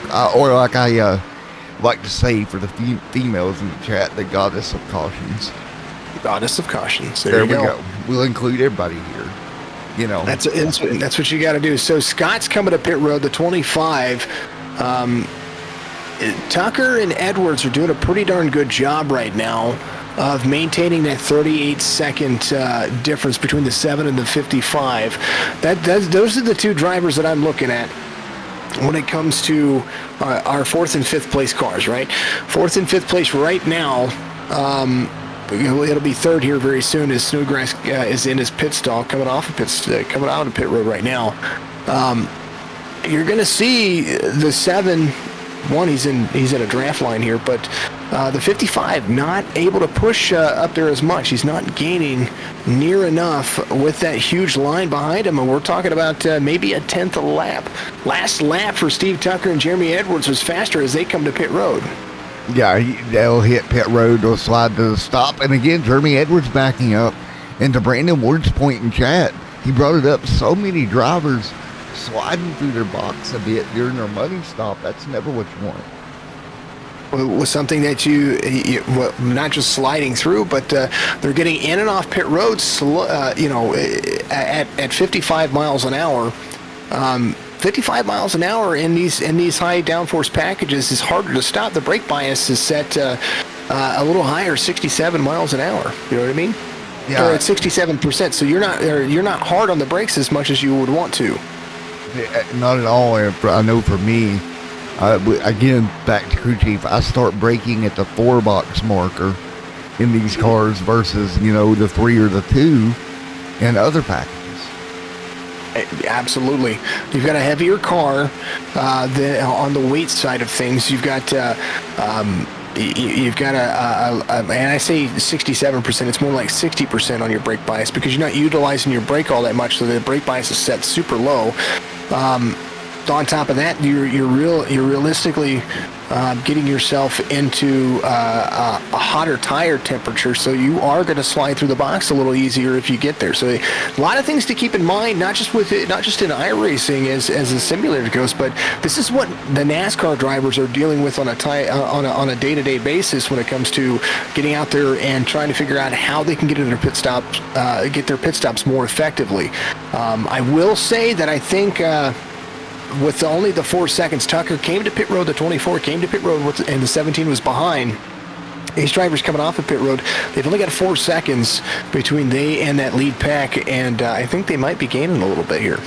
like to say for the females in the chat, the goddess of cautions. Goddess of cautions. There we go. We'll include everybody here. You know, that's what you got to do. So Scott's coming to pit road, the 25. Tucker and Edwards are doing a pretty darn good job right now of maintaining that 38-second difference between the 7 and the 55. Those are the two drivers that I'm looking at when it comes to our 4th and 5th place cars, right? 4th and 5th place right now. It'll be 3rd here very soon as Snodgrass is in his pit stall, coming out of pit road right now. You're going to see the 7. He's in a draft line here, but the 55 not able to push up there as much. He's not gaining near enough with that huge line behind him, and we're talking about maybe a 10th of a lap. Last lap for Steve Tucker and Jeremy Edwards was faster as they come to pit road. Yeah, they'll hit pit road, they'll slide to the stop, and again, Jeremy Edwards backing up. And to Brandon Ward's point in chat, he brought it up, so many drivers sliding through their box a bit during their money stop. That's never what you want. Was something that you not just sliding through, but they're getting in and off pit roads, at 55 miles an hour. 55 miles an hour in these high downforce packages is harder to stop. The brake bias is set a little higher, 67 miles an hour. You know what I mean? Yeah. Or at 67%. So you're not hard on the brakes as much as you would want to. Not at all. I know for me, again, back to crew chief, I start braking at the 4 box marker in these cars versus, the 3 or the 2 in other packages. Absolutely. You've got a heavier car on the weight side of things. You've got and I say 67%, it's more like 60% on your brake bias because you're not utilizing your brake all that much, so the brake bias is set super low. On top of that, you're realistically getting yourself into a hotter tire temperature, so you are going to slide through the box a little easier if you get there. So a lot of things to keep in mind, not just in iRacing as the simulator goes, but this is what the NASCAR drivers are dealing with on a day-to-day basis when it comes to getting out there and trying to figure out how they can get their pit stops more effectively. I will say that I think. With only the 4 seconds, Tucker came to pit road, the 24 came to pit road, and the 17 was behind. These drivers coming off of pit road, they've only got 4 seconds between they and that lead pack, and I think they might be gaining a little bit here.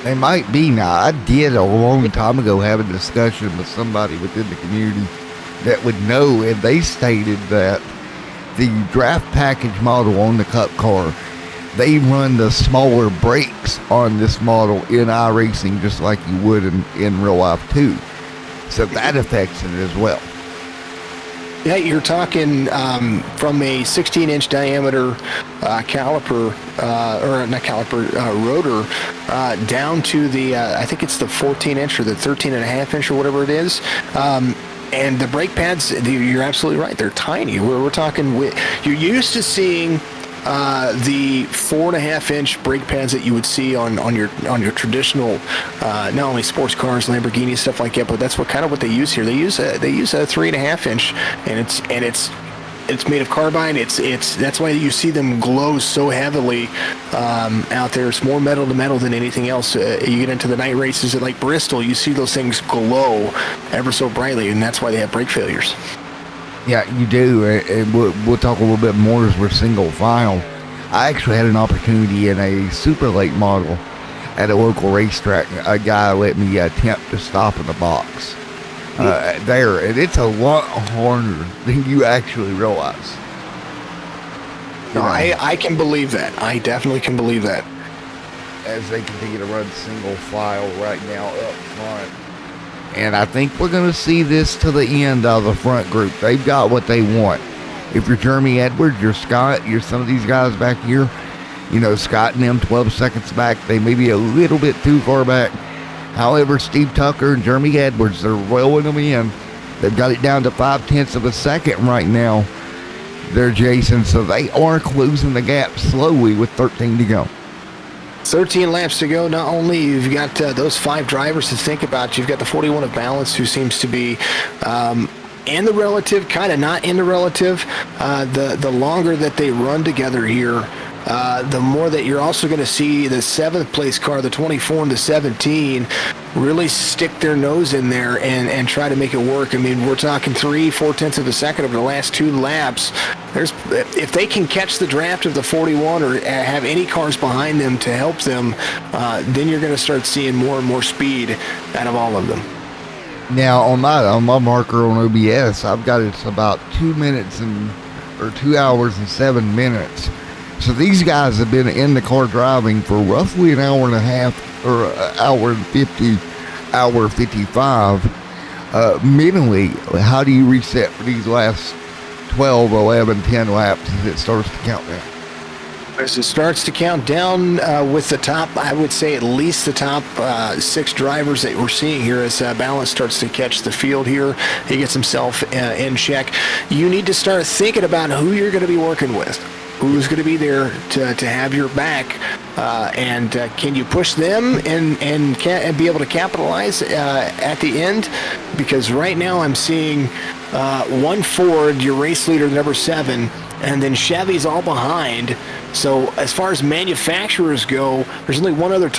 They might be now. I did a long time ago have a discussion with somebody within the community that would know, and they stated that the draft package model on the Cup car, they run the smaller brakes on this model in iRacing just like you would in real life too. So that affects it as well. Yeah, you're talking from a 16-inch diameter caliper, or not caliper, rotor, down to the, I think it's the 14-inch or the 13.5-inch or whatever it is. And the brake pads, you're absolutely right. They're tiny. We're talking, you're used to seeing the 4.5-inch brake pads that you would see on your traditional, not only sports cars, Lamborghini, stuff like that, but that's what they use here. They use a 3.5-inch, and it's made of carbide. That's why you see them glow so heavily out there. It's more metal to metal than anything else. You get into the night races at like Bristol, you see those things glow ever so brightly, and that's why they have brake failures. Yeah, you do, and we'll talk a little bit more as we're single file. I actually had an opportunity in a super late model at a local racetrack. A guy let me attempt to stop in the box there, and it's a lot harder than you actually realize. No, I can believe that. I definitely can believe that. As they continue to run single file right now up front. And I think we're going to see this to the end of the front group. They've got what they want. If you're Jeremy Edwards, you're Scott, you're some of these guys back here, Scott and them 12 seconds back. They may be a little bit too far back. However, Steve Tucker and Jeremy Edwards, they're rolling them in. They've got it down to 0.5 of a second right now. They're Jason, so they are closing the gap slowly with 13 to go. 13 laps to go. Not only you've got those 5 drivers to think about, you've got the 41 of balance, who seems to be in the relative, kind of not in the relative. The longer that they run together here, the more that you're also going to see the 7th place car, the 24 and the 17, really stick their nose in there and try to make it work. I mean, we're talking 3/4 of a second over the last 2 laps. If they can catch the draft of the 41 or have any cars behind them to help them, then you're going to start seeing more and more speed out of all of them. Now, on my marker on OBS, I've got it's about 2 hours and 7 minutes. So these guys have been in the car driving for roughly an hour and a half, or hour and 50, hour 55. Mentally, how do you reset for these last 12, 11, 10 laps as it starts to count down? As it starts to count down with the top, I would say at least the top 6 drivers that we're seeing here as Balance starts to catch the field here. He gets himself in check. You need to start thinking about who you're going to be working with. Who's going to be there to have your back, and can you push them and be able to capitalize at the end? Because right now I'm seeing one Ford, your race leader, number 7, and then Chevy's all behind. So as far as manufacturers go, there's only one other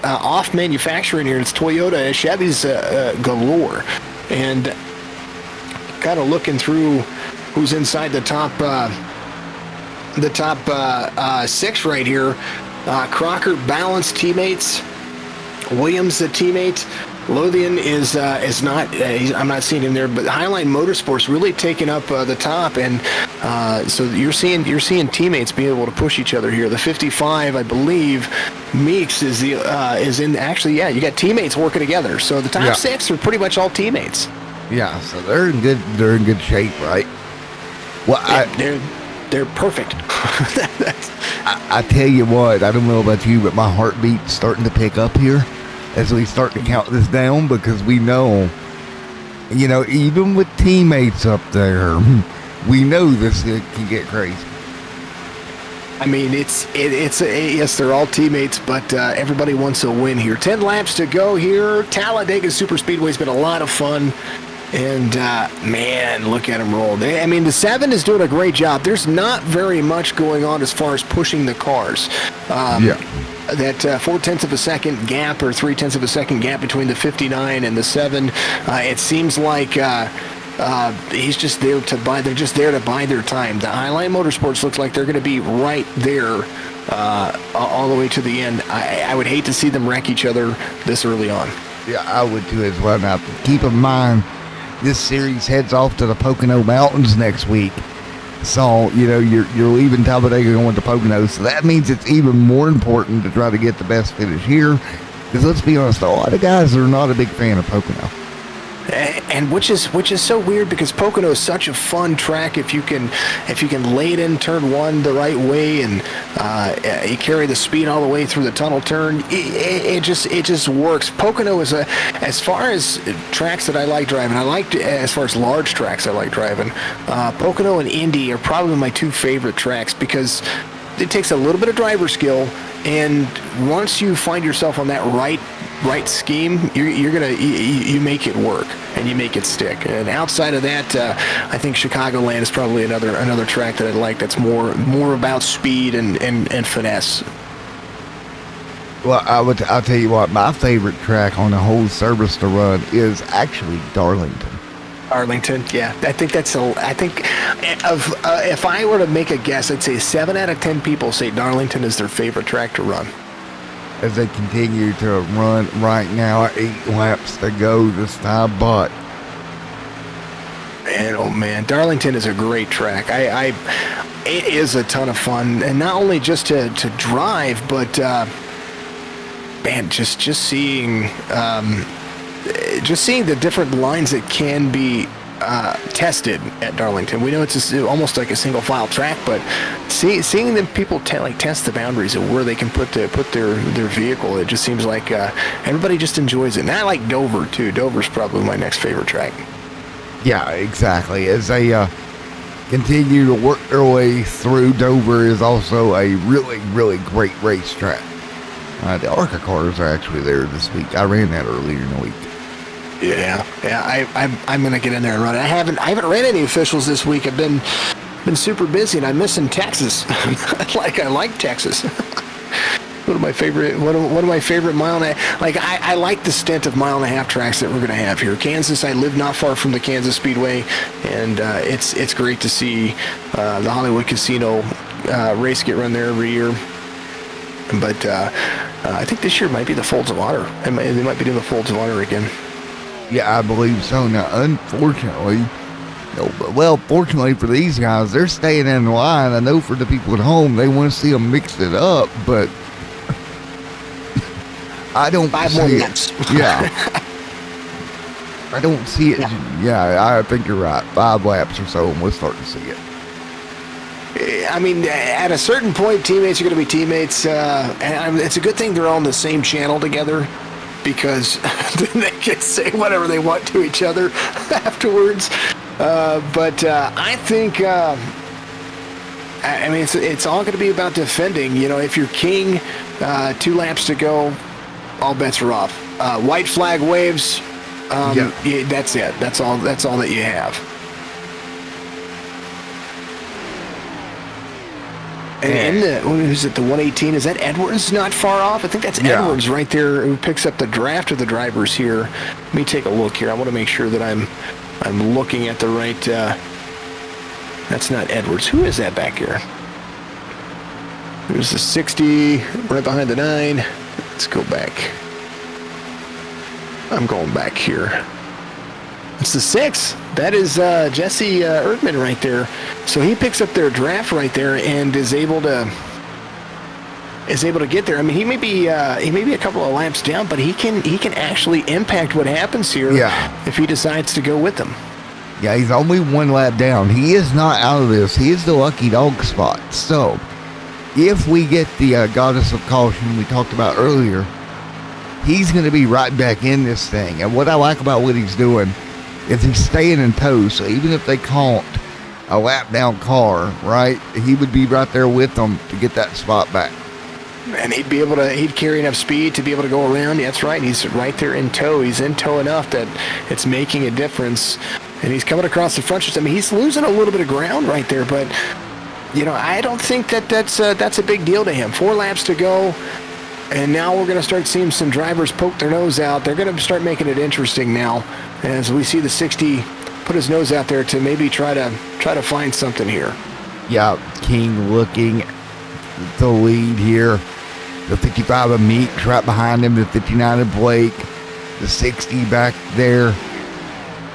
off manufacturer in here. It's Toyota. Chevy's galore, and kind of looking through who's inside the top 6 right here. Crocker, Balance teammates. Williams, the teammate. Lothian is not. I'm not seeing him there, but Highline Motorsports really taking up the top, and so you're seeing teammates be able to push each other here. The 55, I believe, Meeks is in. Actually, yeah, you got teammates working together. So the top 6 are pretty much all teammates. Yeah, so they're in good shape, right? Well, they're perfect. I tell you what, I don't know about you, but my heartbeat's starting to pick up here as we start to count this down, because we know, even with teammates up there, we know this can get crazy. I mean, yes, they're all teammates, but everybody wants a win here. 10 laps to go here. Talladega Superspeedway's been a lot of fun. And, man, look at them roll. The 7 is doing a great job. There's not very much going on as far as pushing the cars. That 0.4 of a second gap, or 0.3 of a second gap between the 59 and the 7, it seems like he's just there to buy. They're just there to buy their time. The Highline Motorsports looks like they're going to be right there all the way to the end. I would hate to see them wreck each other this early on. Yeah, I would too as well. Now, keep in mind, this series heads off to the Pocono Mountains next week. So, you're leaving Talladega going to Pocono. So that means it's even more important to try to get the best finish here. Because let's be honest, a lot of guys are not a big fan of Pocono. And which is so weird, because Pocono is such a fun track if you can lay it in turn one the right way, and you carry the speed all the way through the tunnel turn. It just works. Pocono is as far as tracks that I like driving. As far as large tracks I like driving. Pocono and Indy are probably my two favorite tracks, because it takes a little bit of driver skill, and once you find yourself on that right scheme, you make it work and you make it stick. And outside of that, I think Chicagoland is probably another track that I like, that's more about speed and finesse. Well, I'll tell you what, my favorite track on the whole service to run is actually Darlington. Arlington, yeah. I think if I were to make a guess, I'd say 7 out of 10 people say Darlington is their favorite track to run. As they continue to run right now, 8 laps to go this time, but... And, oh man, Darlington is a great track. It is a ton of fun, and not only just to drive, but man, just seeing the different lines that can be tested at Darlington. We know it's almost like a single file track, but seeing them people test the boundaries of where they can put their vehicle, it just seems like everybody just enjoys it. And I like Dover too. Dover's probably my next favorite track. Yeah, exactly. As they continue to work their way through, Dover is also a really, really great racetrack. The ARCA cars are actually there this week. I ran that earlier in the week. Yeah. I'm gonna get in there and run it. I haven't ran any officials this week. I've been super busy, and I'm missing Texas. I like Texas. One of my favorite mile and a half. I like the stint of 1.5 mile tracks that we're gonna have here. Kansas, I live not far from the Kansas Speedway, and it's great to see the Hollywood Casino race get run there every year. But I think this year might be the Folds of Honor. They might be doing the Folds of Honor again. Yeah, I believe so. Now, unfortunately, fortunately for these guys, they're staying in line. I know for the people at home, they want to see them mix it up, but I don't see it. Yeah. I don't see it. Yeah, I think you're right. 5 laps or so, and we'll start to see it. I mean, at a certain point, teammates are going to be teammates. And it's a good thing they're all on the same channel together, because then they can say whatever they want to each other afterwards. But I think, I mean, it's all going to be about defending. If you're king, 2 laps to go, all bets are off. White flag waves, that's it. That's all that you have. And who's it, the 118? Is that Edwards not far off? I think that's Edwards right there, who picks up the draft of the drivers here. Let me take a look here. I want to make sure that I'm looking at the right... that's not Edwards. Who is that back here? There's the 60 right behind the 9. Let's go back. I'm going back here. It's the 6. That is Jesse Erdman right there. So he picks up their draft right there and is able to get there. I mean, he may be a couple of laps down, but he can actually impact what happens here if he decides to go with them. Yeah, he's only 1 lap down. He is not out of this. He is the lucky dog spot. So, if we get the goddess of caution we talked about earlier, he's going to be right back in this thing. And what I like about what he's doing is he's staying in tow. So even if they caught a lap down car, right, he would be right there with them to get that spot back. And he'd carry enough speed to be able to go around. That's right. He's right there in tow. He's in tow enough that it's making a difference. And he's coming across the front stretch. I mean, he's losing a little bit of ground right there, but I don't think that's a big deal to him. 4 laps to go. And now we're going to start seeing some drivers poke their nose out. They're going to start making it interesting now, as we see the 60 put his nose out there to maybe try to find something here. Yeah, King looking the lead here. The 55 of Meeks right behind him. The 59 of Blake. The 60 back there.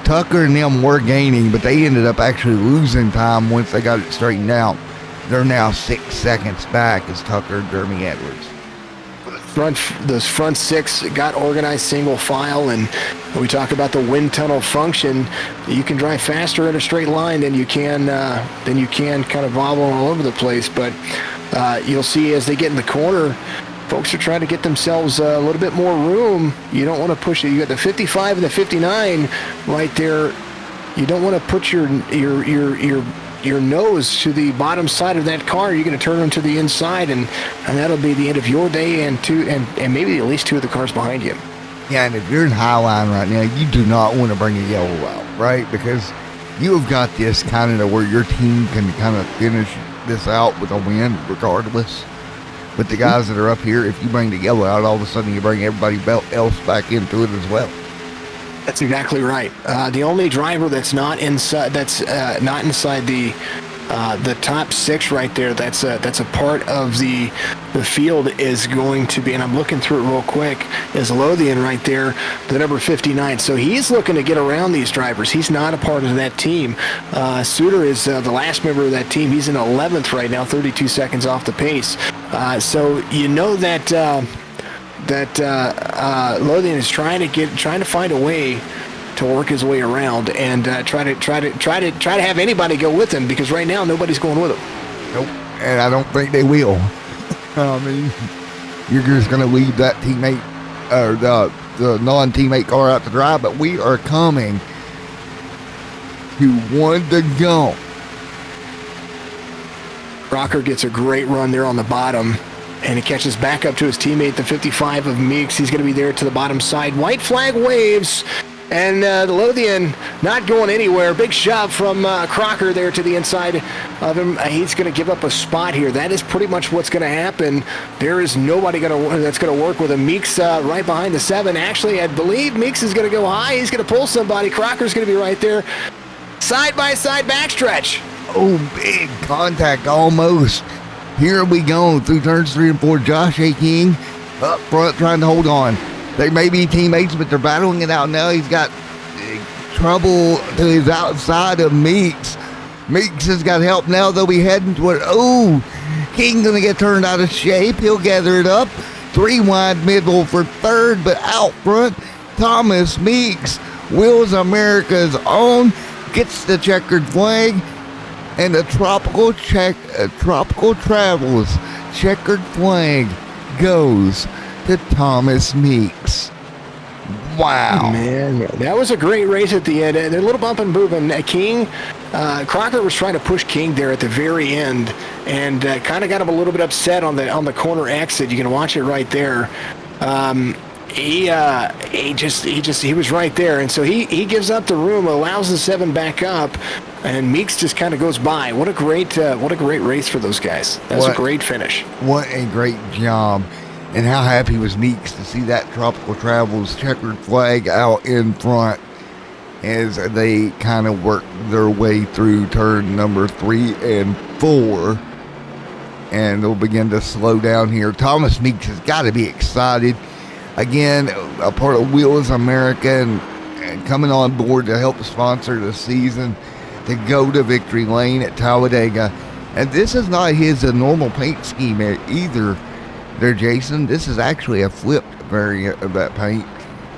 Tucker and them were gaining, but they ended up actually losing time once they got it straightened out. They're now 6 seconds back as Tucker and Jeremy Edwards. Those front six got organized single file, and when we talk about the wind tunnel function, you can drive faster in a straight line than you can kind of wobbling all over the place. But you'll see as they get in the corner, folks are trying to get themselves a little bit more room. You don't want to push it. You got the 55 and the 59 right there. You don't want to put your nose to the bottom side of that car. You're going to turn them to the inside, and that'll be the end of your day and maybe at least two of the cars behind you. Yeah, and if you're in Highline right now, you do not want to bring a yellow out, right? Because you have got this kind of where your team can kind of finish this out with a win regardless. But the guys that are up here, if you bring the yellow out, all of a sudden you bring everybody else back into it as well. That's exactly right. The only driver that's not inside the top six right there, that's a part of the field is going to be, and I'm looking through it real quick, is Lothian right there, the number 59. So he's looking to get around these drivers. He's not a part of that team. Suter is the last member of that team. He's in 11th right now, 32 seconds off the pace. So you know that Lothian is trying to find a way to work his way around and try to have anybody go with him, because right now nobody's going with him. Nope, and I don't think they will. I mean, you're just going to leave that teammate or the non-teammate car out to dry, but we are coming to one to go. Crocker gets a great run there on the bottom, and he catches back up to his teammate, the 55 of Meeks. He's going to be there to the bottom side. White flag waves, and the Lothian not going anywhere. Big shove from Crocker there to the inside of him. He's going to give up a spot here. That is pretty much what's going to happen. There is nobody that's going to work with him. Meeks right behind the 7. Actually, I believe Meeks is going to go high. He's going to pull somebody. Crocker's going to be right there. Side-by-side backstretch. Oh, big contact almost. Here we go through turns 3 and 4. Josh A. King up front trying to hold on. They may be teammates, but they're battling it out now. He's got trouble to his outside of Meeks. Meeks has got help now. They'll be heading toward. Oh, King going to get turned out of shape. He'll gather it up. 3 wide middle for third, but out front, Thomas Meeks, Wheels America's own, gets the checkered flag. And the Tropical Travels checkered flag goes to Thomas Meeks. Wow. Man, that was a great race at the end. A little bump and moving. King, Crocker was trying to push King there at the very end, and kind of got him a little bit upset on the corner exit. You can watch it right there. He was right there, and so he gives up the room, allows the 7 back up, and Meeks just kind of goes by. What a great race for those guys. That was a great finish. What a great job. And how happy was Meeks to see that Tropical Travels checkered flag out in front as they kind of work their way through turn number 3 and 4. And they'll begin to slow down here. Thomas Meeks has got to be excited. Again, a part of Wheels America and coming on board to help sponsor the season to go to victory lane at Talladega. And this is not his normal paint scheme either there, Jason. This is actually a flipped variant of that paint.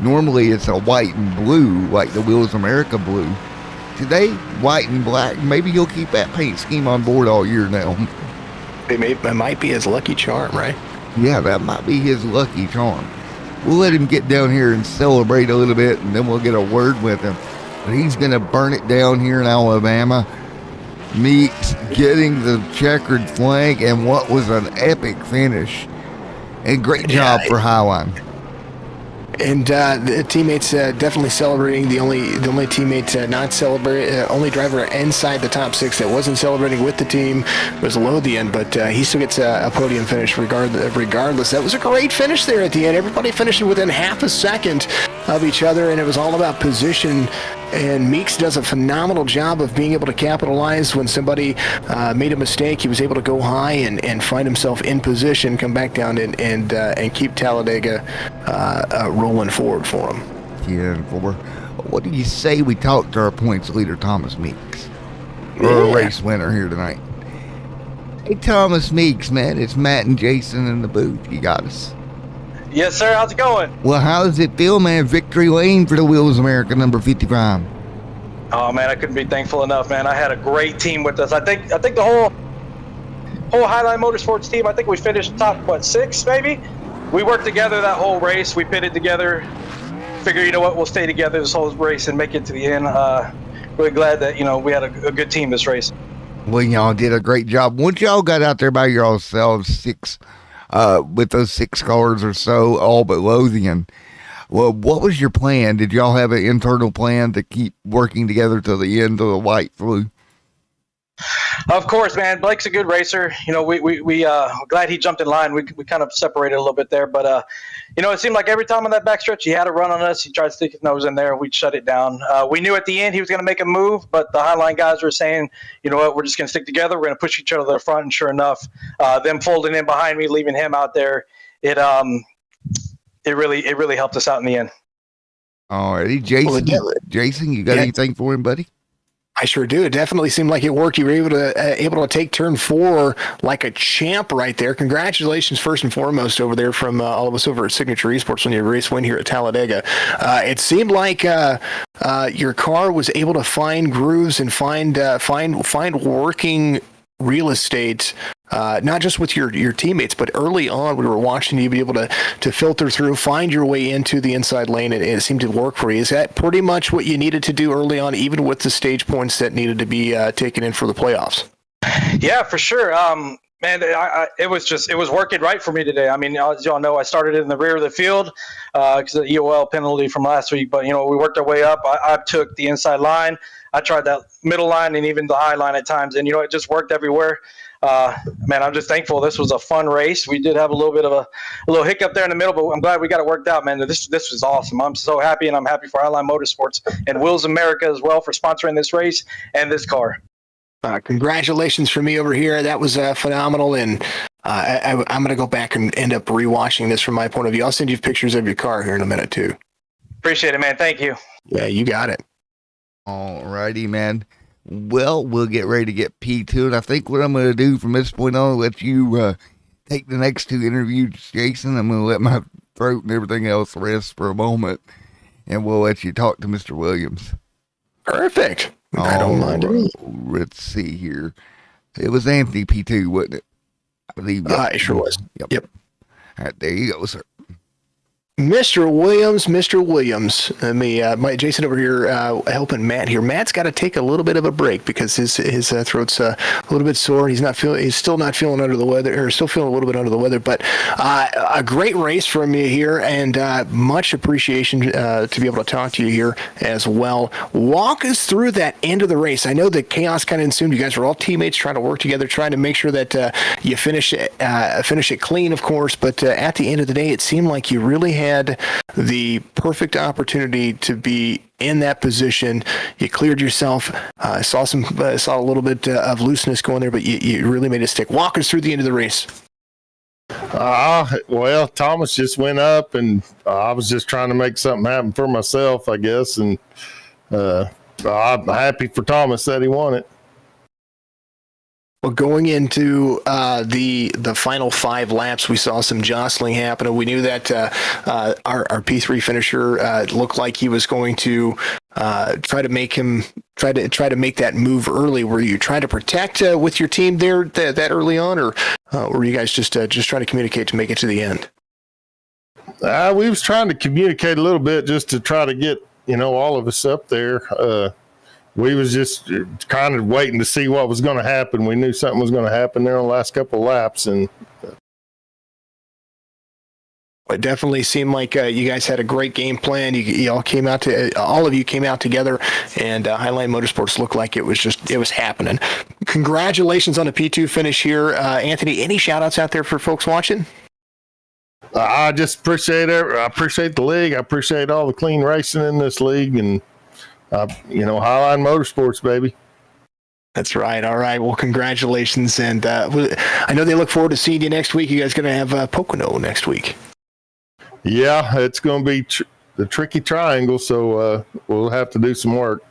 Normally it's a white and blue, like the Wheels America blue. Today, white and black. Maybe he'll keep that paint scheme on board all year now. It might be his lucky charm, right? Yeah, that might be his lucky charm. We'll let him get down here and celebrate a little bit, and then we'll get a word with him. But he's going to burn it down here in Alabama. Meeks getting the checkered flag, and what was an epic finish. And great job for Highline. And the teammates definitely celebrating. The only teammate not celebrating, only driver inside the top 6 that wasn't celebrating with the team was Lothian, but he still gets a podium finish regardless. That was a great finish there at the end. Everybody finished within half a second of each other, and it was all about position. And Meeks does a phenomenal job of being able to capitalize when somebody made a mistake. He was able to go high and find himself in position, come back down and keep Talladega rolling forward for him. 10-4. What do you say we talk to our points leader, Thomas Meeks? Or a race winner here tonight. Hey, Thomas Meeks, man. It's Matt and Jason in the booth. You got us. Yes, sir. How's it going? Well, how does it feel, man? Victory lane for the Wheels America number 55. Oh, man, I couldn't be thankful enough, man. I had a great team with us. I think the whole Highline Motorsports team, I think we finished top, 6 maybe? We worked together that whole race. We pitted together. Figure, you know what, we'll stay together this whole race and make it to the end. Really glad that, we had a good team this race. Well, y'all did a great job. Once y'all got out there by yourselves, 6, with those 6 cars or so, all but Lothian, well, what was your plan? Did y'all have an internal plan to keep working together till the end of the white flew? Of course, man. Blake's a good racer. We glad he jumped in line. We kind of separated a little bit there, but it seemed like every time on that backstretch he had a run on us. He tried to stick his nose in there, and we'd shut it down. We knew at the end he was going to make a move, but the Highline guys were saying, you know what, we're just going to stick together. We're going to push each other to the front, and sure enough, them folding in behind me, leaving him out there, it really helped us out in the end. All righty, Jason, you got anything for him, buddy? I sure do. It definitely seemed like it worked. You were able to take turn 4 like a champ right there. Congratulations, first and foremost, over there from all of us over at Signature Esports on your race win here at Talladega. It seemed like your car was able to find grooves and find working real estate. Not just with your teammates, but early on, we were watching you be able to filter through, find your way into the inside lane, and it seemed to work for you. Is that pretty much what you needed to do early on, even with the stage points that needed to be taken in for the playoffs? Yeah, for sure. Man, it was working right for me today. I mean, as y'all know, I started in the rear of the field because of the EOL penalty from last week. But, we worked our way up. I took the inside line. I tried that middle line and even the high line at times. And, it just worked everywhere. Man, I'm just thankful. This was a fun race. We did have a little bit of a little hiccup there in the middle, but I'm glad we got it worked out, man. This was awesome. I'm so happy, and I'm happy for Highline Motorsports and Wheels America as well for sponsoring this race and this car. Congratulations from me over here. That was phenomenal, and I'm going to go back and end up rewatching this from my point of view. I'll send you pictures of your car here in a minute, too. Appreciate it, man. Thank you. Yeah, you got it. All righty, man. Well, we'll get ready to get P2, and I think what I'm going to do from this point on, let you take the next 2 interviews, Jason. I'm going to let my throat and everything else rest for a moment, and we'll let you talk to Mr. Williams. Perfect. I don't mind. Let's see here. It was Anthony P2, wasn't it? I believe. It sure was. Yep. All right, there you go, sir. Mr. Williams. Let me, Jason over here helping Matt here. Matt's got to take a little bit of a break because his throat's a little bit sore. He's still not feeling under the weather, or still feeling a little bit under the weather. But a great race from you here, and much appreciation to be able to talk to you here as well. Walk us through that end of the race. I know the chaos kind of ensued. You guys were all teammates trying to work together, trying to make sure that you finish it clean, of course. But at the end of the day, it seemed like you really had the perfect opportunity to be in that position. You cleared yourself. Saw a little bit of looseness going there, but you really made it stick. Walk us through the end of the race. Well, Thomas just went up, and I was just trying to make something happen for myself, I guess. And I'm happy for Thomas that he won it. Well, going into the final 5 laps, we saw some jostling happen, and we knew that our P3 finisher looked like he was going to try to make that move early. Were you trying to protect with your team there that early on, or were you guys just trying to communicate to make it to the end? We was trying to communicate a little bit just to try to get all of us up there. We was just kind of waiting to see what was going to happen. We knew something was going to happen there on the last couple of laps, and it definitely seemed like you guys had a great game plan. You all came out all of you came out together, and Highline Motorsports looked like it was happening. Congratulations on the P2 finish here, Anthony. Any shout outs out there for folks watching? I just appreciate it. I appreciate the league. I appreciate all the clean racing in this league, and Highline Motorsports, baby. That's right. All right. Well, congratulations. And I know they look forward to seeing you next week. You guys going to have Pocono next week. Yeah, it's going to be tricky triangle. So we'll have to do some work.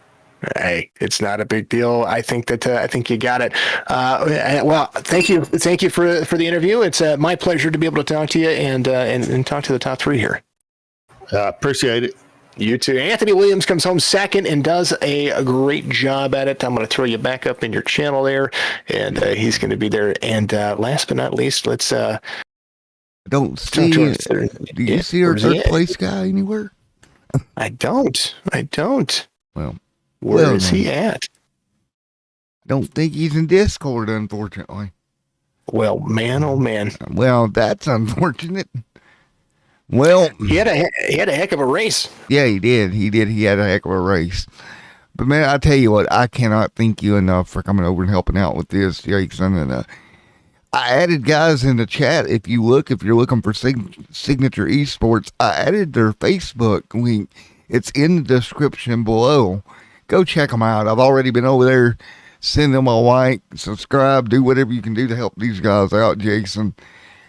Hey, it's not a big deal. I think you got it. Well, thank you for the interview. It's my pleasure to be able to talk to you and talk to the top three here. Appreciate it. You too. Anthony Williams comes home second and does a great job at it. I'm going to throw you back up in your channel there, and he's going to be there. And last but not least, let's. Don't see. Do you see our third place guy anywhere? I don't. Well. Where is he at? Don't think he's in Discord, unfortunately. Well, man, oh man. Well, that's unfortunate. Well, he had a heck of a race. Yeah, he did. He had a heck of a race. But man, I tell you what, I cannot thank you enough for coming over and helping out with this, Jason. And I added guys in the chat. If you're looking for Signature Esports, I added their Facebook link. It's in the description below. Go check them out. I've already been over there. Send them a like, subscribe, do whatever you can do to help these guys out, Jason.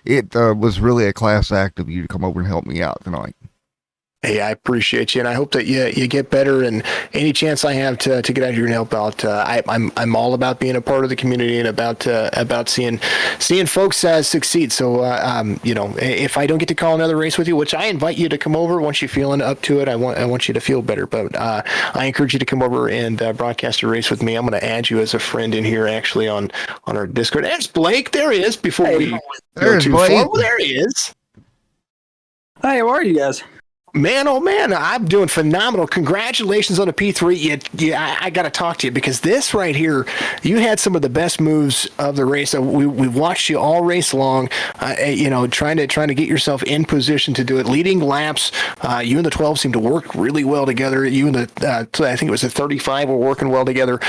It was really a class act of you to come over and help me out tonight. Hey, I appreciate you, and I hope that you get better. And any chance I have to get out here and help out, I'm all about being a part of the community and about seeing folks succeed. So if I don't get to call another race with you, which I invite you to come over once you're feeling up to it, I want you to feel better. But I encourage you to come over and broadcast a race with me. I'm going to add you as a friend in here, actually on our Discord. There's Blake. There he is. Before we go too far, well, there he is. Hi, how are you guys? Man, oh man, I'm doing phenomenal. Congratulations on the P3. I got to talk to you because this right here, you had some of the best moves of the race. We've watched you all race long, trying to get yourself in position to do it. Leading laps, you and the 12 seemed to work really well together. You and I think it was the 35 were working well together.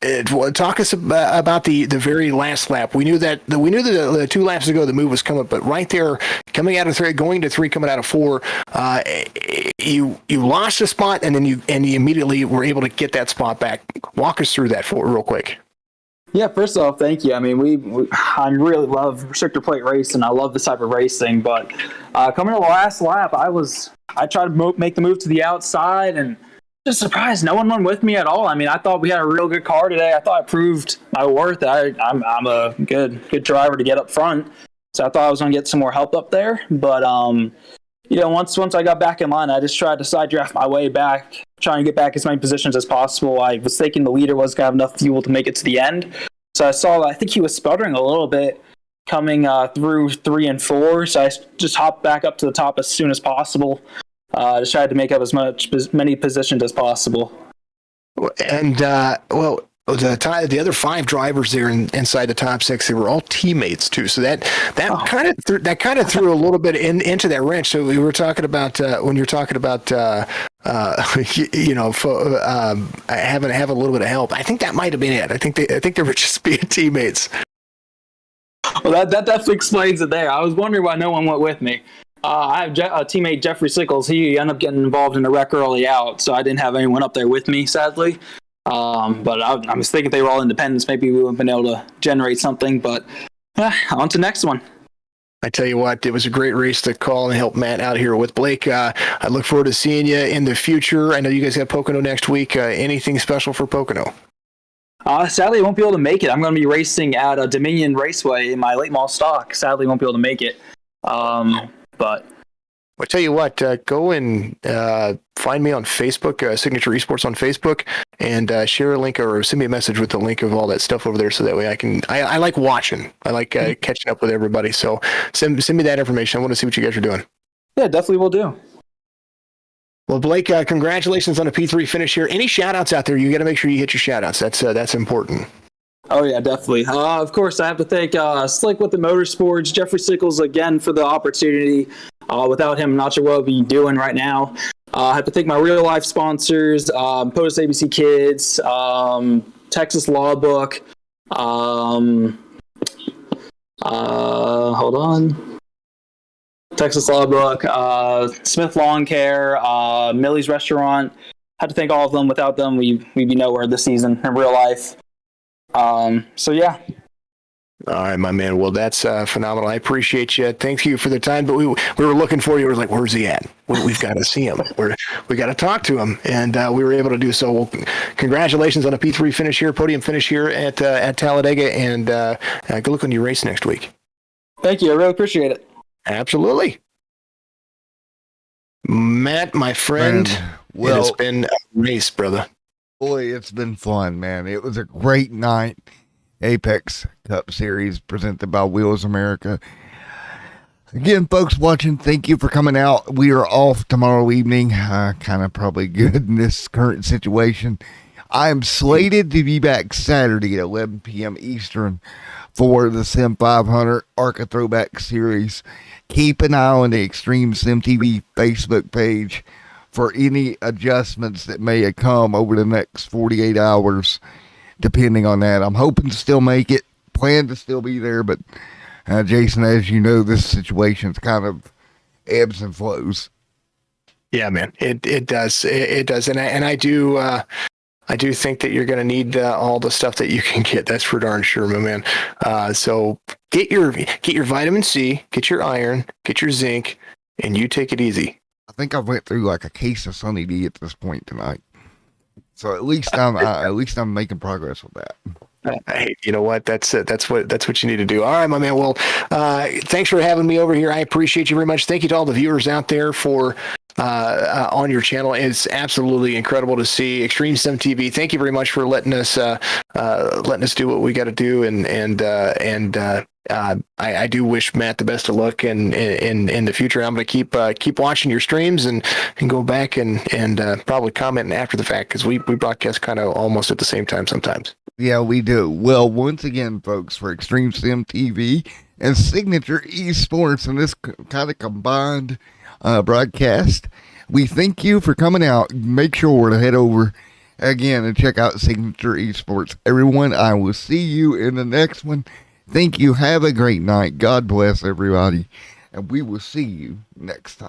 Talk us about the very last lap. We knew that the 2 laps ago the move was coming, but right there, coming out of 3, going to 3, coming out of 4, you lost a spot, and then you immediately were able to get that spot back. Walk us through that real quick. Yeah, first off, thank you. I mean, I really love restrictor plate racing. I love this type of racing, but coming to the last lap, I tried to make the move to the outside and. Just surprised no one went with me at all. I mean, I thought we had a real good car today. I thought I proved my worth. I'm a good driver to get up front. So I thought I was going to get some more help up there. But, once I got back in line, I just tried to side draft my way back, trying to get back as many positions as possible. I was thinking the leader was going to have enough fuel to make it to the end. So I think he was sputtering a little bit coming through 3 and 4. So I just hopped back up to the top as soon as possible. Just tried to make up as many positions as possible. And the other 5 drivers there inside the top 6, they were all teammates too. So that kind of threw a little bit into that wrench. So we were talking about when you're talking about having a little bit of help. I think that might have been it. I think they were just being teammates. Well, that definitely explains it there. I was wondering why no one went with me. I have a teammate, Jeffrey Sickles. He ended up getting involved in a wreck early out, so I didn't have anyone up there with me, sadly. But I was thinking they were all independents. Maybe we would have been able to generate something, but on to the next one. I tell you what, it was a great race to call and help Matt out here with Blake. I look forward to seeing you in the future. I know you guys have Pocono next week. Anything special for Pocono? Sadly, I won't be able to make it. I'm going to be racing at Dominion Raceway in my late model stock. Sadly, won't be able to make it. But I'll tell you what, go and find me on Facebook, Signature Esports on Facebook, and share a link or send me a message with the link of all that stuff over there so that way I like watching. I like catching up with everybody. So send me that information. I want to see what you guys are doing. Yeah, definitely will do. Well, Blake, congratulations on a P3 finish here. Any shout-outs out there? You got to make sure you hit your shout-outs. That's important. Oh, yeah, definitely. Of course, I have to thank Slick with the Motorsports, Jeffrey Sickles again for the opportunity. Without him, I'm not sure what I'll be doing right now. I have to thank my real-life sponsors, POTUS ABC Kids, Texas Law Book, Texas Law Book, Smith Lawn Care, Millie's Restaurant. I have to thank all of them. Without them, we'd be nowhere this season in real life. So yeah, All right, my man. Well, that's phenomenal. I appreciate you. Thank you for the time. But we were looking for you. We were like, where's he at? We've got to see him. We got to talk to him. And we were able to do so. Well, congratulations on a P3 finish here, podium finish here at Talladega. And good luck on your race next week. Thank you. I really appreciate it. Absolutely. Matt, my friend, it has been a race, brother. Boy, it's been fun, man. It was a great night. Apex Cup Series presented by Wheels America. Again, folks watching, thank you for coming out. We are off tomorrow evening. Kind of probably good in this current situation. I am slated to be back Saturday at 11 p.m. Eastern for the Sim 500 ARCA Throwback Series. Keep an eye on the Extreme Sim TV Facebook page for any adjustments that may come over the next 48 hours, depending on that. I'm hoping to still make it, plan to still be there, but Jason, as you know, this situation's kind of ebbs and flows. Yeah, man, it does. It does. And I do think that you're going to need all the stuff that you can get. That's for darn sure, my man. So get your vitamin C, get your iron, get your zinc, and you take it easy. I think I went through like a case of Sunny D at this point tonight. So at least I'm making progress with that. Hey, you know what? That's what you need to do. All right, my man. Well, thanks for having me over here. I appreciate you very much. Thank you to all the viewers out there for on your channel. It's absolutely incredible to see Extreme Sim TV. Thank you very much for letting us do what we got to do. And I do wish Matt the best of luck in the future. I'm going to keep watching your streams and go back and probably comment after the fact, because we broadcast kind of almost at the same time sometimes. Yeah, we do. Well, once again, folks, for Extreme Sim TV and Signature Esports in this kind of combined broadcast, we thank you for coming out. Make sure to head over again and check out Signature Esports. Everyone, I will see you in the next one. Thank you. Have a great night. God bless everybody. And we will see you next time.